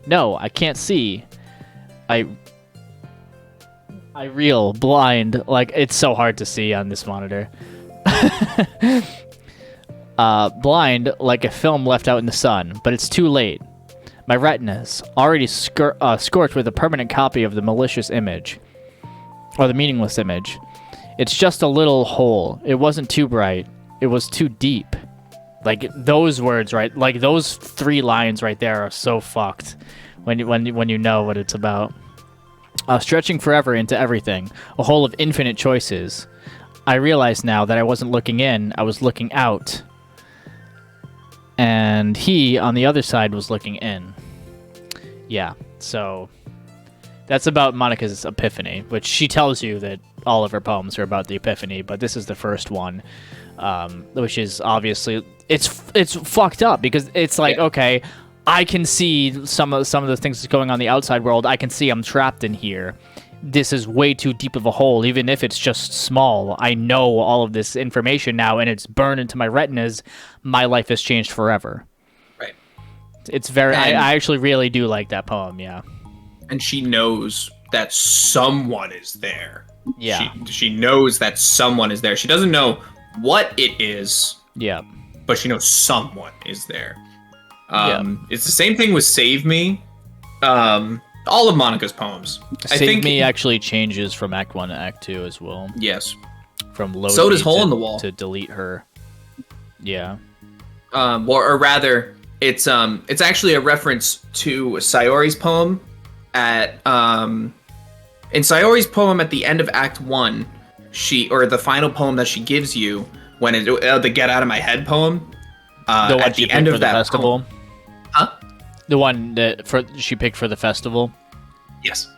No, I can't see. I reel blind. Like, it's so hard to see on this monitor. Blind like a film left out in the sun, but it's too late. My retinas already scorched with a permanent copy of the malicious image. Or the meaningless image. It's just a little hole. It wasn't too bright. It was too deep. Like, those words, right? Like, those 3 lines right there are so fucked when you know what it's about. Stretching forever into everything. A hole of infinite choices. I realize now that I wasn't looking in. I was looking out. And he, on the other side, was looking in. Yeah, so that's about Monika's epiphany, which she tells you that all of her poems are about the epiphany, but this is the first one, which is obviously it's fucked up because it's like, okay, I can see some of the things that's going on in the outside world. I can see I'm trapped in here. This is way too deep of a hole, even if it's just small. I know all of this information now, and it's burned into my retinas. My life has changed forever. Right. It's very. I actually really do like that poem. Yeah. And she knows that someone is there. Yeah. She knows that someone is there. She doesn't know what it is, Yeah. but she knows someone is there. Yeah. It's the same thing with Save Me. All of Monika's poems. I Save think Me actually changes from Act 1 to Act 2 as well. Yes. From load So does me Hole to, in the Wall. to delete her. Yeah. Or rather, it's actually a reference to Sayori's poem in Sayori's poem at the end of Act 1, the final poem that she gives you when the Get Out of My Head poem, The one at she the end picked of for the that festival. poem, huh? The one that she picked for the festival. Yes.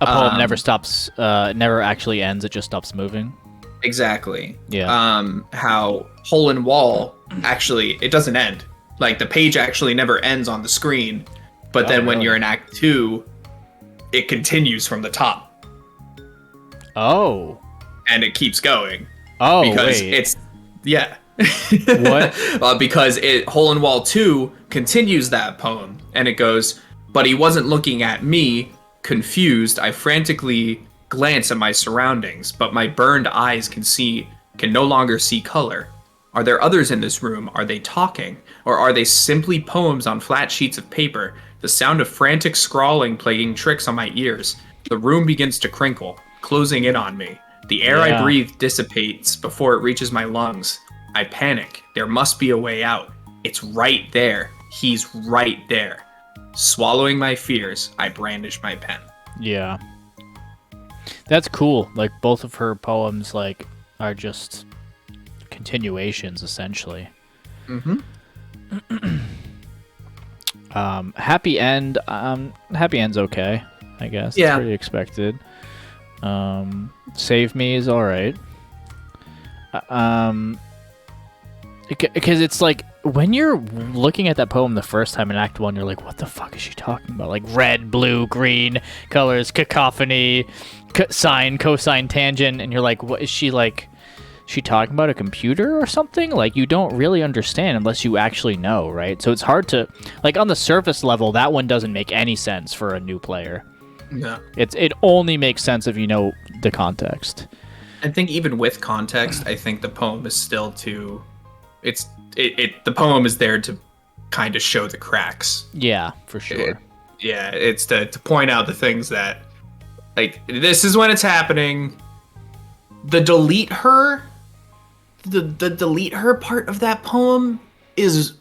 A poem never stops, never actually ends. It just stops moving. Exactly. Yeah. How Hole in Wall actually, it doesn't end. Like the page actually never ends on the screen, but then when really? you're in Act 2, it continues from the top Oh. and it keeps going. Oh, Because wait. it's yeah. What? Because Hole in Wall 2 continues that poem and it goes, but he wasn't looking at me. Confused, I frantically glance at my surroundings, but my burned eyes can no longer see color. Are there others in this room? Are they talking? Or are they simply poems on flat sheets of paper? The sound of frantic scrawling playing tricks on my ears. The room begins to crinkle, closing in on me. The air I breathe dissipates before it reaches my lungs. I panic. There must be a way out. It's right there. He's right there. Swallowing my fears, I brandish my pen. Yeah. That's cool. Like, both of her poems, like, are just continuations, essentially. Mm-hmm. Happy End. Happy End's okay, I guess. Yeah. It's pretty expected. Save Me is alright. Because it's like, when you're looking at that poem the first time in Act 1, you're like, what the fuck is she talking about? Like, red, blue, green colors, cacophony, sine, cosine, tangent, and you're like, what is she, like, she talking about a computer or something? Like, you don't really understand unless you actually know, right? So it's hard to, like, on the surface level, that one doesn't make any sense for a new player. Yeah. It only makes sense if you know the context. I think even with context, I think the poem is still too... the poem is there to kind of show the cracks. Yeah, for sure. It's to point out the things that, like, this is when it's happening. The delete her part of that poem is,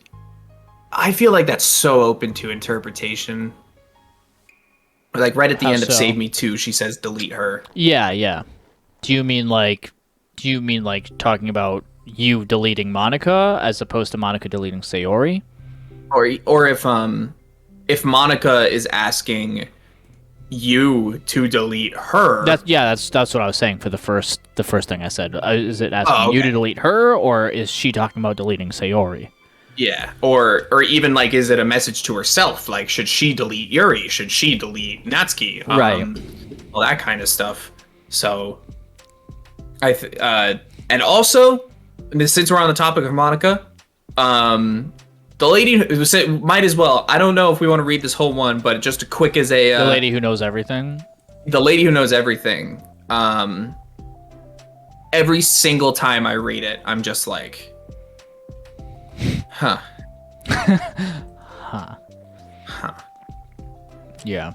I feel like that's so open to interpretation. Like right at the How end of so? Save Me 2, she says delete her. Yeah. Do you mean like talking about you deleting Monika as opposed to Monika deleting Sayori? Or if Monika is asking you to delete her. That's what I was saying for the first thing I said. Is it asking you to okay. delete her, or is she talking about deleting Sayori? Yeah, or even like, is it a message to herself? Like, should she delete Yuri? Should she delete Natsuki? Right. All that kind of stuff. So, and also, since we're on the topic of Monika, the lady who said, might as well. I don't know if we want to read this whole one, but just a quick as a The lady who knows everything. The lady who knows everything. Every single time I read it, I'm just like, huh. Yeah.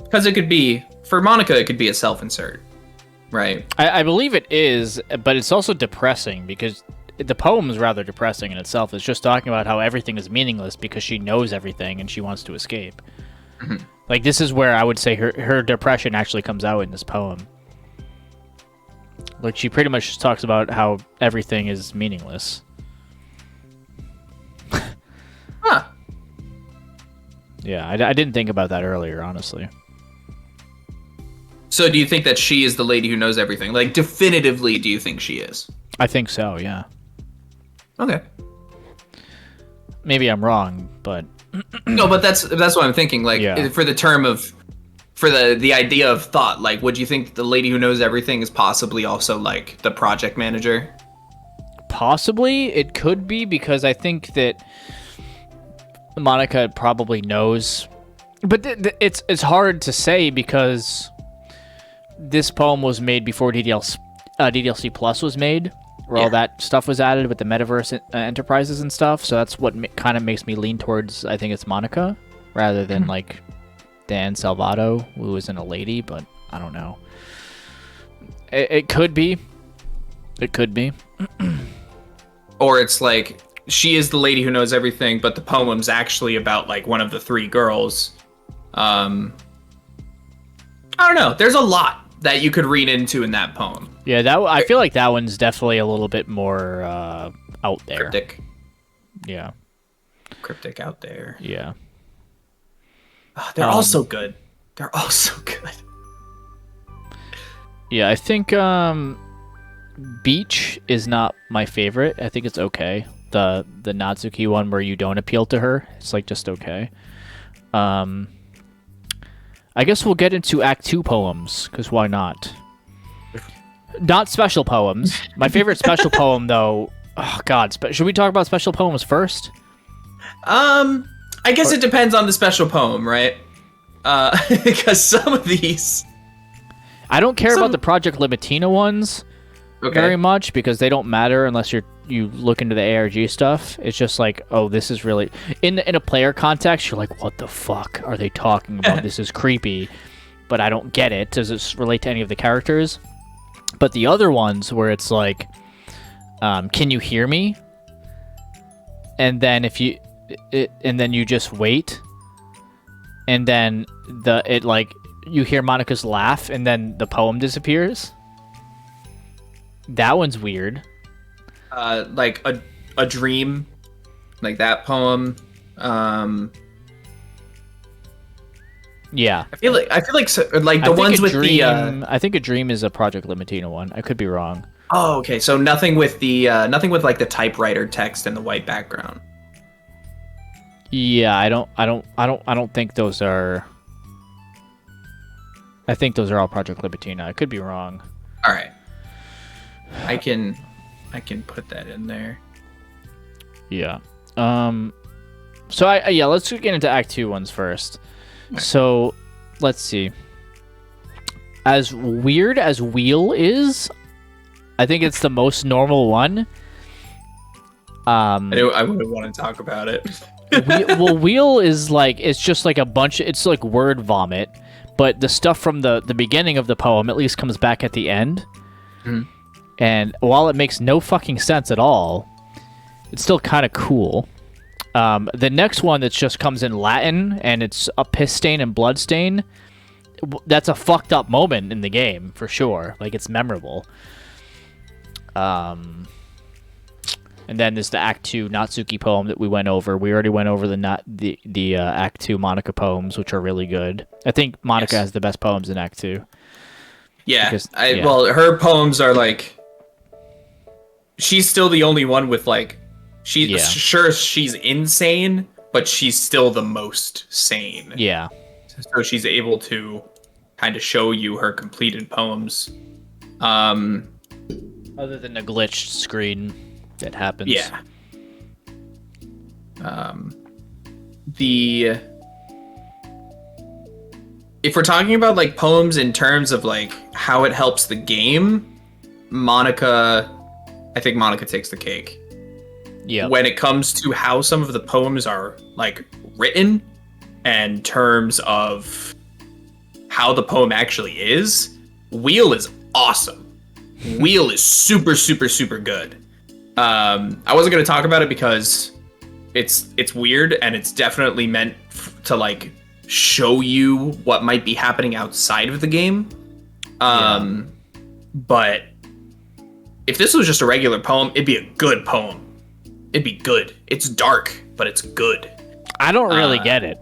Because it could be, for Monika, it could be a self-insert, right? I believe it is, but it's also depressing because the poem is rather depressing in itself. It's just talking about how everything is meaningless because she knows everything and she wants to escape. Mm-hmm. Like, this is where I would say her depression actually comes out in this poem. Like, she pretty much just talks about how everything is meaningless. Huh. Yeah, I didn't think about that earlier, honestly. So do you think that she is the lady who knows everything? Like, definitively, do you think she is? I think so, yeah. Okay. Maybe I'm wrong, but No, but that's what I'm thinking. Like, Yeah. for the idea of thought, like, would you think the lady who knows everything is possibly also, like, the project manager? possibly it could be, because I think that Monika probably knows. But it's hard to say because this poem was made before DDLC DDLC Plus was made, where all that stuff was added with the metaverse enterprises and stuff. So that's what kind of makes me lean towards, I think it's Monika, rather than like Dan Salvato, who isn't a lady, but I don't know. It could be. It could be. Or it's like she is the lady who knows everything, but the poem's actually about like one of the three girls. I don't know. There's a lot that you could read into in that poem. Yeah, I feel like that one's definitely a little bit more out there. Cryptic. Yeah. Cryptic out there. Yeah. Oh, they're all so good. They're all so good. Yeah, I think Beach is not my favorite. I think it's okay. The Natsuki one where you don't appeal to her, it's like just okay. I guess we'll get into Act 2 poems, because why not? Not special poems. My favorite special poem, though... Oh, God. Should we talk about special poems first? I guess it depends on the special poem, right? Because some of these... I don't care about the Project Libitina ones very much, because they don't matter unless you look into the ARG stuff. It's just like, oh, this is really... In a player context, you're like, what the fuck are they talking about? This is creepy, but I don't get it. Does it relate to any of the characters? But the other ones where it's like, can you hear me? And then and then you just wait, and then you hear Monika's laugh, and then the poem disappears. That one's weird. Like a dream, like that poem. Yeah, I feel like the ones with dream, the. I think a dream is a Project Libitina one. I could be wrong. Oh, okay. So nothing with like the typewriter text and the white background. Yeah, I don't think those are. I think those are all Project Libitina. I could be wrong. All right. I can put that in there. Yeah. So let's get into Act 2 ones first. Right. So, let's see. As weird as Wheel is, I think it's the most normal one. I wouldn't want to talk about it. Wheel is like, it's just like it's like word vomit, but the stuff from the beginning of the poem at least comes back at the end. Mm-hmm. And while it makes no fucking sense at all, it's still kind of cool. The next one that just comes in Latin, and it's a piss stain and blood stain. That's a fucked up moment in the game, for sure. Like, it's memorable. And then there's the Act 2 Natsuki poem that we went over. We already went over the Act 2 Monika poems, which are really good. I think Monika has the best poems in Act 2. Yeah, well, her poems are like... She's still the only one with, like... Sure, she's insane, but she's still the most sane. Yeah. So she's able to kind of show you her completed poems. Other than the glitched screen that happens. Yeah. If we're talking about, like, poems in terms of, like, how it helps the game, I think Monika takes the cake. Yeah. When it comes to how some of the poems are, like, written and terms of how the poem actually is, Wheel is awesome. Wheel is super, super, super good. I wasn't going to talk about it because it's weird, and it's definitely meant to, like, show you what might be happening outside of the game. But if this was just a regular poem, it'd be a good poem. It'd be good. It's dark, but it's good. I don't really get it.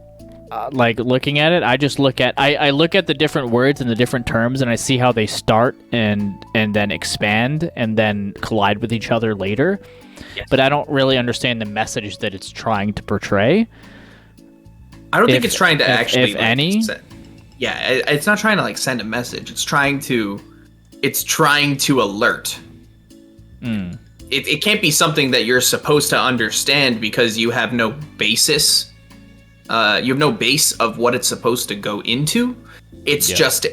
Like, looking at it, I just look at I look at the different words and the different terms, and I see how they start and then expand and then collide with each other later. Yes. But I don't really understand the message that it's trying to portray. I don't think it's trying to actually... If any? It's not trying to, like, send a message. It's trying to alert. It can't be something that you're supposed to understand because you have no basis. You have no base of what it's supposed to go into. It's just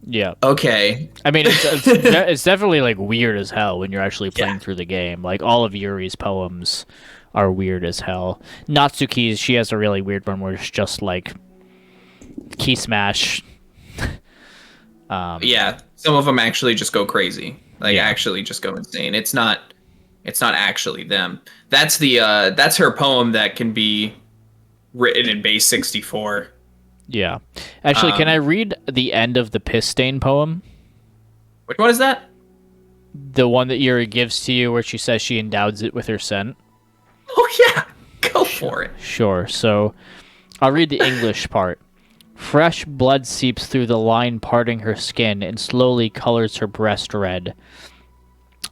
Yeah. Okay. I mean, it's definitely like weird as hell when you're actually playing Yeah. through the game. Like all of Yuri's poems are weird as hell. Natsuki's, she has a really weird one where it's just like key smash. Yeah, some of them actually just go crazy. Like Yeah. actually just go insane. It's not actually them. That's that's her poem that can be written in base 64. Yeah. Actually, can I read the end of the piss stain poem? Which one is that? The one that Yuri gives to you where she says she endows it with her scent? Oh yeah, go for it. Sure. So I'll read the English part. Fresh blood seeps through the line parting her skin and slowly colors her breast red.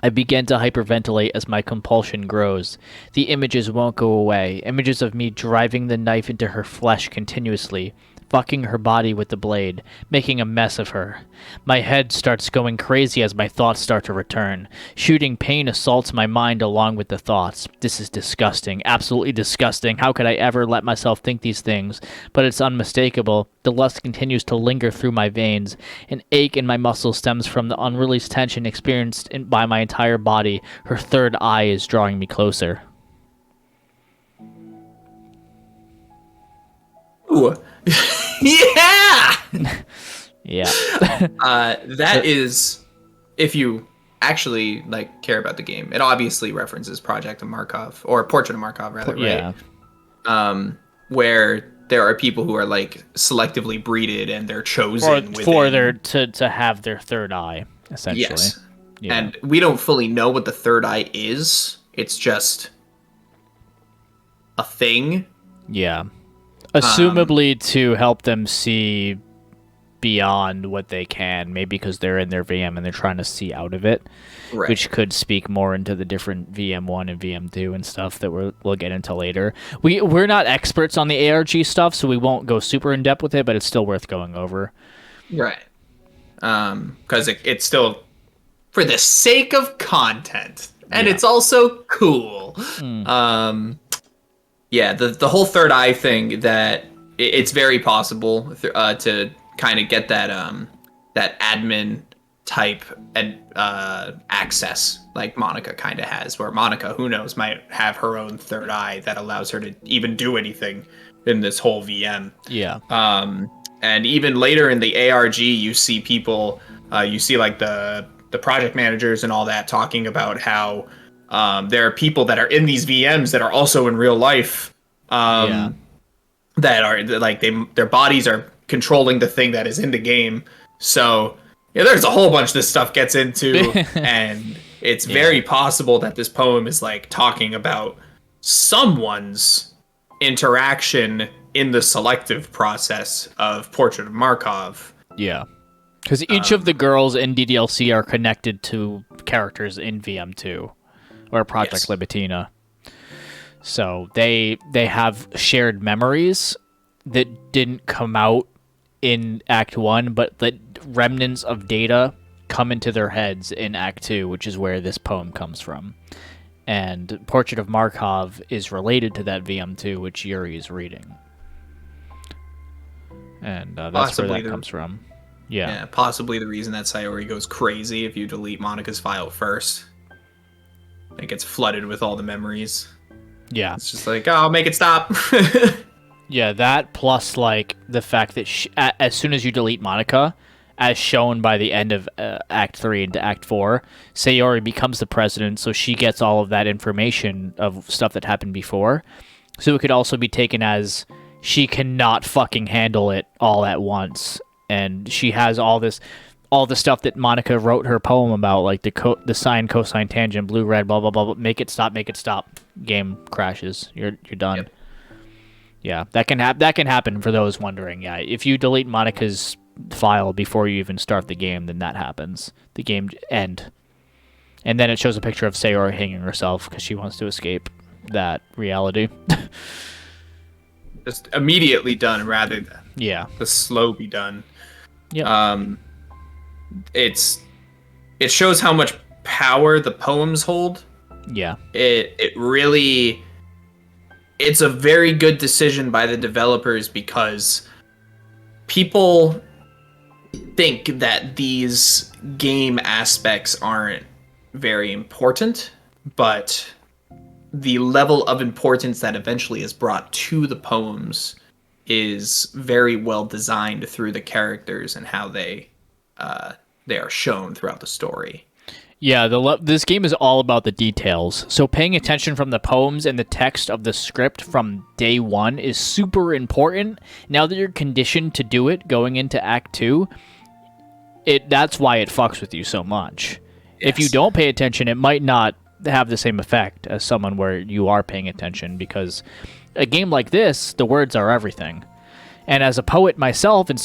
I begin to hyperventilate as my compulsion grows. The images won't go away. Images of me driving the knife into her flesh continuously, fucking her body with the blade, making a mess of her. My head starts going crazy as my thoughts start to return. Shooting pain assaults my mind along with the thoughts. This is disgusting, absolutely disgusting. How could I ever let myself think these things? But it's unmistakable. The lust continues to linger through my veins. An ache in my muscles stems from the unreleased tension experienced by my entire body. Her third eye is drawing me closer. Ooh. Yeah. Yeah. That is, if you actually like care about the game, it obviously references Project of Markov, or Portrait of Markov rather, right? Yeah. Where there are people who are like selectively breeded and they're chosen For their to have their third eye, essentially. Yes. Yeah. And we don't fully know what the third eye is. It's just a thing. Yeah. Assumably to help them see beyond what they can, maybe because they're in their VM and they're trying to see out of it, Right. which could speak more into the different VM1 and VM2 and stuff that we'll get into later. We're not experts on the ARG stuff, so we won't go super in depth with it, but it's still worth going over. Right. Because it's still for the sake of content, and Yeah. it's also cool. Yeah, the whole third eye thing, that it's very possible to kind of get that that admin type access like Monika kind of has, where Monika, who knows, might have her own third eye that allows her to even do anything in this whole VM. Yeah. And even later in the ARG, you see people, you see like the project managers and all that talking about how there are people that are in these VMs that are also in real life, that are like their bodies are controlling the thing that is in the game. So yeah, there's a whole bunch this stuff gets into, and it's very possible that this poem is like talking about someone's interaction in the selective process of Portrait of Markov. Yeah. Because each of the girls in DDLC are connected to characters in VM2 or Project Libitina. So they have shared memories that didn't come out in Act 1, but the remnants of data come into their heads in Act 2, which is where this poem comes from. And Portrait of Markov is related to that VM2, which Yuri is reading. And that's Possibly where that comes from. Yeah. Possibly the reason that Sayori goes crazy if you delete Monika's file first. It gets flooded with all the memories. Yeah. It's just like, oh, I'll make it stop. Yeah, that plus like the fact that as soon as you delete Monika, as shown by the end of Act 3 into Act 4, Sayori becomes the president, so she gets all of that information of stuff that happened before. So it could also be taken as she cannot fucking handle it all at once, and she has all the stuff that Monika wrote her poem about, like the sine, cosine, tangent, blue, red, blah blah blah. Blah, make it stop. Game crashes. You're done. Yep. Yeah, that can happen for those wondering. Yeah, if you delete Monika's file before you even start the game, then that happens. The game end, and then it shows a picture of Sayori hanging herself because she wants to escape that reality. Just immediately done rather than the slow be done. Yeah. It shows how much power the poems hold. Yeah. It really, it's a very good decision by the developers, because people think that these game aspects aren't very important, but the level of importance that eventually is brought to the poems is very well designed through the characters and how they are shown throughout the story. Yeah, this game is all about the details. So paying attention from the poems and the text of the script from day one is super important. Now that you're conditioned to do it going into Act 2, that's why it fucks with you so much. If you don't pay attention, it might not have the same effect as someone where you are paying attention, because a game like this, the words are everything. And as a poet myself, and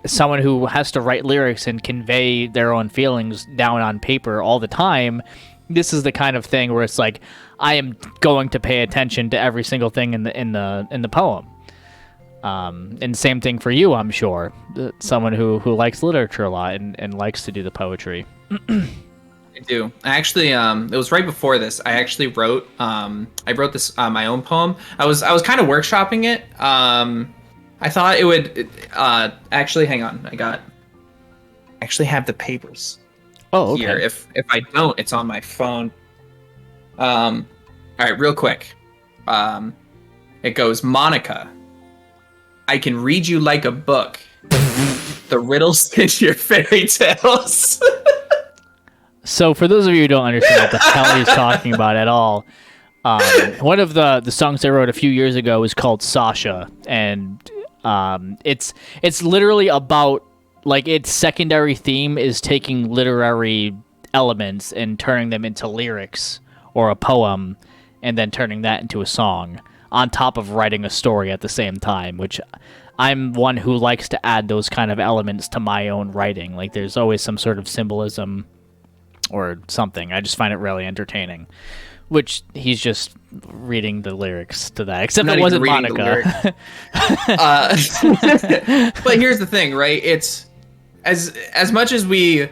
someone who has to write lyrics and convey their own feelings down on paper all the time, this is the kind of thing where it's like, I am going to pay attention to every single thing in the poem. And same thing for you, I'm sure. Someone who likes literature a lot and likes to do the poetry. I do. I actually, it was right before this. I actually wrote, this my own poem. I was kind of workshopping it. I thought it would. Actually, hang on. I actually have the papers. Oh, okay. Here. If I don't, it's on my phone. All right, real quick. It goes, Monika, I can read you like a book. The riddles in your fairy tales. So for those of you who don't understand what the hell he's talking about at all, one of the songs I wrote a few years ago is called Sasha, and it's literally about, like, its secondary theme is taking literary elements and turning them into lyrics or a poem, and then turning that into a song on top of writing a story at the same time, which I'm one who likes to add those kind of elements to my own writing. Like, there's always some sort of symbolism or something. I just find it really entertaining. Which he's just reading the lyrics to that, except it wasn't Monika. But here's the thing, right? It's as much as we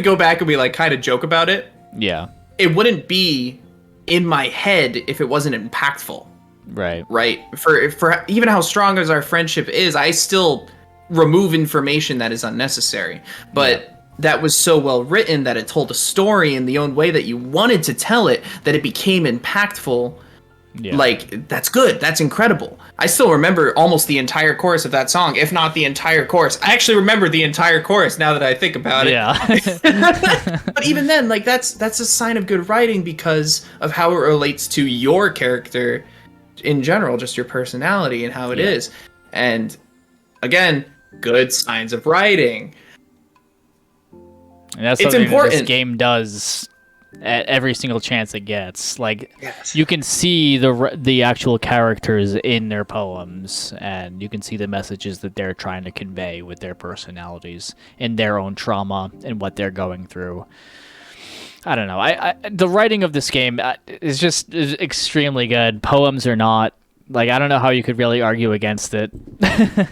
go back and we like kind of joke about it. Yeah. It wouldn't be in my head if it wasn't impactful. Right. Right. For even how strong as our friendship is, I still remove information that is unnecessary. But that was so well written that it told a story in the own way that you wanted to tell it, that it became impactful. Yeah. Like, that's good. That's incredible. I still remember almost the entire chorus of that song, if not the entire chorus. I actually remember the entire chorus now that I think about it. Yeah. But even then, like, that's a sign of good writing because of how it relates to your character in general, just your personality and how it is. And again, good signs of writing. And that's something that this game does at every single chance it gets. Like, you can see the actual characters in their poems, and you can see the messages that they're trying to convey with their personalities and their own trauma and what they're going through. I don't know. The writing of this game is extremely good. Poems are not. Like, I don't know how you could really argue against it.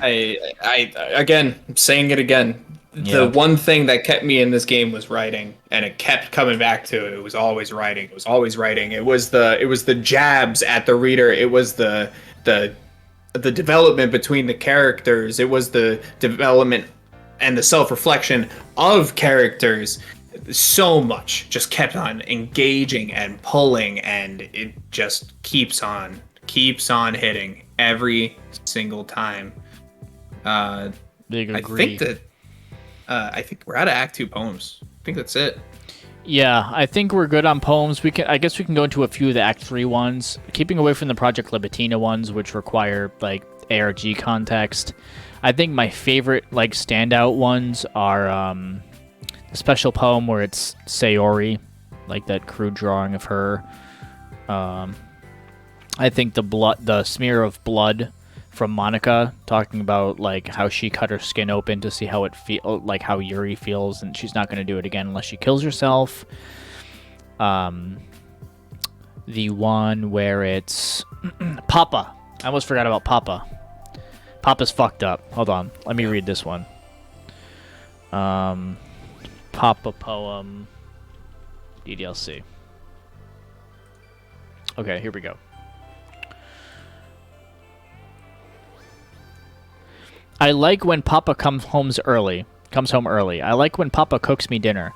Again, I'm saying it again. The one thing that kept me in this game was writing, and it kept coming back to it. It was always writing. It was always writing. It was the jabs at the reader. It was the development between the characters. It was the development and the self-reflection of characters. So much just kept on engaging and pulling, and it just keeps on hitting every single time. Big agree. I think we're out of Act 2 poems. I think that's it. Yeah, I think we're good on poems. I guess we can go into a few of the Act 3 ones, keeping away from the Project Libitina ones, which require like ARG context. I think my favorite like standout ones are the special poem where it's Sayori, like that crude drawing of her. I think the smear of blood from Monika, talking about like how she cut her skin open to see how it like how Yuri feels, and she's not going to do it again unless she kills herself. The one where it's Papa. I almost forgot about Papa. Papa's fucked up. Hold on, let me read this one. Papa poem DDLC. Okay, here we go. I like when Papa comes home early. I like when Papa cooks me dinner.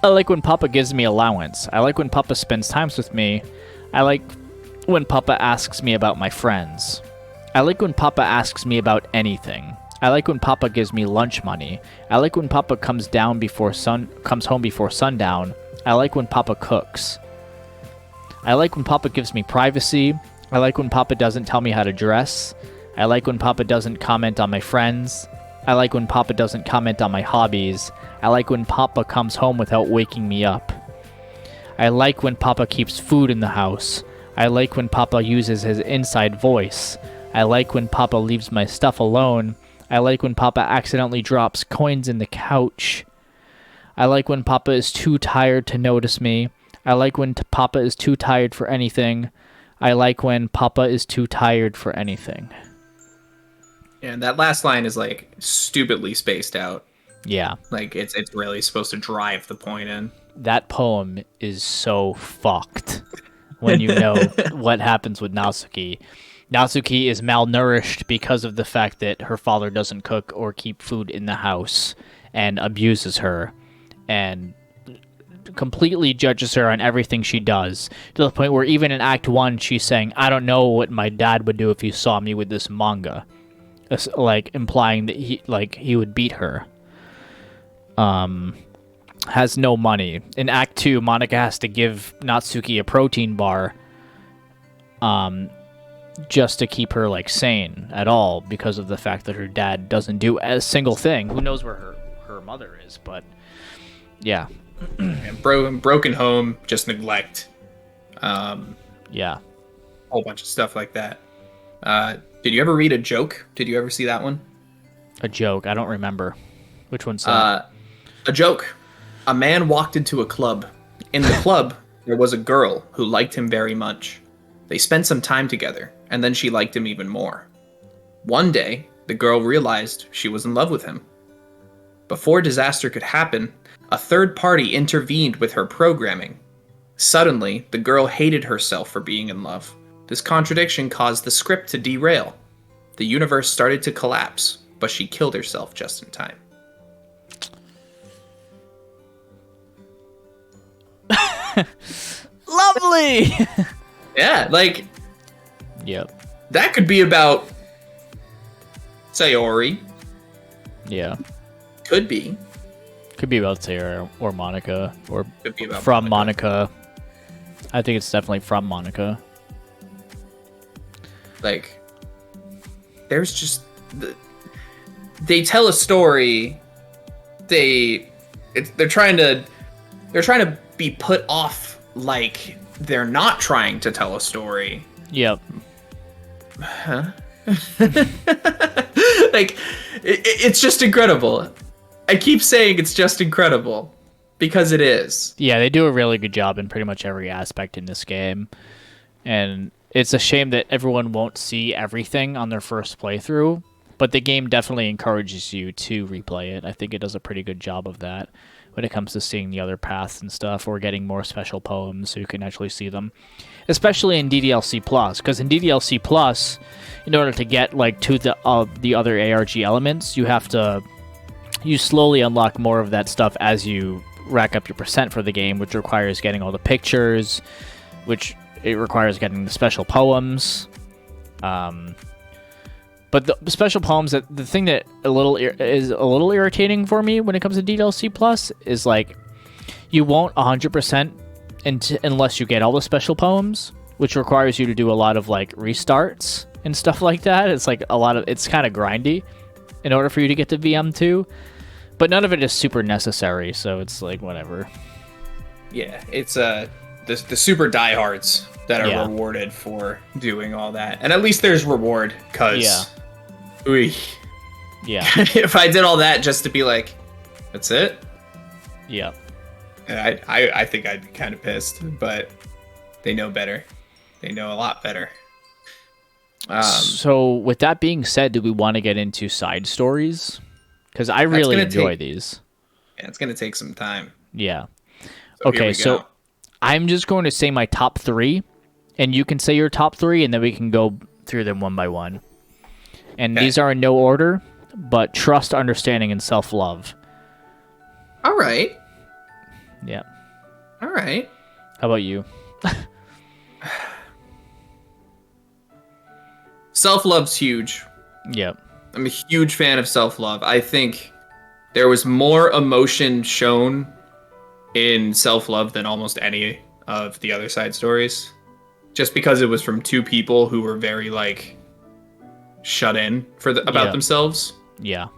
I like when Papa gives me allowance. I like when Papa spends times with me. I like when Papa asks me about my friends. I like when Papa asks me about anything. I like when Papa gives me lunch money. I like when Papa comes home before sundown. I like when Papa cooks. I like when Papa gives me privacy. I like when Papa doesn't tell me how to dress. I like when Papa doesn't comment on my friends. I like when Papa doesn't comment on my hobbies. I like when Papa comes home without waking me up. I like when Papa keeps food in the house. I like when Papa uses his inside voice. I like when Papa leaves my stuff alone. I like when Papa accidentally drops coins in the couch. I like when Papa is too tired to notice me. I like when Papa is too tired for anything. I like when Papa is too tired for anything. And that last line is like stupidly spaced out. Yeah. Like it's really supposed to drive the point in. That poem is so fucked when you know what happens with Natsuki. Natsuki is malnourished because of the fact that her father doesn't cook or keep food in the house and abuses her and completely judges her on everything she does, to the point where even in Act 1 she's saying, I don't know what my dad would do if he saw me with this manga, like implying that he would beat her. Has no money. In Act 2, Monika has to give Natsuki a protein bar just to keep her like sane at all, because of the fact that her dad doesn't do a single thing. Who knows where her mother is, but yeah. And broken home, just neglect. Yeah. Whole bunch of stuff like that. Did you ever read A Joke? Did you ever see that one? A Joke? I don't remember. Which one's that? A Joke. A man walked into a club. In the club, there was a girl who liked him very much. They spent some time together, and then she liked him even more. One day, the girl realized she was in love with him. Before disaster could happen, a third party intervened with her programming. Suddenly, the girl hated herself for being in love. This contradiction caused the script to derail. The universe started to collapse, but she killed herself just in time. Lovely! Yeah, like, Yep. that could be about Sayori. Yeah. Could be. Could be about Sayori or Monika, or Could be about from Monika. I think it's definitely from Monika. Like, there's just they tell a story. They're trying to be put off like they're not trying to tell a story. Yep. Huh? Like, it's just incredible. I keep saying it's just incredible because it is. Yeah, they do a really good job in pretty much every aspect in this game. And it's a shame that everyone won't see everything on their first playthrough, but the game definitely encourages you to replay it. I think it does a pretty good job of that when it comes to seeing the other paths and stuff, or getting more special poems so you can actually see them. Especially in DDLC Plus, because in DDLC Plus, in order to get like to the other ARG elements, you slowly unlock more of that stuff as you rack up your percent for the game, which requires getting all the pictures, which it requires getting the special poems. But the special poems, the thing that is a little irritating for me when it comes to DDLC Plus is like, you won't 100% unless you get all the special poems, which requires you to do a lot of like restarts and stuff like that. It's like it's kind of grindy in order for you to get to VM2, but none of it is super necessary, so it's like whatever. Yeah, it's the super diehards that are Yeah. rewarded for doing all that, and at least there's reward, cause Yeah. Yeah. If I did all that just to be like, that's it, Yeah. I think I'd be kind of pissed, but they know better. They know a lot better. So with that being said, do we want to get into side stories? Because I really enjoy these. Yeah, it's gonna take some time. Yeah. So here Okay, we so go. I'm just going to say my top 3, and you can say your top 3, and then we can go through them one by one. And Okay. these are in no order, but trust, understanding, and self-love. All right. Yeah. All right. How about you? Self-love's huge. Yep. I'm a huge fan of self-love. I think there was more emotion shown in self-love than almost any of the other side stories. Just because it was from two people who were very like shut in about themselves. Yeah.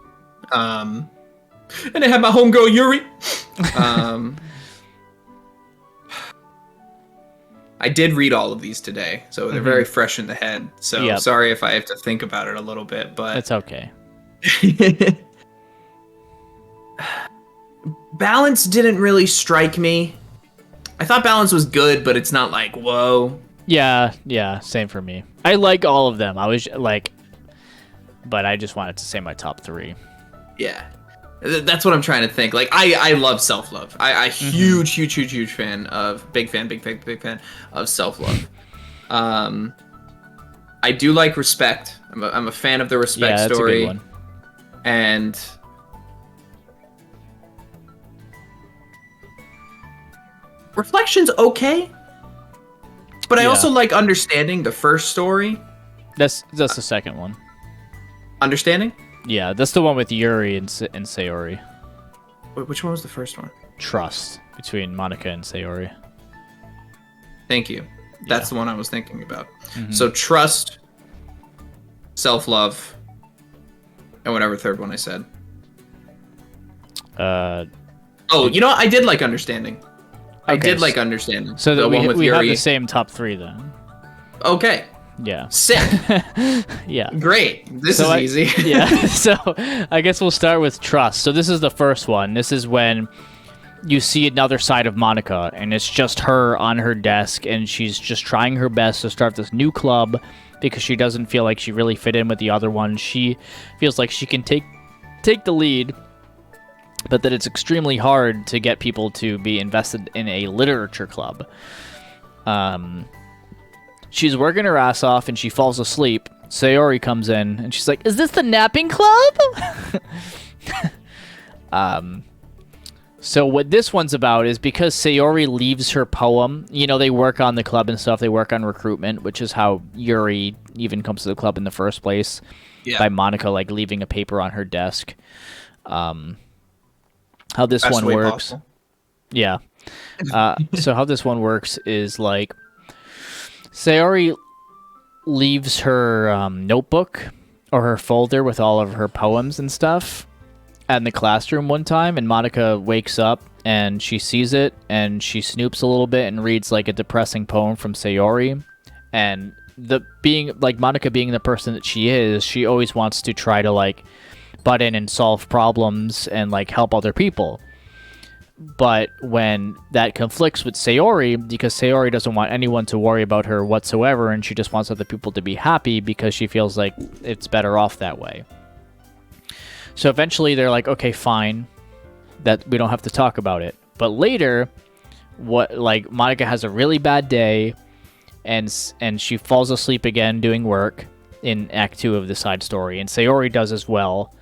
And I had my homegirl Yuri. I did read all of these today, so they're very fresh in the head. So sorry if I have to think about it a little bit, but That's okay. Balance didn't really strike me. I thought balance was good, but it's not like, whoa. Yeah, same for me. I like all of them. I was like, but I just wanted to say my top 3. Yeah. That's what I'm trying to think. Like, I love self-love. I huge fan of, big fan of self-love. I do like respect. I'm a fan of the respect that's story. a good one. And Reflection's okay. But I also like Understanding, the first story. That's the second one. Understanding? Yeah, that's the one with Yuri and Sayori. Which one was the first one? Trust between Monika and Sayori. Thank you. That's the one I was thinking about. So trust, self-love, and whatever third one I said. You know what? I did like Understanding. I did like Understanding. So that one with we have Yuri. the same top 3 then. Okay. Yeah. Sick. Yeah. Great. This is easy. Yeah. So I guess we'll start with trust. So this is the first one. This is when you see another side of Monika, and it's just her on her desk, and she's just trying her best to start this new club because she doesn't feel like she really fit in with the other one. She feels like she can take the lead, but that it's extremely hard to get people to be invested in a literature club. She's working her ass off and she falls asleep. Sayori comes in and she's like, "Is this the napping club?" So what this one's about is because Sayori leaves her poem, they work on the club and stuff, they work on recruitment, which is how Yuri even comes to the club in the first place. Yeah. By Monika like leaving a paper on her desk. How this Best one way works. possible. Yeah. So how this one works is like Sayori leaves her notebook or her folder with all of her poems and stuff in the classroom one time, and Monika wakes up and she sees it and she snoops a little bit and reads like a depressing poem from Sayori. And Monika being the person that she is, she always wants to try to like butt in and solve problems and like help other people. But when that conflicts with Sayori, because Sayori doesn't want anyone to worry about her whatsoever, and she just wants other people to be happy because she feels like it's better off that way. So eventually they're like, okay, fine, that we don't have to talk about it. But later, Monika has a really bad day, and she falls asleep again doing work in Act 2 of the side story, and Sayori does as well.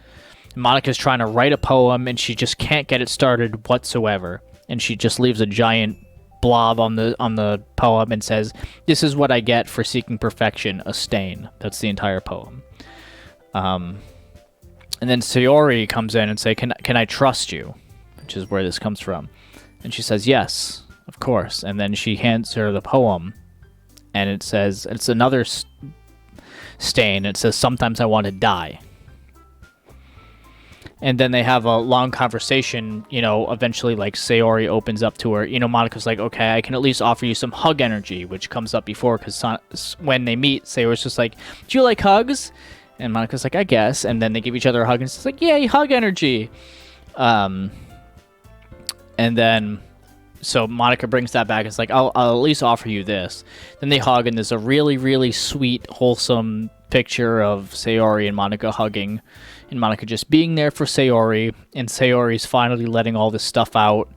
Monika's trying to write a poem, and she just can't get it started whatsoever. And she just leaves a giant blob on the poem and says, "This is what I get for seeking perfection, a stain." That's the entire poem. And then Sayori comes in and say, "Can I trust you?" Which is where this comes from. And she says, "Yes, of course." And then she hands her the poem, and it says, it's another stain. It says, "Sometimes I want to die." And then they have a long conversation, eventually like Sayori opens up to her. Monika's like, "Okay, I can at least offer you some hug energy," which comes up before because when they meet, Sayori's just like, "Do you like hugs?" And Monika's like, "I guess." And then they give each other a hug and it's like, "Yay, hug energy." And then, so Monika brings that back. It's like, I'll at least offer you this. Then they hug and there's a really, really sweet, wholesome picture of Sayori and Monika hugging. And Monika just being there for Sayori, and Sayori's finally letting all this stuff out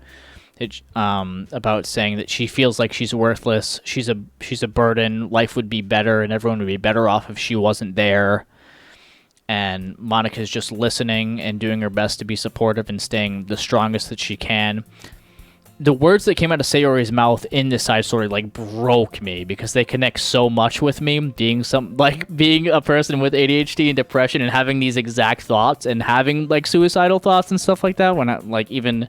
about saying that she feels like she's worthless, she's a burden, life would be better, and everyone would be better off if she wasn't there. and Monika's just listening and doing her best to be supportive and staying the strongest that she can. The words that came out of Sayori's mouth in this side story like broke me because they connect so much with me, being a person with ADHD and depression and having these exact thoughts and having like suicidal thoughts and stuff like that when I like even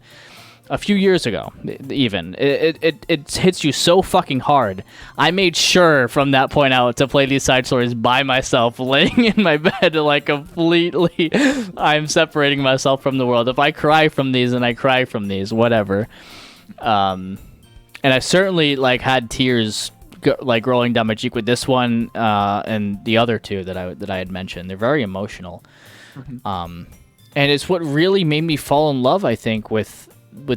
a few years ago, even it hits you so fucking hard. I made sure from that point out to play these side stories by myself, laying in my bed, like completely. I'm separating myself from the world. If I cry from these, then I cry from these, whatever. And I certainly like had tears like rolling down my cheek with this one and the other two that I had mentioned. They're very emotional, and it's what really made me fall in love, I think, with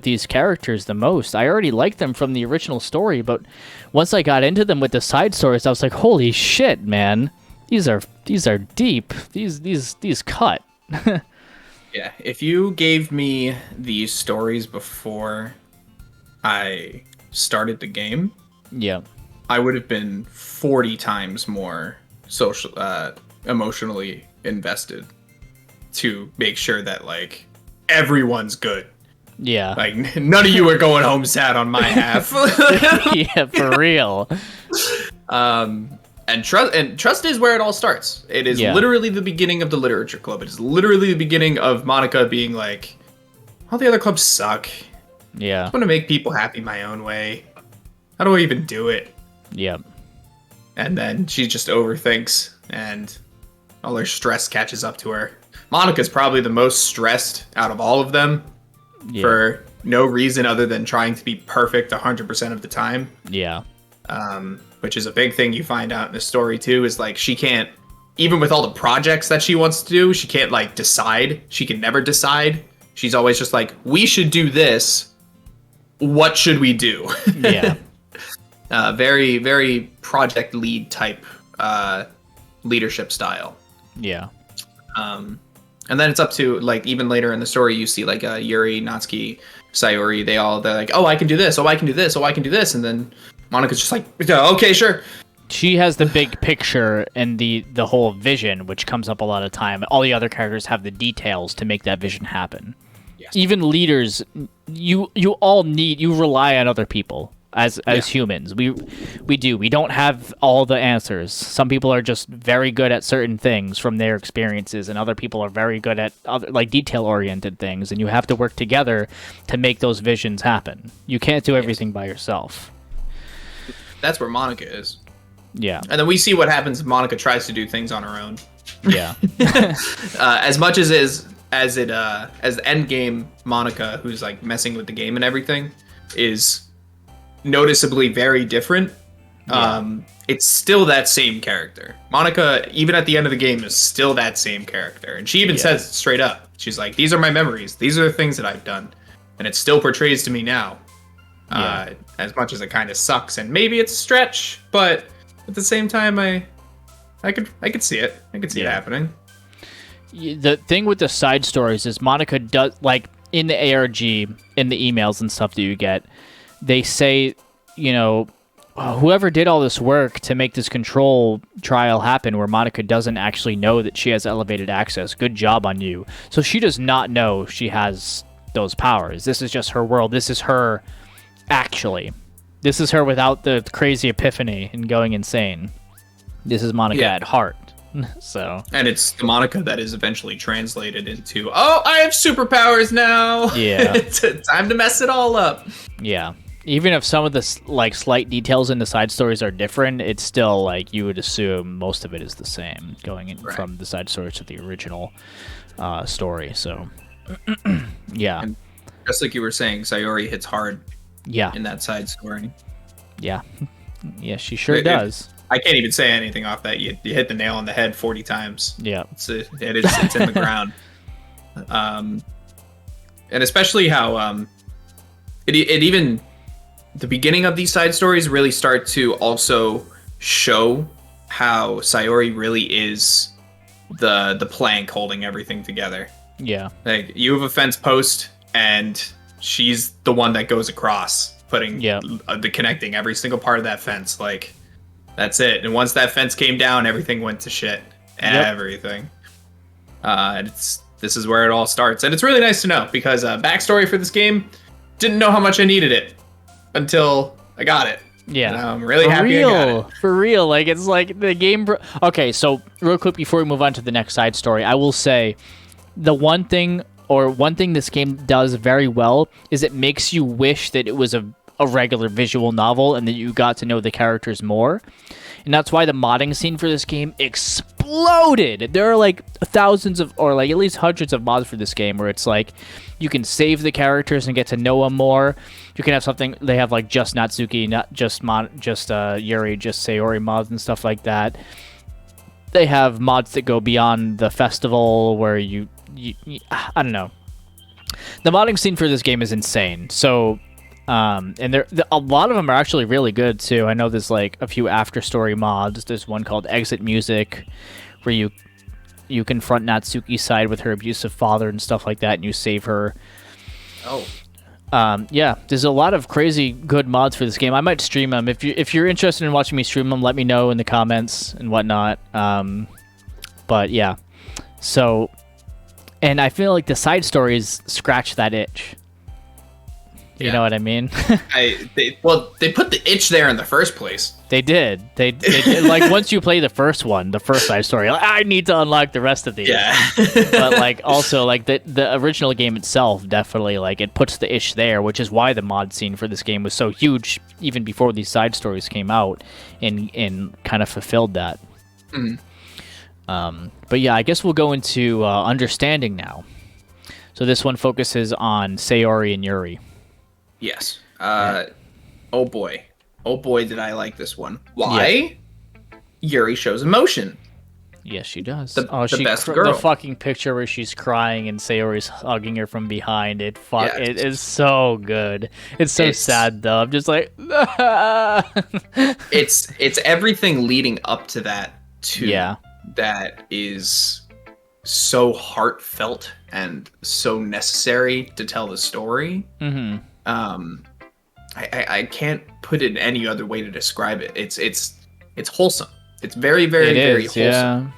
these characters the most. I already liked them from the original story, but once I got into them with the side stories, I was like, holy shit, man, these are deep. These cut. Yeah, if you gave me these stories before I started the game, Yeah. I would have been 40 times more emotionally invested to make sure that like everyone's good. Yeah. Like none of you are going home sad on my half. Yeah, for real. And trust is where it all starts. It is literally the beginning of the literature club. It is literally the beginning of Monika being like, all the other clubs suck. Yeah. I just want to make people happy my own way. How do I even do it? Yep. And then she just overthinks and all her stress catches up to her. Monika's probably the most stressed out of all of them for no reason other than trying to be perfect 100% of the time. Yeah. Which is a big thing you find out in the story too, is like she can't, even with all the projects that she wants to do, she can't like decide. She can never decide. She's always just like, we should do this. What should we do? Yeah. Very, very project lead type leadership style. Yeah. And then it's up to like even later in the story, you see like Yuri, Natsuki, Sayori. They're like, oh, I can do this. Oh, I can do this. Oh, I can do this. And then Monika's just like, okay, sure. She has the big picture and the whole vision, which comes up a lot of time. All the other characters have the details to make that vision happen. Yes. Even leaders, you rely on other people as humans. We do. We don't have all the answers. Some people are just very good at certain things from their experiences, and other people are very good at other, like detail-oriented things, and you have to work together to make those visions happen. You can't do everything by yourself. That's where Monika is. Yeah. And then we see what happens if Monika tries to do things on her own. Yeah. As much as the end game Monika, who's like messing with the game and everything, is noticeably very different. It's still that same character. Monika, even at the end of the game, is still that same character. And she even says it straight up. She's like, these are my memories. These are the things that I've done. And it still portrays to me now. As much as it kind of sucks. And maybe it's a stretch, but at the same time, I could see it. I could see it happening. The thing with the side stories is Monika does, like, in the ARG, in the emails and stuff that you get, they say, you know, whoever did all this work to make this control trial happen where Monika doesn't actually know that she has elevated access, good job on you. So she does not know she has those powers. This is just her world. This is her, actually. This is her without the crazy epiphany and going insane. This is Monika at heart. So. And it's the Monika that is eventually translated into, oh, I have superpowers now. Yeah. It's time to mess it all up. Yeah. Even if some of the like slight details in the side stories are different, it's still like you would assume most of it is the same going in from the side stories to the original story. So, yeah. And just like you were saying, Sayori hits hard. Yeah. In that side story. Yeah. Yeah, she sure does. I can't even say anything off that. You hit the nail on the head 40 times. Yeah. It's in the ground. And especially how it even the beginning of these side stories really start to also show how Sayori really is the plank holding everything together. Yeah. Like you have a fence post and she's the one that goes across, putting the connecting every single part of that fence. Like that's it. And once that fence came down, everything went to shit. Everything. This is where it all starts, and it's really nice to know because backstory for this game, didn't know how much I needed it until I got it. Yeah, and I'm really happy I got it. For real, like it's like the game. Okay, so real quick before we move on to the next side story, I will say the one thing this game does very well is it makes you wish that it was a regular visual novel and that you got to know the characters more. And that's why the modding scene for this game exploded. There are like thousands of, or like at least hundreds of mods for this game where it's like you can save the characters and get to know them more. You can have something, they have like just Natsuki, not just Yuri, just Sayori mods and stuff like that. They have mods that go beyond the festival where you I don't know. The modding scene for this game is insane. So and a lot of them are actually really good too. I know there's like a few after story mods. There's one called Exit Music where you confront Natsuki's side with her abusive father and stuff like that, and you save her. Yeah, there's a lot of crazy good mods for this game. I might stream them. If you're interested in watching me stream them, let me know in the comments and whatnot. But yeah, so, and I feel like the side stories scratch that itch. You know what I mean? They put the itch there in the first place. They did. They did. Like once you play the first side story, like, I need to unlock the rest of these. Yeah. But like also like the original game itself definitely like it puts the itch there, which is why the mod scene for this game was so huge even before these side stories came out, and kind of fulfilled that. Mm-hmm. But yeah, I guess we'll go into understanding now. So this one focuses on Sayori and Yuri. Yes. Oh boy, did I like this one. Why? Yeah. Yuri shows emotion. Yes, she does. The best girl. The fucking picture where she's crying and Sayori's hugging her from behind. It is so good. It's sad though. I'm just like, it's everything leading up to that too. Yeah. That is so heartfelt and so necessary to tell the story. Mm-hmm. I can't put it in any other way to describe it. It's wholesome. It's very, very, very wholesome.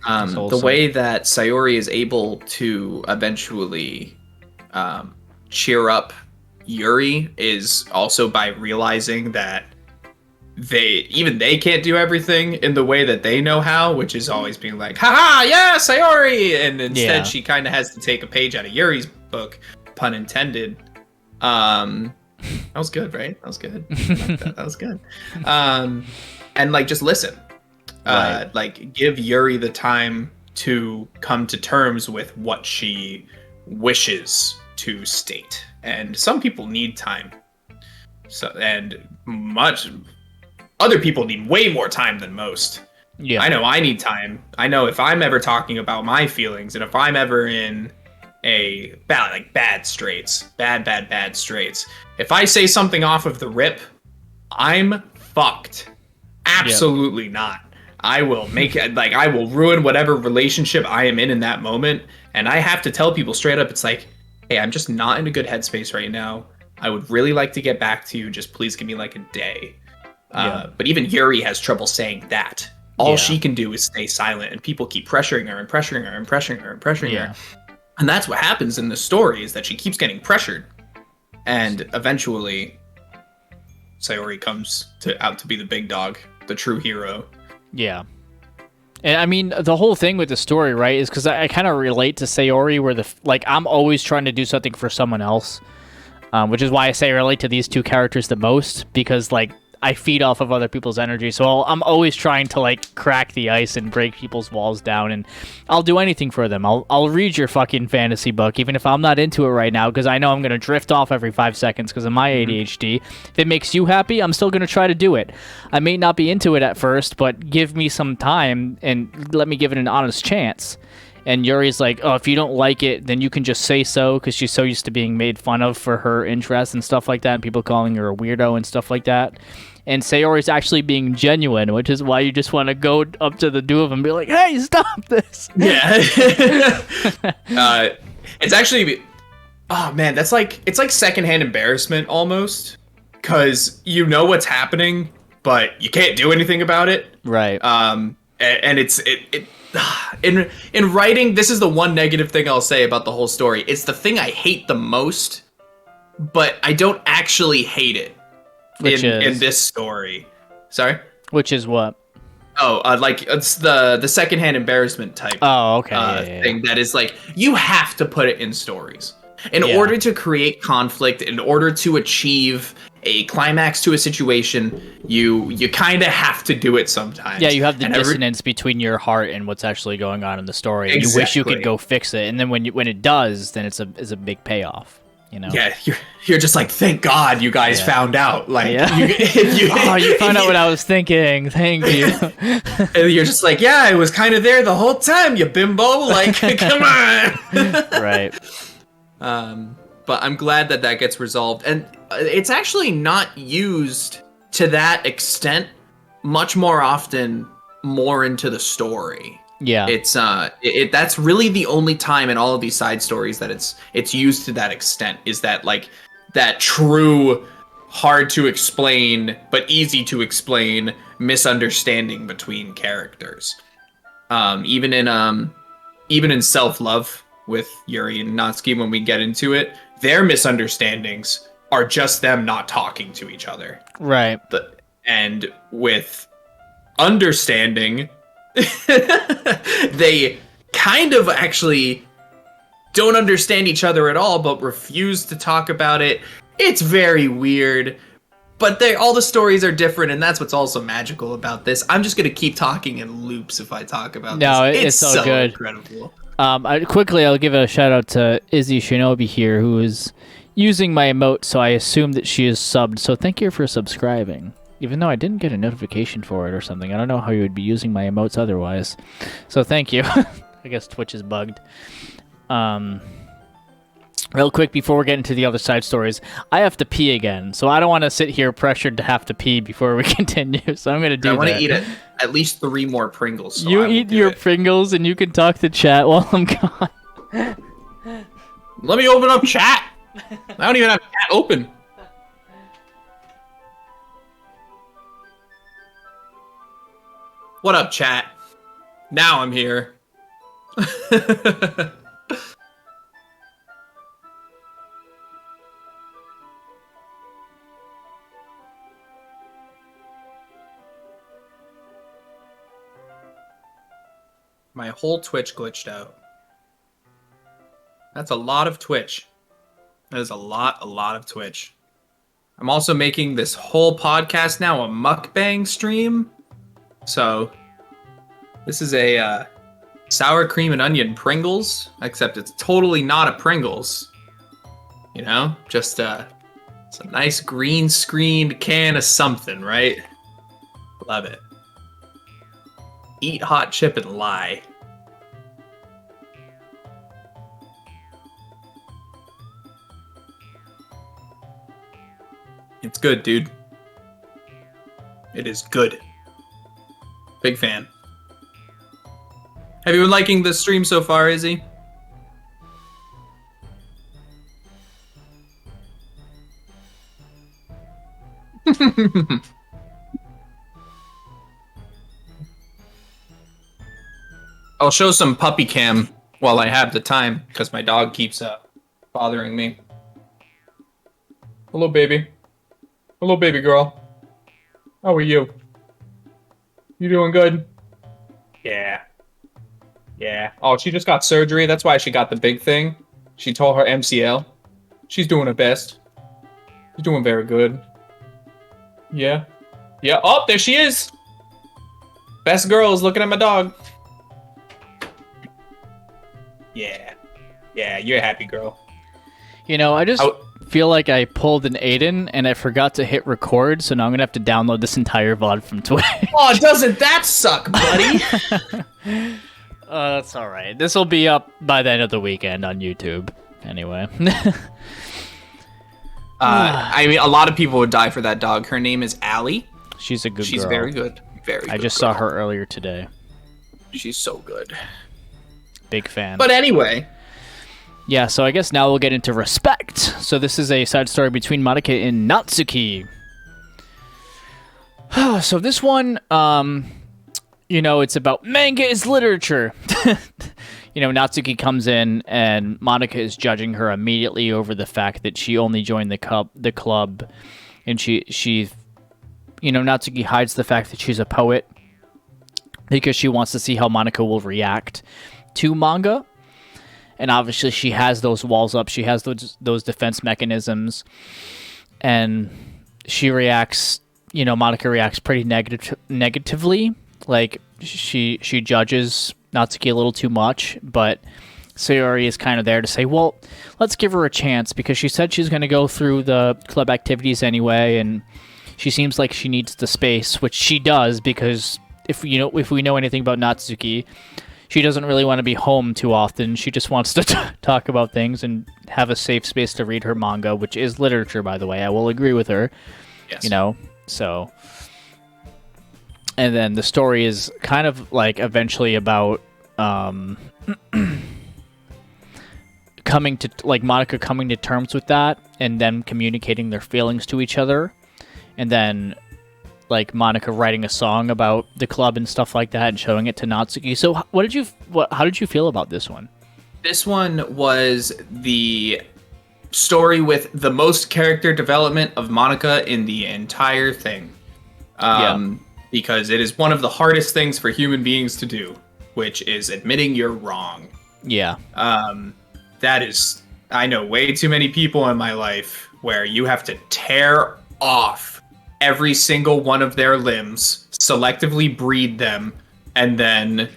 Yeah. The way that Sayori is able to eventually cheer up Yuri is also by realizing that they can't do everything in the way that they know how, which is always being like, haha, yeah, Sayori! And instead she kind of has to take a page out of Yuri's book, pun intended. That was good, right? That was good. I like that. That was good. And like, just listen. Right. Like, give Yuri the time to come to terms with what she wishes to state. And some people need time. Other people need way more time than most. Yeah. I know I need time. I know if I'm ever talking about my feelings, and if I'm ever in a bad straits, bad straits, if I say something off of the rip, I'm fucked. Absolutely not. I will I will ruin whatever relationship I am in that moment, and I have to tell people straight up, it's like, hey, I'm just not in a good headspace right now. I would really like to get back to you. Just please give me like a day. But even Yuri has trouble saying that. All she can do is stay silent, and people keep pressuring her and pressuring her and pressuring her and pressuring her. And that's what happens in the story, is that she keeps getting pressured. And eventually, Sayori comes out to be the big dog, the true hero. Yeah. And I mean, the whole thing with the story, right, is because I kind of relate to Sayori, where I'm always trying to do something for someone else, which is why I say I relate to these two characters the most, because like I feed off of other people's energy. So I'm always trying to like crack the ice and break people's walls down, and I'll do anything for them. I'll read your fucking fantasy book, even if I'm not into it right now, because I know I'm going to drift off every 5 seconds because of my ADHD. If it makes you happy, I'm still going to try to do it. I may not be into it at first, but give me some time and let me give it an honest chance. And Yuri's like, oh, if you don't like it, then you can just say so, because she's so used to being made fun of for her interests and stuff like that, and people calling her a weirdo and stuff like that. And Sayori's actually being genuine, which is why you just want to go up to the two of them and be like, hey, stop this. Yeah. It's actually, oh man, it's like secondhand embarrassment almost, because you know what's happening, but you can't do anything about it. Right. And in writing, this is the one negative thing I'll say about the whole story. It's the thing I hate the most, but I don't actually hate it in this story. Sorry? Which is what? Oh, like it's the secondhand embarrassment type. Oh, okay. Thing that is like you have to put it in stories in order to create conflict, in order to achieve a climax to a situation. You kind of have to do it sometimes. Yeah, you have the dissonance between your heart and what's actually going on in the story. Exactly. You wish you could go fix it, and then when it does, then it's a big payoff. You know? Yeah, you're just like, thank God you guys found out. Like, you found out what I was thinking. Thank you. And you're just like, yeah, I was kind of there the whole time, you bimbo. Like, come on. Right. But I'm glad that gets resolved, and it's actually not used to that extent. Much more often, more into the story. Yeah, it's that's really the only time in all of these side stories that it's used to that extent, is that like that true hard to explain but easy to explain misunderstanding between characters. Even in Self-Love with Yuri and Natsuki, when we get into it, their misunderstandings are just them not talking to each other. Right. And with Understanding, they kind of actually don't understand each other at all, but refuse to talk about it. It's very weird, but all the stories are different, and that's what's also magical about this. I'm just gonna keep talking in loops if I talk about this. No, it's so good. Incredible. I'll give a shout out to Izzy Shinobi here, who is using my emote, so I assume that she is subbed. So thank you for subscribing. Even though I didn't get a notification for it or something. I don't know how you would be using my emotes otherwise. So thank you. I guess Twitch is bugged. Real quick, before we get into the other side stories, I have to pee again. So I don't want to sit here pressured to have to pee before we continue. So I'm going to do that. I want to eat at least 3 more Pringles. So you eat your Pringles and you can talk to chat while I'm gone. Let me open up chat. I don't even have chat open. What up, chat? Now I'm here. My whole Twitch glitched out. That's a lot of Twitch. That is a lot of Twitch. I'm also making this whole podcast now a mukbang stream. So, this is a sour cream and onion Pringles, except it's totally not a Pringles. You know, just it's a nice green screened can of something, right? Love it. Eat hot chip and lie. It's good, dude. It is good. Big fan. Have you been liking the stream so far, Izzy? I'll show some puppy cam while I have the time, because my dog keeps bothering me. Hello, baby. Hello, baby girl. How are you? You doing good? Yeah. Yeah. Oh, she just got surgery. That's why she got the big thing. She tore her MCL. She's doing her best. She's doing very good. Yeah. Yeah. Oh, there she is. Best girl is looking at my dog. Yeah. Yeah, you're a happy girl. You know, I just feel like I pulled an Aiden and I forgot to hit record, so now I'm going to have to download this entire VOD from Twitch. Oh, doesn't that suck, buddy? That's all right. This will be up by the end of the weekend on YouTube. Anyway. I mean, a lot of people would die for that dog. Her name is Allie. She's a good girl. She's very good. Very good. I just saw her earlier today. She's so good. Big fan. But anyway. Yeah, so I guess now we'll get into Respect. So this is a side story between Monika and Natsuki. So this one, it's about manga is literature. Natsuki comes in and Monika is judging her immediately over the fact that she only joined the club, and she Natsuki hides the fact that she's a poet because she wants to see how Monika will react to manga. And obviously she has those walls up. She has those defense mechanisms. And she reacts, Monika reacts pretty negatively. Like, she judges Natsuki a little too much. But Sayori is kind of there to say, well, let's give her a chance, because she said she's going to go through the club activities anyway. And she seems like she needs the space, which she does, because if we know anything about Natsuki, she doesn't really want to be home too often. She just wants to talk about things and have a safe space to read her manga, which is literature, by the way. I will agree with her. Yes. So. And then the story is kind of like eventually about Monika coming to terms with that, and then communicating their feelings to each other, and then like Monika writing a song about the club and stuff like that and showing it to Natsuki. So how did you feel about this one? This one was the story with the most character development of Monika in the entire thing. Because it is one of the hardest things for human beings to do, which is admitting you're wrong. Yeah. I know way too many people in my life where you have to tear off every single one of their limbs, selectively breed them, and then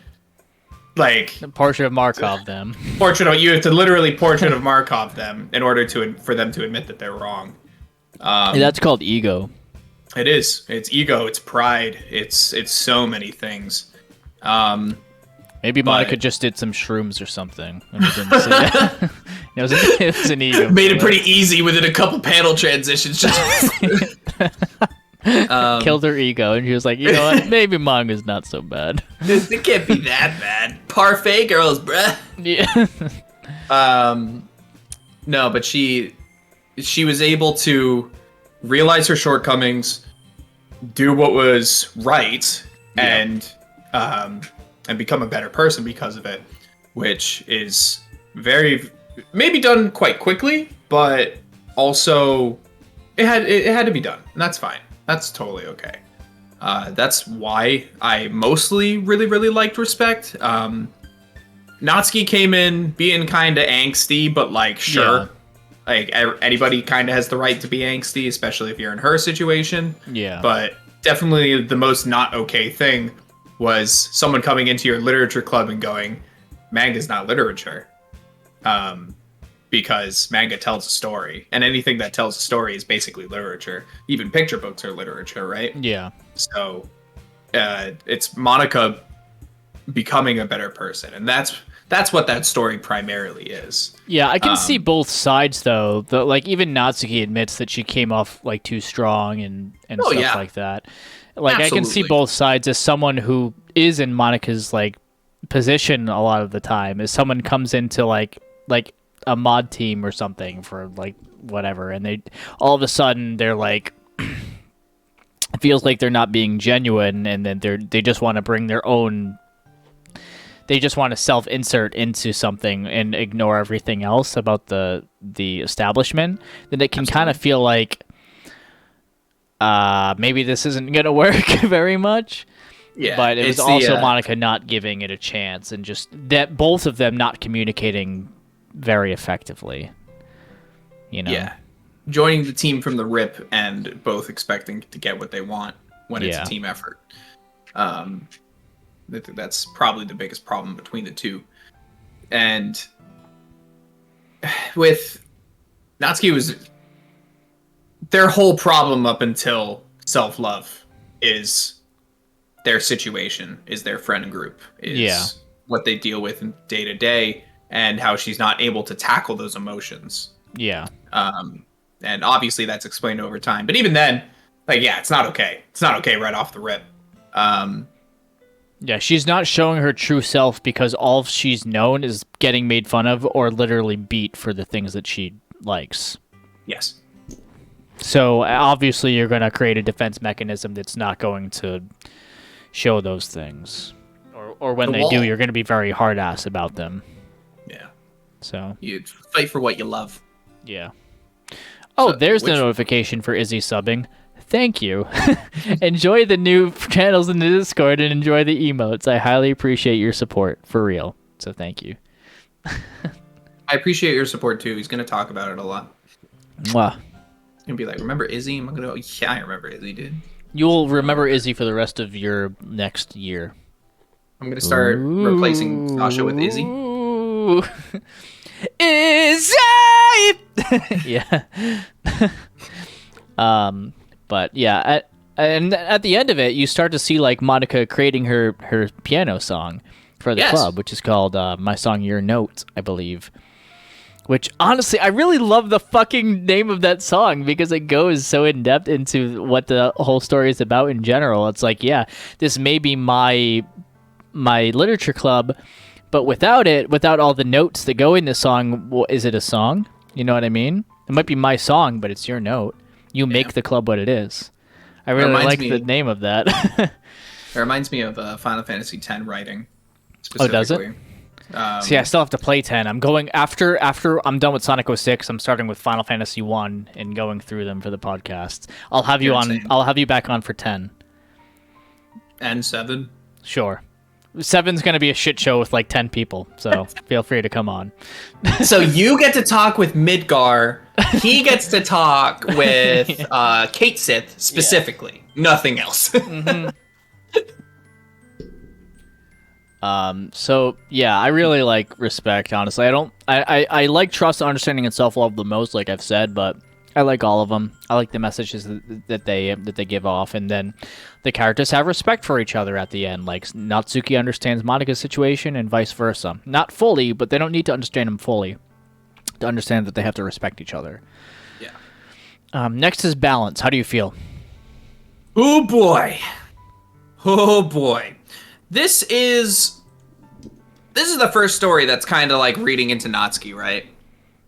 portrait of Markov them. You have to literally portrait of Markov them in order for them to admit that they're wrong. That's called ego. It is. It's ego. It's pride. It's so many things. Maybe Monika just did some shrooms or something. And didn't say that. It was an ego. Made it pretty easy within a couple panel transitions. Just killed her ego, and she was like, you know what? Maybe manga's not so bad. It can't be that bad. Parfait girls, bruh. Yeah. No, but she was able to realize her shortcomings, do what was right, and become a better person because of it, which is maybe done quite quickly, but also it had to be done, and that's fine. That's totally okay. That's why I mostly really, really liked Respect. Natsuki came in being kind of angsty, but sure. Yeah. Like, anybody kind of has the right to be angsty, especially if you're in her situation. Yeah. But definitely the most not okay thing was someone coming into your literature club and going, manga's not literature. Because manga tells a story, and anything that tells a story is basically literature. Even picture books are literature, right? Yeah. So it's Monika becoming a better person, and that's what that story primarily is. Yeah, I can see both sides though. Even Natsuki admits that she came off too strong and stuff like that. Absolutely. I can see both sides as someone who is in Monika's position a lot of the time, as someone comes into like a mod team or something for whatever, and they all of a sudden they're it feels like they're not being genuine, and then they just want to bring their own. They just want to self-insert into something and ignore everything else about the establishment. Then it can kind of feel like maybe this isn't gonna work very much. Yeah, but it was also Monika not giving it a chance, and just that both of them not communicating very effectively. Yeah, joining the team from the rip and both expecting to get what they want when it's a team effort. That's probably the biggest problem between the two. And with Natsuki, was their whole problem up until self-love is their situation, is their friend group, is what they deal with day to day, and how she's not able to tackle those emotions. Yeah. And obviously that's explained over time. But even then, it's not okay. It's not okay right off the rip. Yeah, she's not showing her true self because all she's known is getting made fun of or literally beat for the things that she likes. Yes. So obviously you're going to create a defense mechanism that's not going to show those things. Or when The they do, wall. you're going to be very hard-ass about them. Yeah. So, You fight for what you love. yeah. Oh, So, there's the which- notification for Izzy subbing. Thank you. Enjoy the new channels in the Discord and enjoy the emotes. I highly appreciate your support, for real. So thank you. I appreciate your support too. He's gonna talk about it a lot. Mwah. He's gonna be like, "Remember Izzy?" I'm gonna go, "Yeah, I remember Izzy, dude." You'll remember Izzy for the rest of your next year. I'm gonna start replacing Sasha with Izzy. Ooh. Izzy! Yeah. But yeah, at the end of it, you start to see like Monika creating her piano song for the club, which is called My Song Your Note, I believe. Which honestly, I really love the fucking name of that song because it goes so in depth into what the whole story is about in general. It's like, yeah, this may be my literature club, but without all the notes that go in the song, well, is it a song? You know what I mean? It might be my song, but it's your note. You make the club what it is. I really like the name of that. It reminds me of Final Fantasy X writing. Oh, does it? See, I still have to play 10. I'm going after I'm done with Sonic 06. I'm starting with Final Fantasy 1 and going through them for the podcast. I'll have you on. Insane. I'll have you back on for 10. And 7. Sure. 7's gonna be a shit show with like 10 people, so feel free to come on. So you get to talk with Midgar. He gets to talk with Kate Sith specifically. Nothing else. So yeah, I really like respect. Honestly, I like trust, understanding, and self-love the most, like I've said, but I like all of them. I like the messages that they give off, and then the characters have respect for each other at the end. Like Natsuki understands Monika's situation, and vice versa. Not fully, but they don't need to understand him fully to understand that they have to respect each other. Yeah. Next is balance. How do you feel? Oh boy. Oh boy. This is the first story that's kind of like reading into Natsuki, right?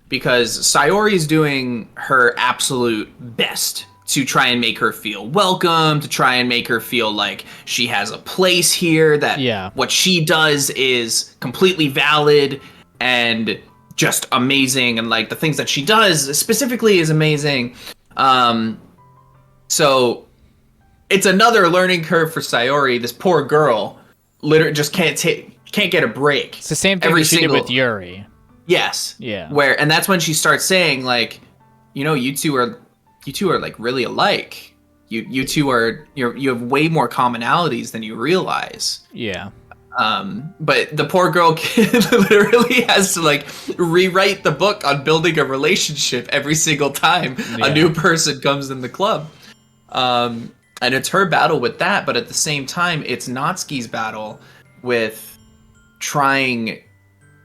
Because Sayori's doing her absolute best to try and make her feel welcome, to try and make her feel like she has a place here, that what she does is completely valid and just amazing, and like the things that she does specifically is amazing. So it's another learning curve for Sayori. This poor girl literally just can't get a break. It's the same thing she did with Yuri. Yes. Yeah. And that's when she starts saying like, you know, you two are like really alike. You two you have way more commonalities than you realize. Yeah. But the poor girl literally has to like rewrite the book on building a relationship every single time a new person comes in the club. And it's her battle with that, but at the same time, it's Natsuki's battle with trying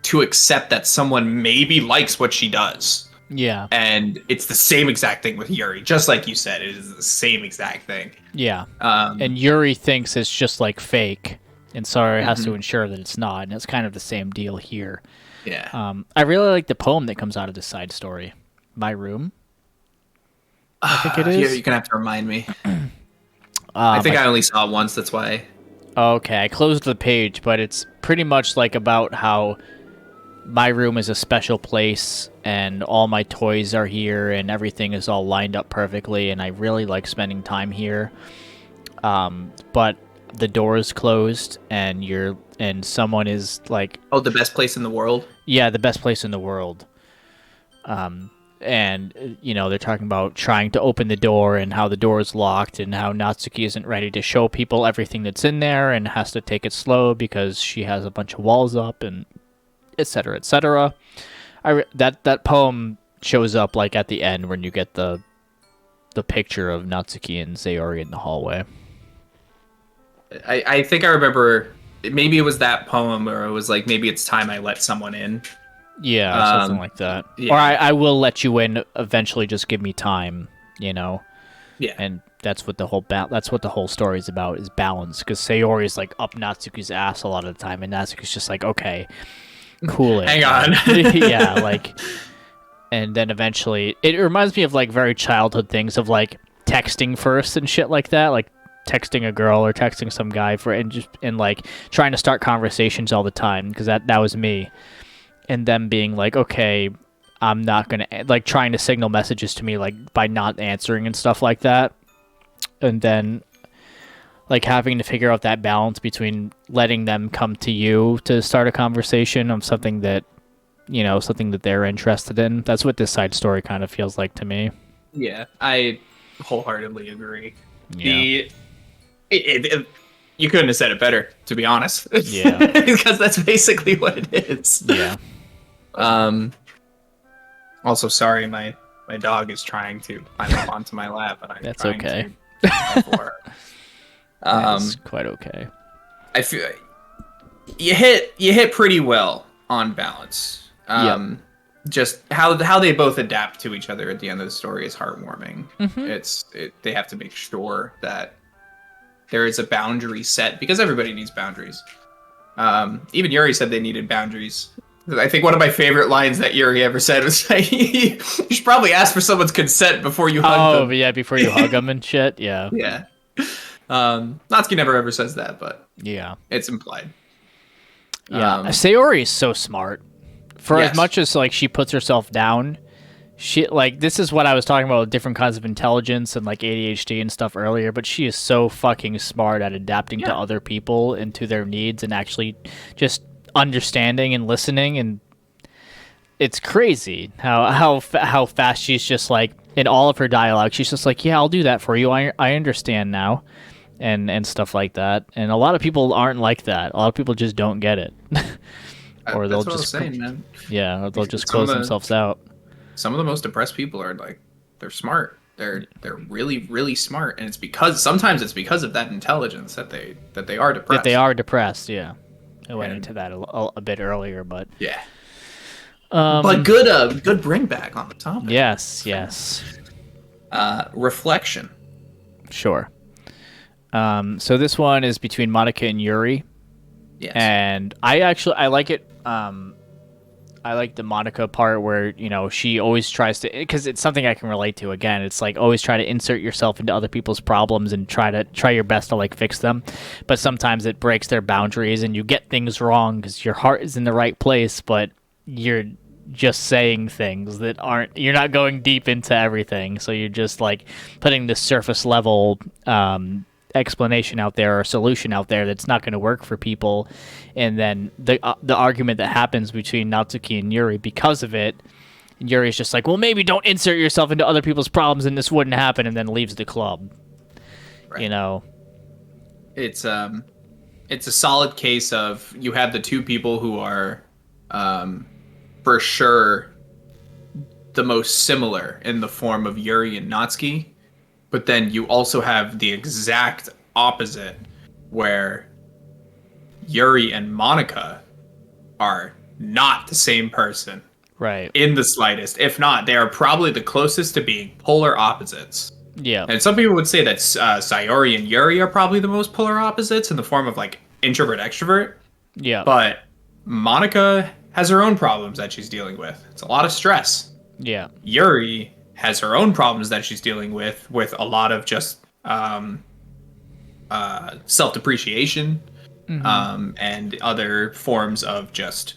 to accept that someone maybe likes what she does. Yeah. And it's the same exact thing with Yuri. Just like you said, it is the same exact thing. Yeah. And Yuri thinks it's just like fake, and Sayori has to ensure that it's not, and it's kind of the same deal here. Yeah. I really like the poem that comes out of this side story. My Room, I think it is. Yeah, you're gonna have to remind me. I think I only saw it once, that's why. Okay, I closed the page, but it's pretty much like about how my room is a special place and all my toys are here and everything is all lined up perfectly, and I really like spending time here. But the door is closed and someone is like... Oh, the best place in the world? Yeah, the best place in the world. And, you know, they're talking about trying to open the door and how the door is locked and how Natsuki isn't ready to show people everything that's in there and has to take it slow because she has a bunch of walls up and et cetera, et cetera. That poem shows up, like, at the end when you get the picture of Natsuki and Sayori in the hallway. I think I remember, maybe it was that poem, or it was like, maybe it's time I let someone in. Yeah, something like that. Yeah. Or I will let you in eventually, just give me time, you know? Yeah. And that's what the whole story is about, is balance. Because Sayori is like up Natsuki's ass a lot of the time, and Natsuki's just like, okay, cool it. Hang on. Yeah, like, and then eventually, it reminds me of like very childhood things of like texting first and shit like that. Like, texting a girl or texting some guy and like trying to start conversations all the time, because that was me, and them being like, okay, I'm not gonna, like, trying to signal messages to me like by not answering and stuff like that, and then like having to figure out that balance between letting them come to you to start a conversation of something that, you know, something that they're interested in. That's what this side story kind of feels like to me. Yeah, I wholeheartedly agree. Yeah. You couldn't have said it better, to be honest. Yeah. Because that's basically what it is. Yeah. Also, sorry, my dog is trying to climb up onto my lap, and I'm That's trying okay. to for her. That's quite okay. I feel you hit pretty well on balance. Just how they both adapt to each other at the end of the story is heartwarming. Mm-hmm. They have to make sure that there is a boundary set, because everybody needs boundaries. Even Yuri said they needed boundaries. I think one of my favorite lines that Yuri ever said was, you should probably ask for someone's consent before you hug them. Oh, yeah, before you hug them and shit. Yeah. Yeah. Natsuki never ever says that, but Yeah. it's implied. Yeah. Sayori is so smart. For Yes. as much as like she puts herself down, she, like, this is what I was talking about with different kinds of intelligence and like ADHD and stuff earlier, but she is so fucking smart at adapting to other people and to their needs and actually just understanding and listening, and it's crazy how fast she's just like, in all of her dialogue, she's just like, yeah, I'll do that for you. I understand now, and stuff like that. And a lot of people aren't like that. A lot of people just don't get it. Or they'll That's what just I was saying, man. Yeah, or they'll just Some of close the- themselves out. Some of the most depressed people are like, they're smart. They're really, really smart, and sometimes it's because of that intelligence that they are depressed. That they are depressed, yeah. I went into that a bit earlier, but Yeah. But good bring back on the topic. yes. Reflection. Sure. So this one is between Monika and Yuri. Yes. And I like it. I like the Monika part where, you know, she always tries to, because it's something I can relate to. Again, it's like always try to insert yourself into other people's problems and try your best to like fix them. But sometimes it breaks their boundaries and you get things wrong because your heart is in the right place, but you're just saying things that aren't, you're not going deep into everything. So you're just like putting this surface level explanation out there or solution out there that's not going to work for people, and then the argument that happens between Natsuki and Yuri because of it, Yuri's just like, well, maybe don't insert yourself into other people's problems and this wouldn't happen, and then leaves the club. Right. You know, It's a solid case of, you have the two people who are for sure the most similar in the form of Yuri and Natsuki. But then you also have the exact opposite, where Yuri and Monika are not the same person. right? In the slightest. If not, they are probably the closest to being polar opposites. Yeah, And some people would say that Sayori and Yuri are probably the most polar opposites in the form of like introvert extrovert. yeah, But Monika has her own problems that she's dealing with. It's a lot of stress. yeah, Yuri has her own problems that she's dealing with a lot of just self-depreciation, and other forms of just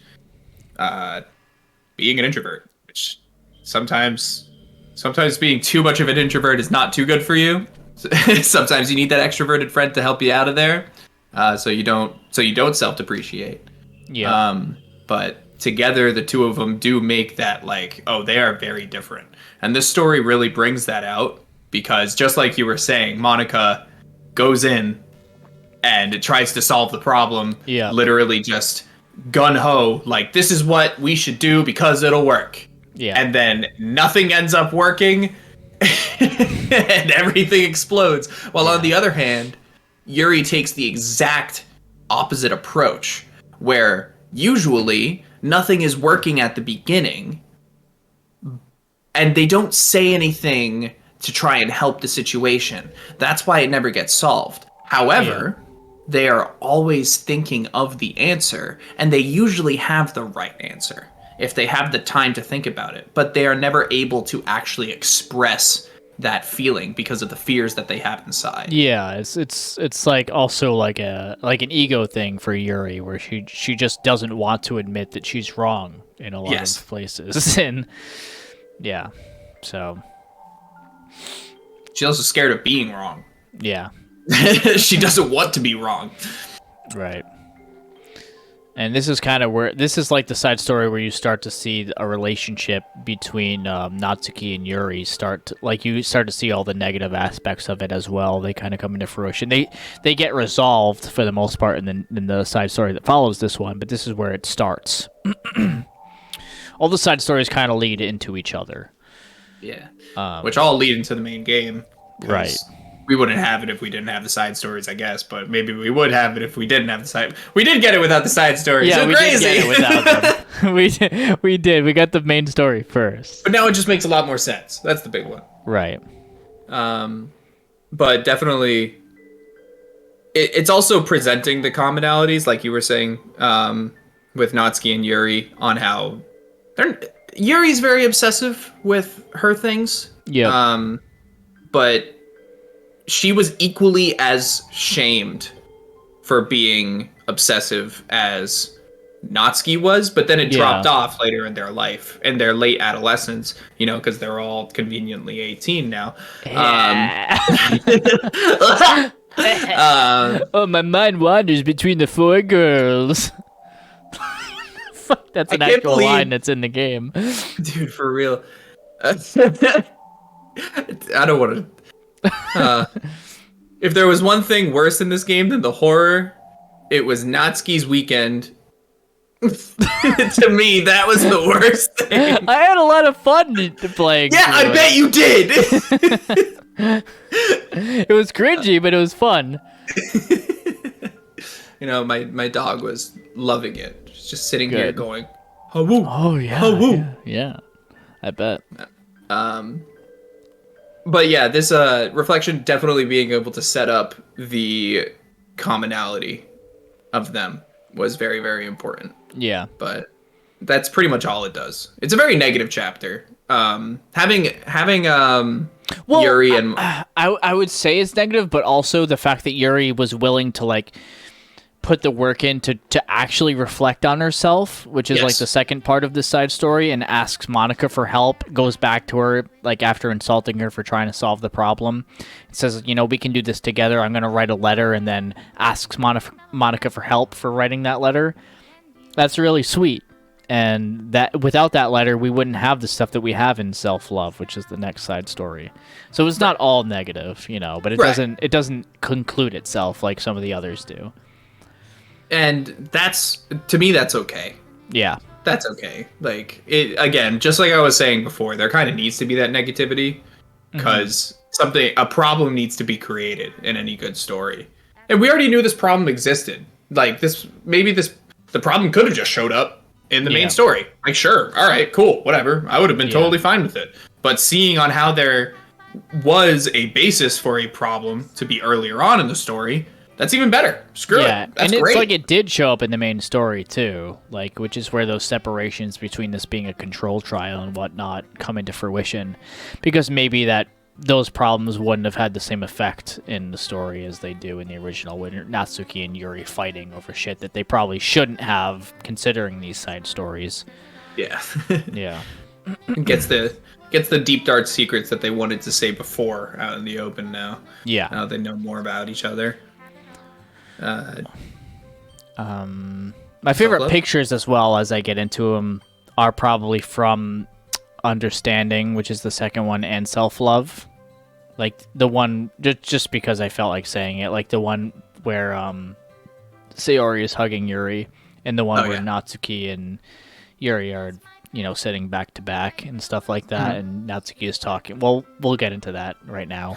being an introvert, which sometimes being too much of an introvert is not too good for you. Sometimes you need that extroverted friend to help you out of there, so you don't self-depreciate. yeah, But together, the two of them do make that, like, oh, they are very different. And this story really brings that out, because just like you were saying, Monika goes in and it tries to solve the problem. Yeah. Literally just gun-ho, like, this is what we should do because it'll work. yeah, And then nothing ends up working and everything explodes. While on the other hand, Yuri takes the exact opposite approach, where usually nothing is working at the beginning, and they don't say anything to try and help the situation. That's why it never gets solved. However, they are always thinking of the answer, and they usually have the right answer if they have the time to think about it. But they are never able to actually express that feeling because of the fears that they have inside. Yeah, it's like also like an ego thing for Yuri, where she just doesn't want to admit that she's wrong in a lot of places, and yeah, so she's also scared of being wrong. Yeah, she doesn't want to be wrong. Right. And this is kind of where this is like the side story where you start to see a relationship between Natsuki and Yuri you start to see all the negative aspects of it as well. They kind of come into fruition. They get resolved for the most part in the side story that follows this one, but this is where it starts. All the side stories kind of lead into each other. Yeah. Which all lead into the main game. Right. We wouldn't have it if we didn't have the side stories, I guess, but maybe we would have it if we didn't have the side. We did get it without the side stories. Yeah, so we crazy. did get it without them. We did. We got the main story first. But now it just makes a lot more sense. That's the big one. Right. But definitely, it's also presenting the commonalities, like you were saying, with Natsuki and Yuri, on how Yuri's very obsessive with her things. Yeah. But she was equally as shamed for being obsessive as Natsuki was, but then it dropped off later in their life, in their late adolescence, because they're all conveniently 18 now. Oh, my mind wanders between the four girls. Fuck, that's an actual line that's in the game. Dude, for real. I don't want to... if there was one thing worse in this game than the horror, it was Natsuki's weekend. To me, that was the worst thing. I had a lot of fun playing. Yeah, I bet you did. It was cringy, but it was fun. My dog was loving it. She's just sitting here going, "Hawoo." Oh yeah, Hawoo. yeah. I bet. But yeah, this reflection definitely being able to set up the commonality of them was very, very important. Yeah. But that's pretty much all it does. It's a very negative chapter. Having Yuri and I would say it's negative, but also the fact that Yuri was willing to put the work in to actually reflect on herself, which is like the second part of this side story, and asks Monika for help, goes back to her after insulting her for trying to solve the problem. It says, we can do this together. I'm going to write a letter, and then asks Monika for help for writing that letter. That's really sweet. And that without that letter, we wouldn't have the stuff that we have in Self-Love, which is the next side story. So it's not all negative, but it doesn't conclude itself like some of the others do. And to me, that's okay. Yeah. That's okay. Again, just like I was saying before, there kind of needs to be that negativity because a problem needs to be created in any good story. And we already knew this problem existed. The problem could have just showed up in the main story. Sure. All right, cool. Whatever. I would have been totally fine with it. But seeing on how there was a basis for a problem to be earlier on in the story, that's even better. Screw it. That's and great. It's it did show up in the main story too, which is where those separations between this being a control trial and whatnot come into fruition, because maybe those problems wouldn't have had the same effect in the story as they do in the original, when Natsuki and Yuri fighting over shit that they probably shouldn't have, considering these side stories. Yeah. Yeah. Gets the deep dark secrets that they wanted to say before out in the open now. Yeah. Now they know more about each other. My favorite pictures, as well as I get into them, are probably from Understanding, which is the second one, and Self-Love. The one, just because I felt like saying it, the one where Sayori is hugging Yuri, and the one where Natsuki and Yuri are, sitting back to back and stuff like that, and Natsuki is talking. Well, we'll get into that right now.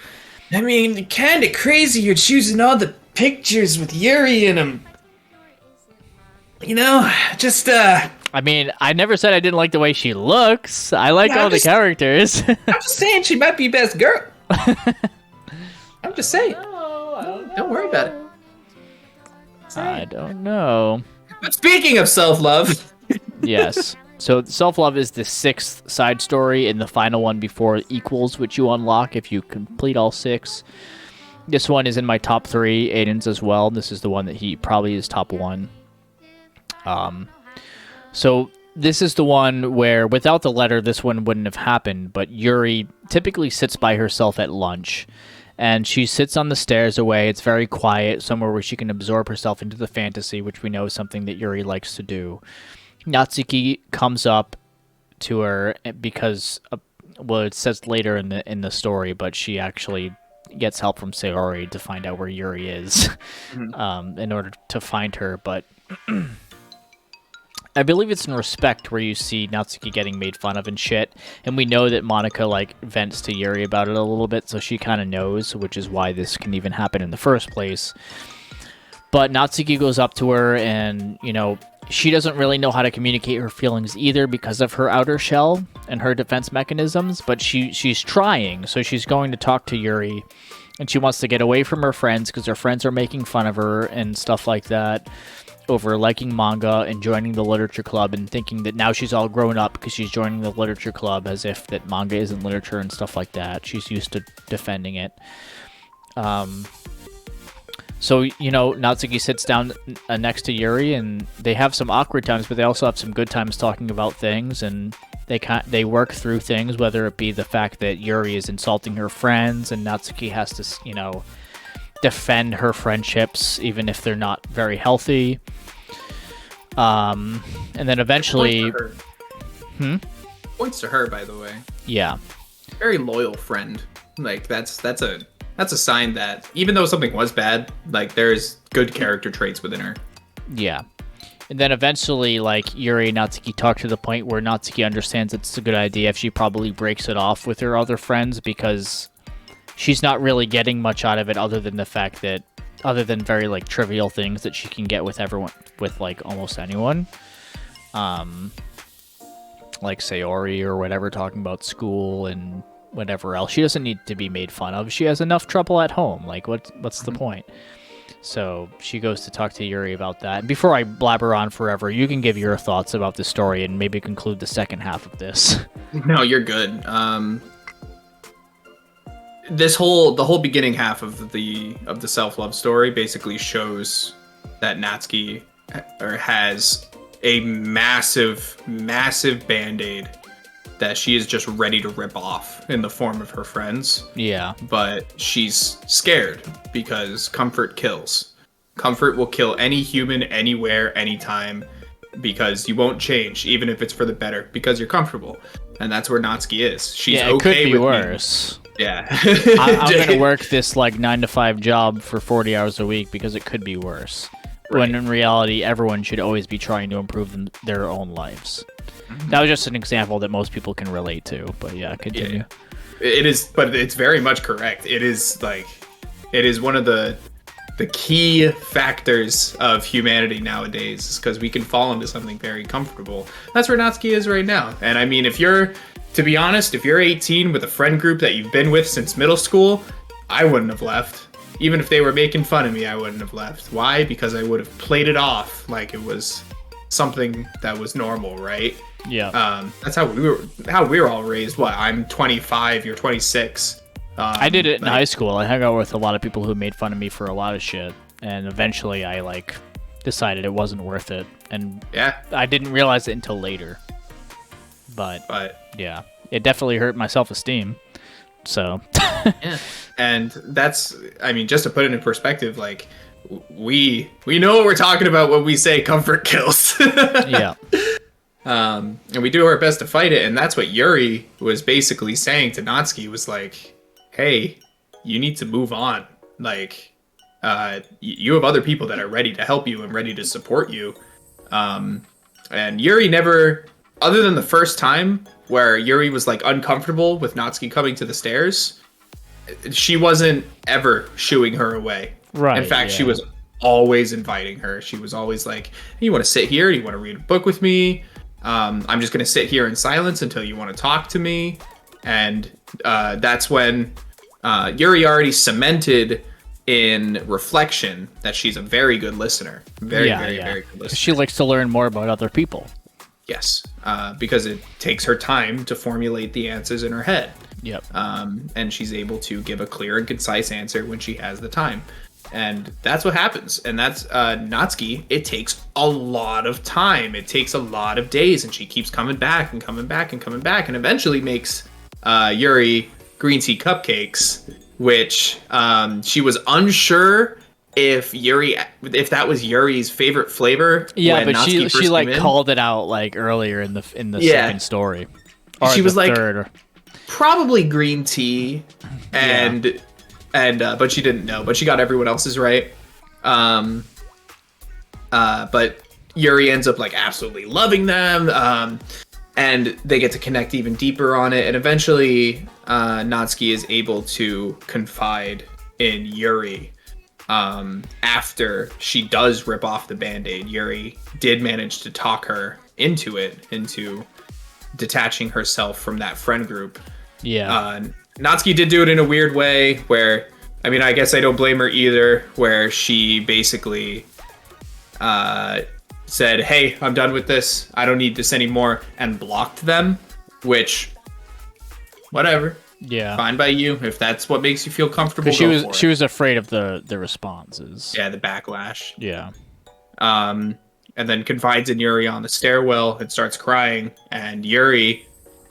I mean, kind of crazy you're choosing all the pictures with Yuri in them. I mean, I never said I didn't like the way she looks. I like all the characters. I'm just saying she might be best girl. I'm just saying. Don't worry about it. I don't know. But speaking of self-love. Yes. So self-love is the 6th side story and the final one before equals, which you unlock if you complete all 6. This one is in my top 3, Aiden's as well. This is the one that he probably is top 1. So this is the one where without the letter, this one wouldn't have happened, but Yuri typically sits by herself at lunch. And she sits on the stairs away. It's very quiet, somewhere where she can absorb herself into the fantasy, which we know is something that Yuri likes to do. Natsuki comes up to her because, well, it says later in the story, but she actually gets help from Sayori to find out where Yuri is, in order to find her. But I believe it's in Respect where you see Natsuki getting made fun of and shit, and we know that Monika, like, vents to Yuri about it a little bit, so she kind of knows, which is why this can even happen in the first place. But Natsuki goes up to her, and, you know, she doesn't really know how to communicate her feelings either because of her outer shell and her defense mechanisms, but she's trying, so she's going to talk to Yuri, and she wants to get away from her friends because her friends are making fun of her and stuff like that, over liking manga and joining the literature club and thinking that now she's all grown up because she's joining the literature club, as if that manga isn't literature and stuff like that. She's used to defending it. So, you know, Natsuki sits down next to Yuri, and they have some awkward times, but they also have some good times talking about things, and they work through things, whether it be the fact that Yuri is insulting her friends, and Natsuki has to, you know, defend her friendships, even if they're not very healthy. And then eventually... Points to her, by the way. Yeah. Very loyal friend. Like, that's a sign that even though something was bad, like, there's good character traits within her. Yeah. And then eventually, like, Yuri and Natsuki talk to the point where Natsuki understands it's a good idea if she probably breaks it off with her other friends, because she's not really getting much out of it other than the fact that, other than very, like, trivial things that she can get with everyone, with, like, almost anyone. Like Sayori or whatever, talking about school and whatever else. She doesn't need to be made fun of. She has enough trouble at home. Like, what's the point? So she goes to talk to Yuri about that. And before I blabber on forever, you can give your thoughts about the story and maybe conclude the second half of this. No, you're good. The whole beginning half of the self-love story basically shows that Natsuki has a massive band-aid that she is just ready to rip off in the form of her friends. Yeah. But she's scared because comfort kills. Comfort will kill any human, anywhere, anytime, because you won't change, even if it's for the better, because you're comfortable. And that's where Natsuki is. She's it okay could be with worse. Me. Yeah. I'm going to work this, like, 9-to-5 job for 40 hours a week because it could be worse. Right. When in reality, everyone should always be trying to improve their own lives. Mm-hmm. That was just an example that most people can relate to, but yeah, continue. Yeah. It is, but it's very much correct. It is one of the key factors of humanity nowadays, is because we can fall into something very comfortable. That's where Natsuki is right now. And I mean, to be honest, if you're 18 with a friend group that you've been with since middle school, I wouldn't have left. Even if they were making fun of me, I wouldn't have left. Why? Because I would have played it off like it was something that was normal, right? Yeah. That's how we were all raised. What? I'm 25. You're 26. I did it in high school. I hung out with a lot of people who made fun of me for a lot of shit, and eventually I decided it wasn't worth it. And yeah, I didn't realize it until later. But yeah, it definitely hurt my self-esteem. So. Yeah. And that's, I mean, just to put it in perspective, like, we know what we're talking about when we say comfort kills. Yeah. And we do our best to fight it, and that's what Yuri was basically saying to Natsuki, was like, hey, you need to move on. Like, you have other people that are ready to help you and ready to support you. And Yuri never, other than the first time where Yuri was, like, uncomfortable with Natsuki coming to the stairs, she wasn't ever shooing her away. Right. In fact, yeah. She was always inviting her. She was always like, hey, you want to sit here? Do you want to read a book with me? I'm just going to sit here in silence until you want to talk to me. And that's when Yuri already cemented in reflection that she's a very good listener. Very good listener. She likes to learn more about other people. Yes, because it takes her time to formulate the answers in her head. Yep. And she's able to give a clear and concise answer when she has the time. And that's what happens. And that's Natsuki. It takes a lot of time. It takes a lot of days, and she keeps coming back and coming back and coming back, and eventually makes Yuri green tea cupcakes, which she was unsure if that was Yuri's favorite flavor. Yeah, when but Natsuki she first like came in. called it out like earlier in the second story. Or She was like, third. Probably green tea, and but she didn't know. But she got everyone else's right. But Yuri ends up like absolutely loving them. And they get to connect even deeper on it. And eventually, Natsuki is able to confide in Yuri. After she does rip off the Band-Aid, Yuri did manage to talk her into detaching herself from that friend group. Yeah. Natsuki did do it in a weird way where, I mean, I guess I don't blame her either, where she basically said, hey, I'm done with this. I don't need this anymore, and blocked them, which, whatever. Yeah. Fine by you. If that's what makes you feel comfortable, She was afraid of the responses. Yeah, the backlash. Yeah. And then confides in Yuri on the stairwell and starts crying. And Yuri,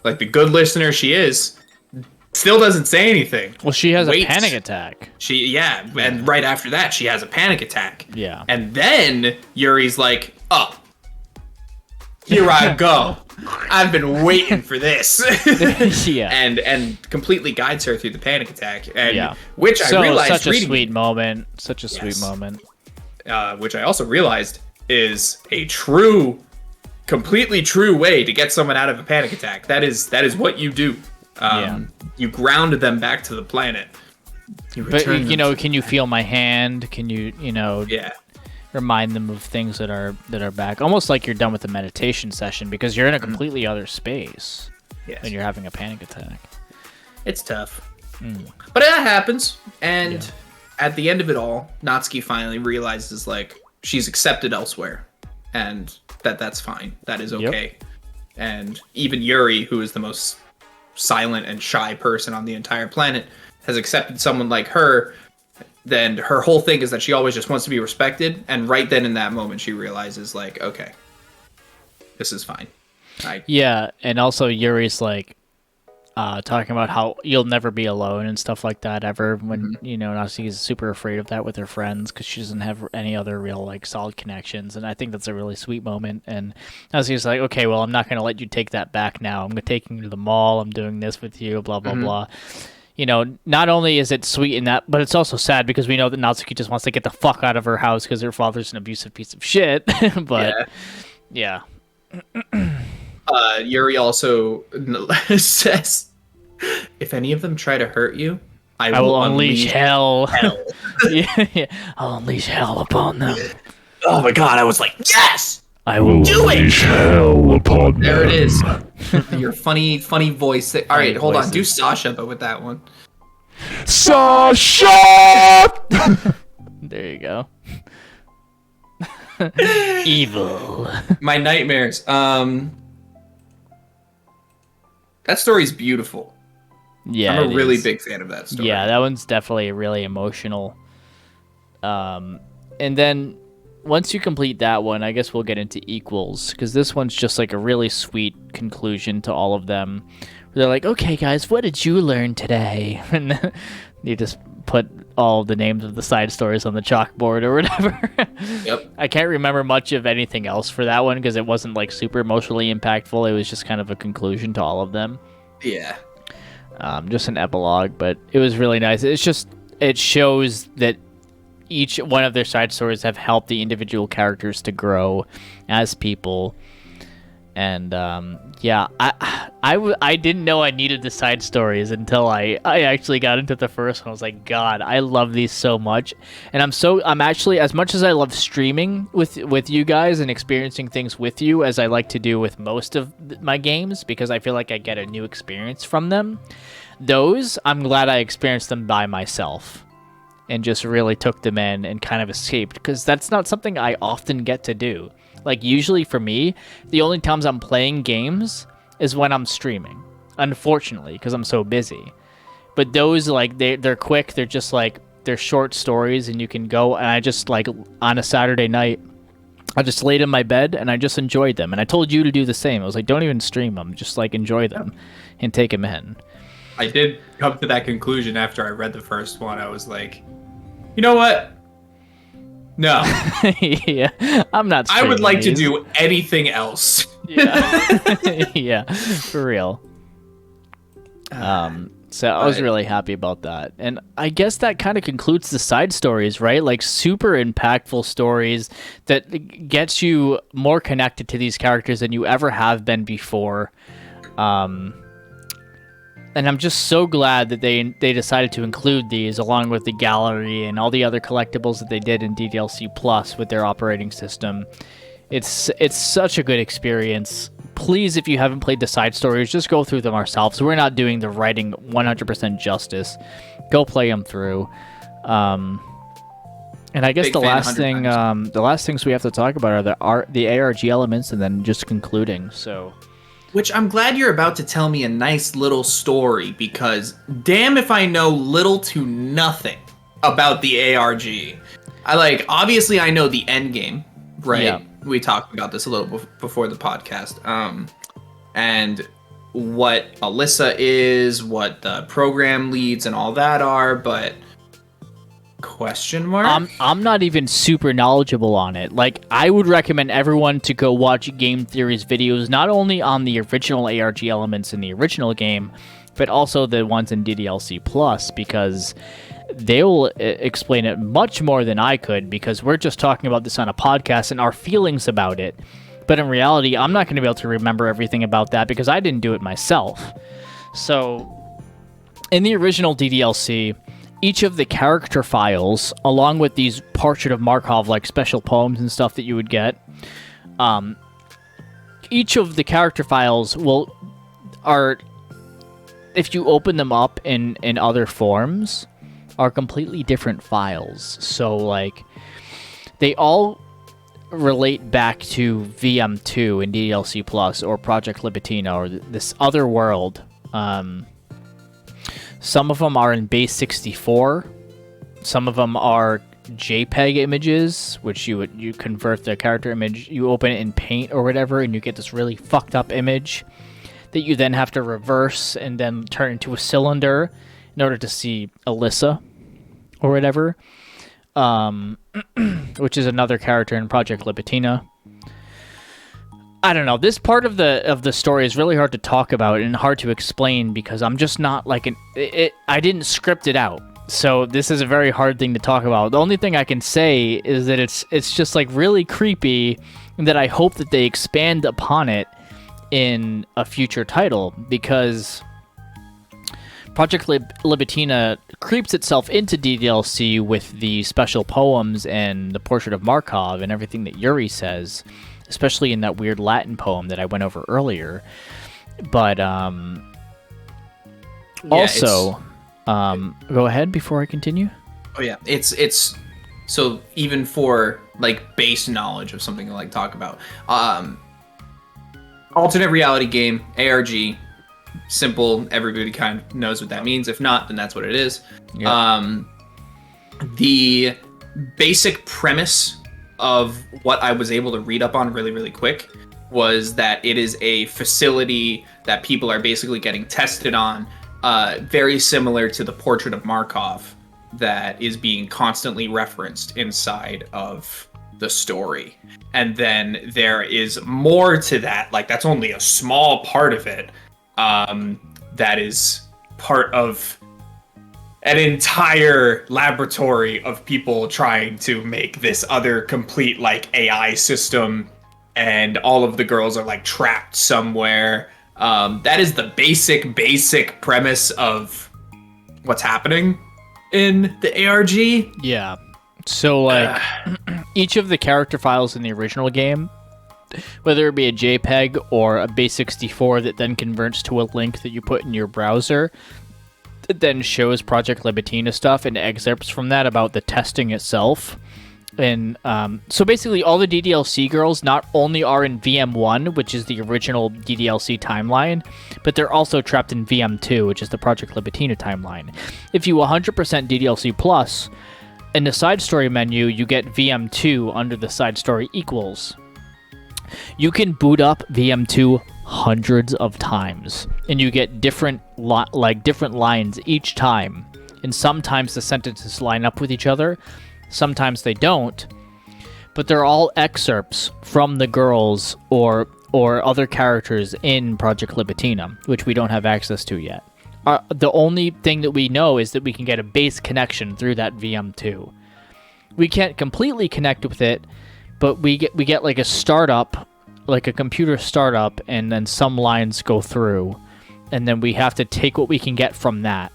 like the good listener she is, still doesn't say anything. Well, she has Waits. a panic attack. And right after that, she has a panic attack. Yeah. And then Yuri's like, oh, here I go. I've been waiting for this. Yeah. And completely guides her through the panic attack. And Yeah. which I realized such a reading, sweet moment. Such a sweet moment. which I also realized is a completely true way to get someone out of a panic attack. That is what you do. You ground them back to the planet. But can you feel my hand? Can you Yeah. remind them of things that are back? Almost like you're done with the meditation session because you're in a completely other space when you're having a panic attack. It's tough. But that happens, and at the end of it all, Natsuki finally realizes like she's accepted elsewhere, and that's fine. That is okay. Yep. And even Yuri, who is the most silent and shy person on the entire planet, has accepted someone like her. Then her whole thing is that she always just wants to be respected, and right then in that moment she realizes like, okay, this is fine. Yeah, and also Yuri's like talking about how you'll never be alone and stuff like that ever, when Natsuki's super afraid of that with her friends because she doesn't have any other real like solid connections, and I think that's a really sweet moment. And Natsuki's like, okay, well, I'm not going to let you take that back now. I'm taking you to the mall, I'm doing this with you, blah blah blah. Not only is it sweet in that, but it's also sad because we know that Natsuki just wants to get the fuck out of her house because her father's an abusive piece of shit. But yeah. Yuri also says, if any of them try to hurt you, I will unleash hell. Yeah, I'll unleash hell upon them. Oh my god, I was like, yes! I will unleash hell upon them. There it is. Your funny voice. All right, hold on. Do Sasha, but with that one. Sasha! There you go. Evil. My nightmares. That story's beautiful. Yeah, I'm a really big fan of that story. Yeah, that one's definitely really emotional. And then once you complete that one, I guess we'll get into equals, because this one's just like a really sweet conclusion to all of them. They're like, okay, guys, what did you learn today? And then you just put all the names of the side stories on the chalkboard or whatever. Yep. I can't remember much of anything else for that one because it wasn't like super emotionally impactful. It was just kind of a conclusion to all of them. Yeah. Just an epilogue, but it was really nice. It shows that each one of their side stories have helped the individual characters to grow as people. And I didn't know I needed the side stories until I actually got into the first one. I was like, God, I love these so much. And I'm actually, as much as I love streaming with you guys and experiencing things with you, as I like to do with most of my games, because I feel like I get a new experience from them, I'm glad I experienced them by myself and just really took them in and kind of escaped, because that's not something I often get to do. Like, usually for me, the only times I'm playing games is when I'm streaming, unfortunately, because I'm so busy. But those, like, they're quick. They're just, like, they're short stories, and you can go, and I just, like, on a Saturday night, I just laid in my bed, and I just enjoyed them. And I told you to do the same. I was like, don't even stream them. Just, like, enjoy them and take them in. I did come to that conclusion after I read the first one. I was like, you know what? No. Yeah, I'm not I would like these. to do anything else. Yeah. Yeah, for real. So I was really happy about that. And I guess that kind of concludes the side stories, right? Like, super impactful stories that gets you more connected to these characters than you ever have been before. And I'm just so glad that they decided to include these along with the gallery and all the other collectibles that they did in DDLC Plus with their operating system. It's such a good experience. Please, if you haven't played the side stories, just go through them ourselves. We're not doing the writing 100% justice. Go play them through. And I guess the last things we have to talk about are the ARG elements, and then just concluding. So. Which I'm glad you're about to tell me a nice little story, because damn if I know little to nothing about the ARG. Obviously I know the end game, right? Yeah. We talked about this a little before the podcast. And what Alyssa is, what the program leads and all that are, but question mark? I'm not even super knowledgeable on it. Like, I would recommend everyone to go watch Game Theory's videos, not only on the original ARG elements in the original game, but also the ones in DDLC Plus, because they will explain it much more than I could, because we're just talking about this on a podcast and our feelings about it. But in reality, I'm not going to be able to remember everything about that because I didn't do it myself. So, in the original DDLC, each of the character files, along with these Portrait of Markov, like special poems and stuff that you would get, each of the character files are, if you open them up in other forms, are completely different files. So, like, they all relate back to VM2 in DDLC Plus or Project Libitina or this other world. Some of them are in base 64. Some of them are JPEG images, which you convert the character image. You open it in Paint or whatever, and you get this really fucked up image that you then have to reverse and then turn into a cylinder in order to see Alyssa or whatever, which is another character in Project Libitina. I don't know. This part of the story is really hard to talk about and hard to explain because I'm just not like I didn't script it out. So this is a very hard thing to talk about. The only thing I can say is that it's just like really creepy, and that I hope that they expand upon it in a future title, because Project Libitina creeps itself into DDLC with the special poems and the Portrait of Markov and everything that Yuri says, especially in that weird Latin poem that I went over earlier. But also, go ahead before I continue. Oh yeah, it's so even for like base knowledge of something to like talk about, alternate reality game, ARG, simple. Everybody kind of knows what that means. If not, then that's what it is. Yep. The basic premise of what I was able to read up on really, really quick was that it is a facility that people are basically getting tested on, very similar to the Portrait of Markov that is being constantly referenced inside of the story. And then there is more to that, like that's only a small part of it, that is part of an entire laboratory of people trying to make this other complete like AI system, and all of the girls are like trapped somewhere. That is the basic premise of what's happening in the ARG. Yeah. So like each of the character files in the original game, whether it be a JPEG or a base 64 that then converts to a link that you put in your browser, it then shows Project Libitina stuff and excerpts from that about the testing itself. And so basically, all the DDLC girls not only are in VM1, which is the original DDLC timeline, but they're also trapped in VM2, which is the Project Libitina timeline. If you 100% DDLC plus, in the side story menu, you get VM2 under the side story equals. You can boot up VM2 hundreds of times, and you get different lines each time. And sometimes the sentences line up with each other. Sometimes they don't, but they're all excerpts from the girls or other characters in Project Libitina, which we don't have access to yet. The only thing that we know is that we can get a base connection through that VM2. We can't completely connect with it, but we get like a startup, like a computer startup, and then some lines go through, and then we have to take what we can get from that.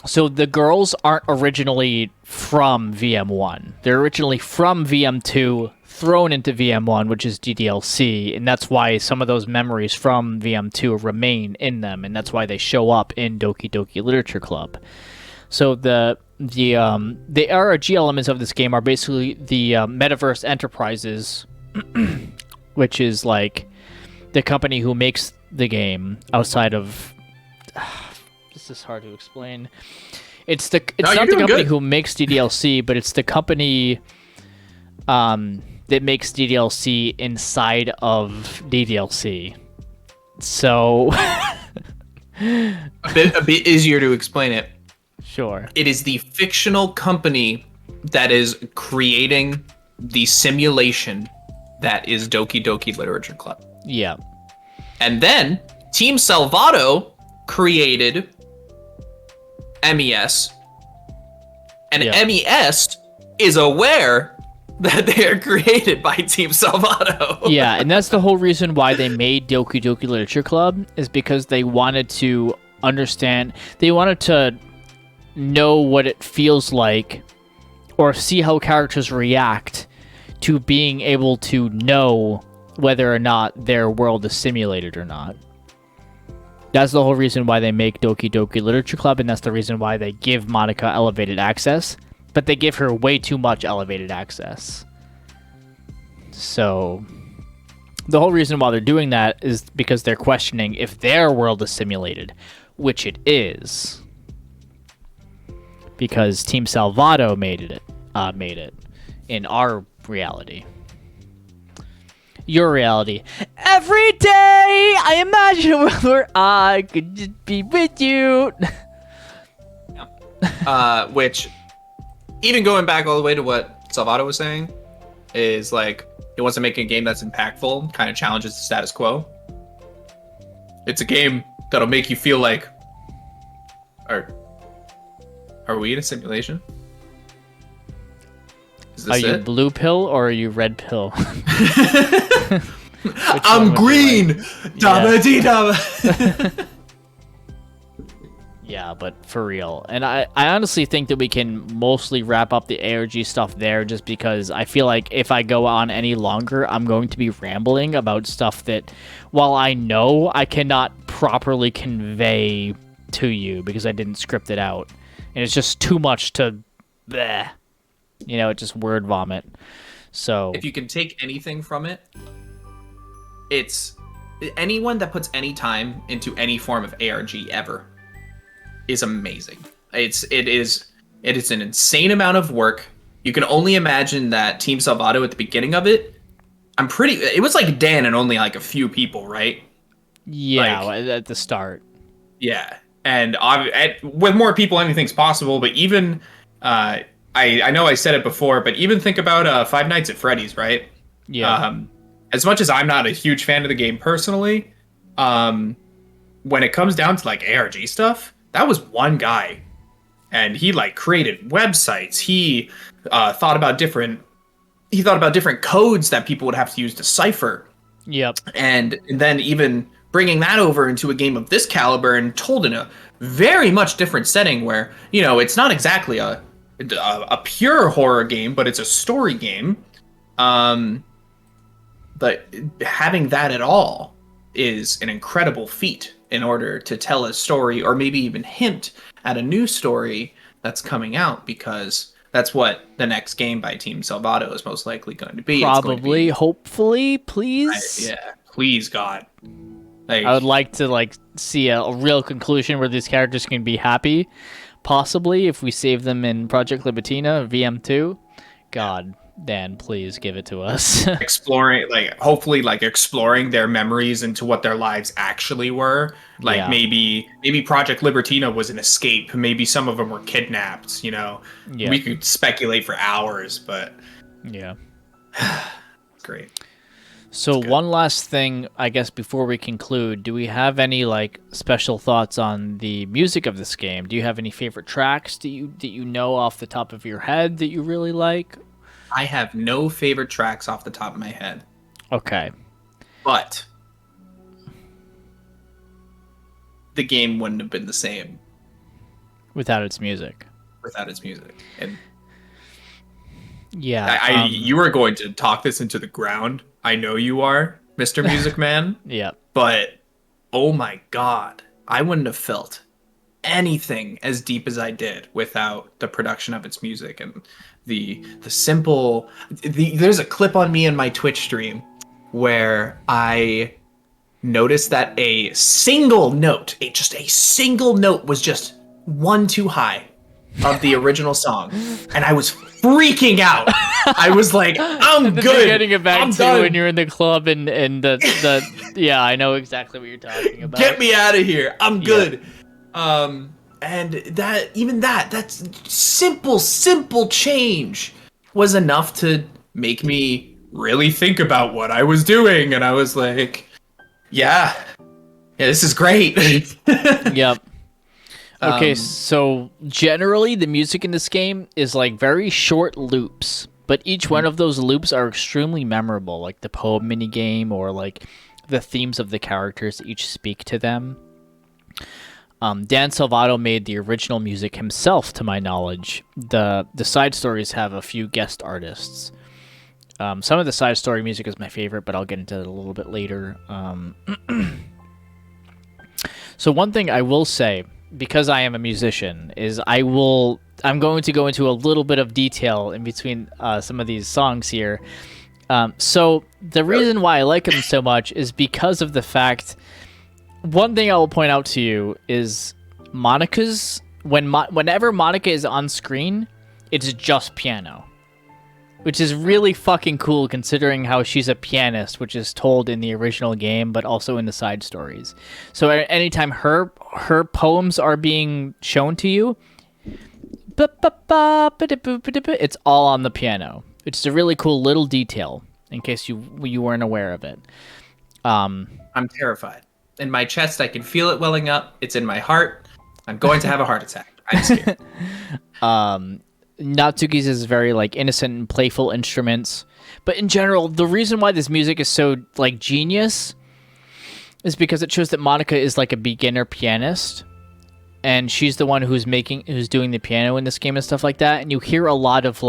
So the girls aren't originally from VM1. They're originally from VM2, thrown into VM1, which is DDLC, and that's why some of those memories from VM2 remain in them, and that's why they show up in Doki Doki Literature Club. So the ARG elements of this game are basically the Metaverse Enterprises, which is like the company who makes the game outside of... This is hard to explain. It's not the company who makes DDLC, but it's the company that makes DDLC inside of DDLC. So a bit easier to explain it. Sure. It is the fictional company that is creating the simulation that is Doki Doki Literature Club. Yeah. And then Team Salvato created MES, and MES is aware that they are created by Team Salvato. Yeah, and that's the whole reason why they made Doki Doki Literature Club, is because they wanted to understand, they wanted to know what it feels like, or see how characters react to being able to know whether or not their world is simulated or not. That's the whole reason why they make Doki Doki Literature Club, and that's the reason why they give Monika elevated access, but they give her way too much elevated access. So the whole reason why they're doing that is because they're questioning if their world is simulated, which it is. Because Team Salvato made it in our reality. Your reality. Every day I imagine a world where I could just be with you. Which, even going back all the way to what Salvato was saying, is like, he wants to make a game that's impactful, kind of challenges the status quo. It's a game that'll make you feel like, are we in a simulation? Are you blue pill or are you red pill? I'm green! Dabba-dee-dabba! Yeah, but for real. And I honestly think that we can mostly wrap up the ARG stuff there, just because I feel like if I go on any longer, I'm going to be rambling about stuff that, while I know, I cannot properly convey to you because I didn't script it out. And it's just too much to... bleh. You know, it's just word vomit. So if you can take anything from it, it's anyone that puts any time into any form of ARG ever is amazing. It is an insane amount of work. You can only imagine that Team Salvato at the beginning of it, it was like Dan and only like a few people, right? Yeah, like, at the start. Yeah. And with more people, anything's possible, but even I know I said it before, but even think about Five Nights at Freddy's, right? Yeah. As much as I'm not a huge fan of the game personally, when it comes down to like ARG stuff, that was one guy, and he like created websites. He thought about different codes that people would have to use to cipher. Yep. And then even bringing that over into a game of this caliber and told in a very much different setting where, you know, it's not exactly a pure horror game, but it's a story game. But having that at all is an incredible feat in order to tell a story or maybe even hint at a new story that's coming out, because that's what the next game by Team Salvato is most likely going to be. Probably, hopefully, please. Yeah, please, God. Like, I would like to see a real conclusion where these characters can be happy. Possibly, if we save them in Project Libitina, VM2. God, Dan, please give it to us. exploring, hopefully, exploring their memories into what their lives actually were. Yeah. Maybe Project Libertina was an escape. Maybe some of them were kidnapped. Yeah. We could speculate for hours, but yeah. Great. So one last thing, I guess, before we conclude, do we have any special thoughts on the music of this game? Do you have any favorite tracks that you know off the top of your head that you really like? I have no favorite tracks off the top of my head. Okay. But the game wouldn't have been the same without its music. And yeah, you are going to talk this into the ground. I know you are, Mr. Music Man. Yeah. But, oh my God, I wouldn't have felt anything as deep as I did without the production of its music and the simple... There's a clip on me in my Twitch stream where I noticed that a single note, just a single note was just one too high of the original song, and I was freaking out. I was like, I'm good. Getting it back I'm to done. when you're in the club and the yeah, I know exactly what you're talking about. Get me out of here. I'm good. Yeah. And that simple change was enough to make me really think about what I was doing, and I was like, yeah, this is great. Yep. Okay, so generally the music in this game is very short loops, but each one of those loops are extremely memorable, like the poem minigame or the themes of the characters each speak to them. Dan Salvato made the original music himself, to my knowledge. The side stories have a few guest artists. Some of the side story music is my favorite, but I'll get into it a little bit later. So one thing I will say, because I am a musician, is I'm going to go into a little bit of detail in between some of these songs here. So the reason why I like them so much is because of the fact, one thing I will point out to you is Monika's, whenever Monika is on screen, it's just piano. Which is really fucking cool considering how she's a pianist, which is told in the original game, but also in the side stories. So anytime her poems are being shown to you, it's all on the piano. It's a really cool little detail, in case you weren't aware of it. I'm terrified. In my chest, I can feel it welling up. It's in my heart. I'm going to have a heart attack. I'm scared. Natsuki's is very innocent and playful instruments, but in general, the reason why this music is so genius is because it shows that Monika is a beginner pianist, and she's the one who's doing the piano in this game and stuff like that. And you hear a lot of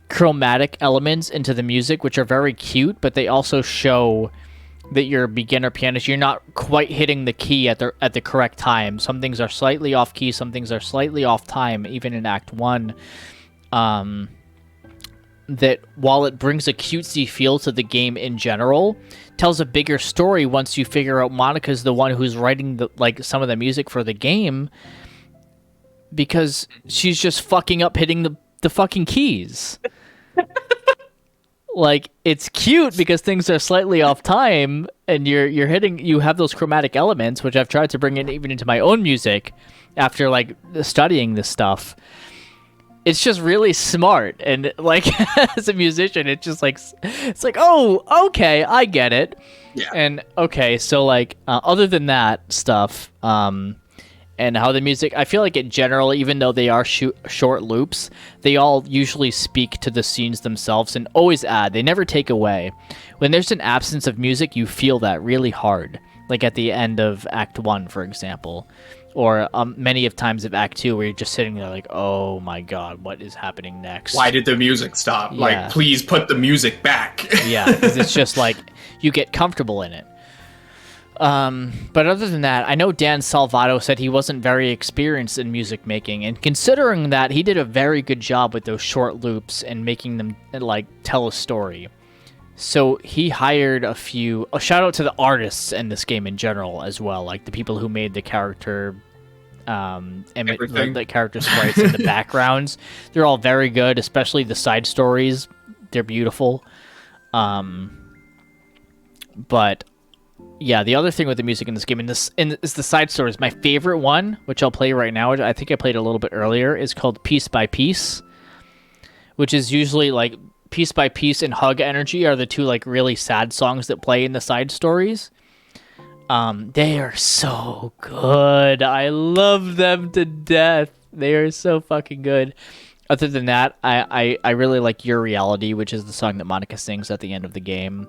chromatic elements into the music, which are very cute, but they also show that you're a beginner pianist. You're not quite hitting the key at the correct time. Some things are slightly off key, some things are slightly off time, even in Act 1. That while it brings a cutesy feel to the game in general, tells a bigger story once you figure out Monika's the one who's writing some of the music for the game, because she's just fucking up hitting the fucking keys. It's cute because things are slightly off time, and you have those chromatic elements, which I've tried to bring in even into my own music after studying this stuff. It's just really smart, and as a musician, it's just oh, okay, I get it. Yeah. And okay, so other than that stuff, and how the music, I feel in general, even though they are short loops, they all usually speak to the scenes themselves and always add. They never take away. When there's an absence of music, you feel that really hard. At the end of Act 1, for example. Or many of times of Act 2, where you're just sitting there oh my god, what is happening next? Why did the music stop? Yeah. Please put the music back. Yeah, because it's just you get comfortable in it. But other than that, I know Dan Salvato said he wasn't very experienced in music making, and considering that, he did a very good job with those short loops and making them like tell a story. So he hired a shout out to the artists in this game in general as well, like the people who made the character the character sprites and the backgrounds. They're all very good, especially the side stories. They're beautiful. But yeah, the other thing with the music in this game is the side stories. My favorite one, which I'll play right now, I think I played a little bit earlier, is called Piece by Piece, which is usually like Piece by Piece and Hug Energy are the two like really sad songs that play in the side stories. They are so good. I love them to death. They are so fucking good. Other than that, I really like Your Reality, which is the song that Monika sings at the end of the game,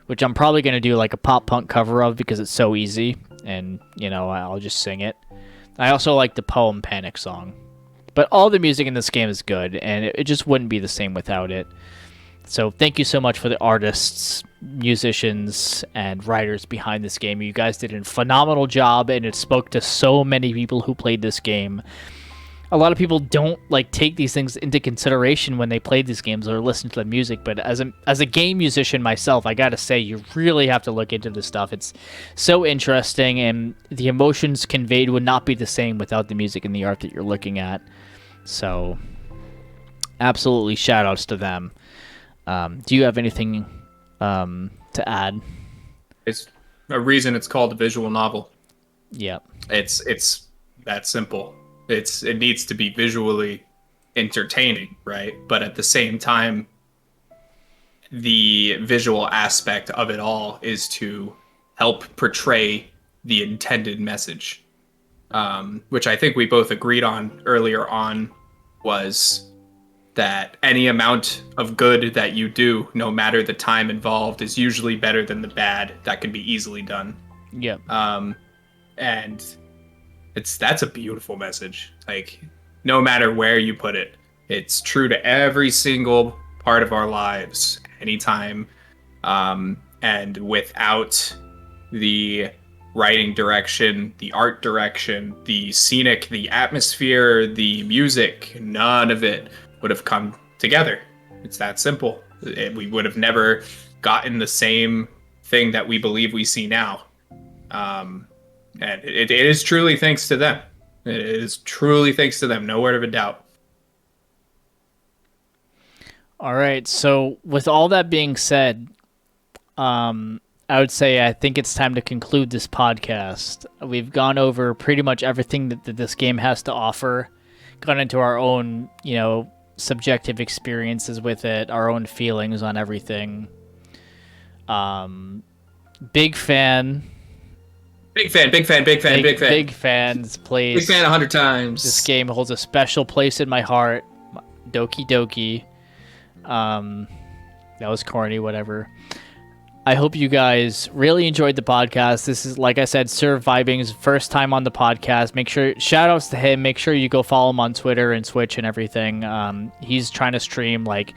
which I'm probably going to do like a pop punk cover of because it's so easy, and, you know, I'll just sing it. I also like the Poem Panic song. But all the music in this game is good, and it just wouldn't be the same without it. So thank you so much for the artists, musicians, and writers behind this game. You guys did a phenomenal job, and it spoke to so many people who played this game. A lot of people don't like take these things into consideration when they play these games or listen to the music, but as a game musician myself, I gotta say, you really have to look into this stuff. It's so interesting, and the emotions conveyed would not be the same without the music and the art that you're looking at. So absolutely shout outs to them. Do you have anything to add? It's a reason it's called a visual novel. Yeah. It's that simple. It needs to be visually entertaining, right? But at the same time, the visual aspect of it all is to help portray the intended message, which I think we both agreed on earlier on, was that any amount of good that you do, no matter the time involved, is usually better than the bad that can be easily done. Yeah. And that's a beautiful message. Like, no matter where you put it, it's true to every single part of our lives, anytime. And without the writing direction, the art direction, the scenic, the atmosphere, the music, none of it would have come together. It's that simple. We would have never gotten the same thing that we believe we see now. And it is truly thanks to them. It is truly thanks to them, no word of a doubt. All right, so with all that being said, I would say I think it's time to conclude this podcast. We've gone over pretty much everything that this game has to offer, gone into our own, subjective experiences with it, our own feelings on everything. Big fan. Big fan. Big fans. Plays. Big fan 100 times. This game holds a special place in my heart. Doki Doki. That was corny, whatever. I hope you guys really enjoyed the podcast. This is, like I said, Surviving's first time on the podcast. Make sure, shout outs to him. Make sure you go follow him on Twitter and Switch and everything. He's trying to stream like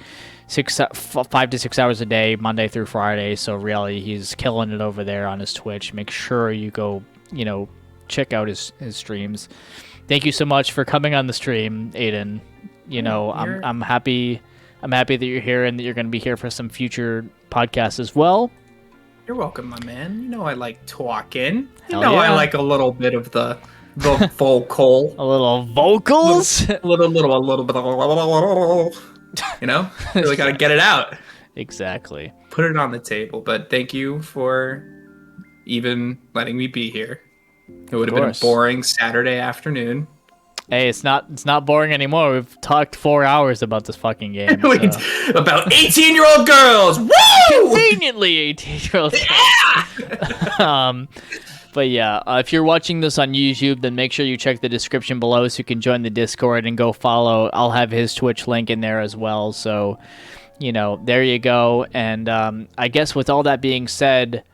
5 to 6 hours a day, Monday through Friday. So really, he's killing it over there on his Twitch. Make sure you go, check out his streams. Thank you so much for coming on the stream, Aiden. I'm happy. I'm happy that you're here and that you're going to be here for some future podcasts as well. You're welcome, my man. You know I like talking. Hell yeah. I like a little bit of the vocal. A little vocals? A little bit of... Really got to get it out. Exactly. Put it on the table. But thank you for even letting me be here. It would have been a boring Saturday afternoon. Hey, it's not boring anymore. We've talked 4 hours about this fucking game. About 18-year-old girls. Woo! Conveniently 18-year-old girls. Yeah! But yeah, if you're watching this on YouTube, then make sure you check the description below so you can join the Discord and go follow. I'll have his Twitch link in there as well. So, there you go. And I guess with all that being said,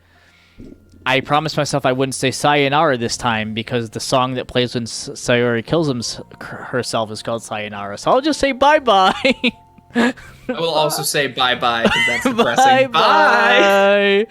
I promised myself I wouldn't say sayonara this time because the song that plays when Sayori kills herself is called Sayonara. So I'll just say bye-bye. I will also say bye-bye because that's depressing. Bye!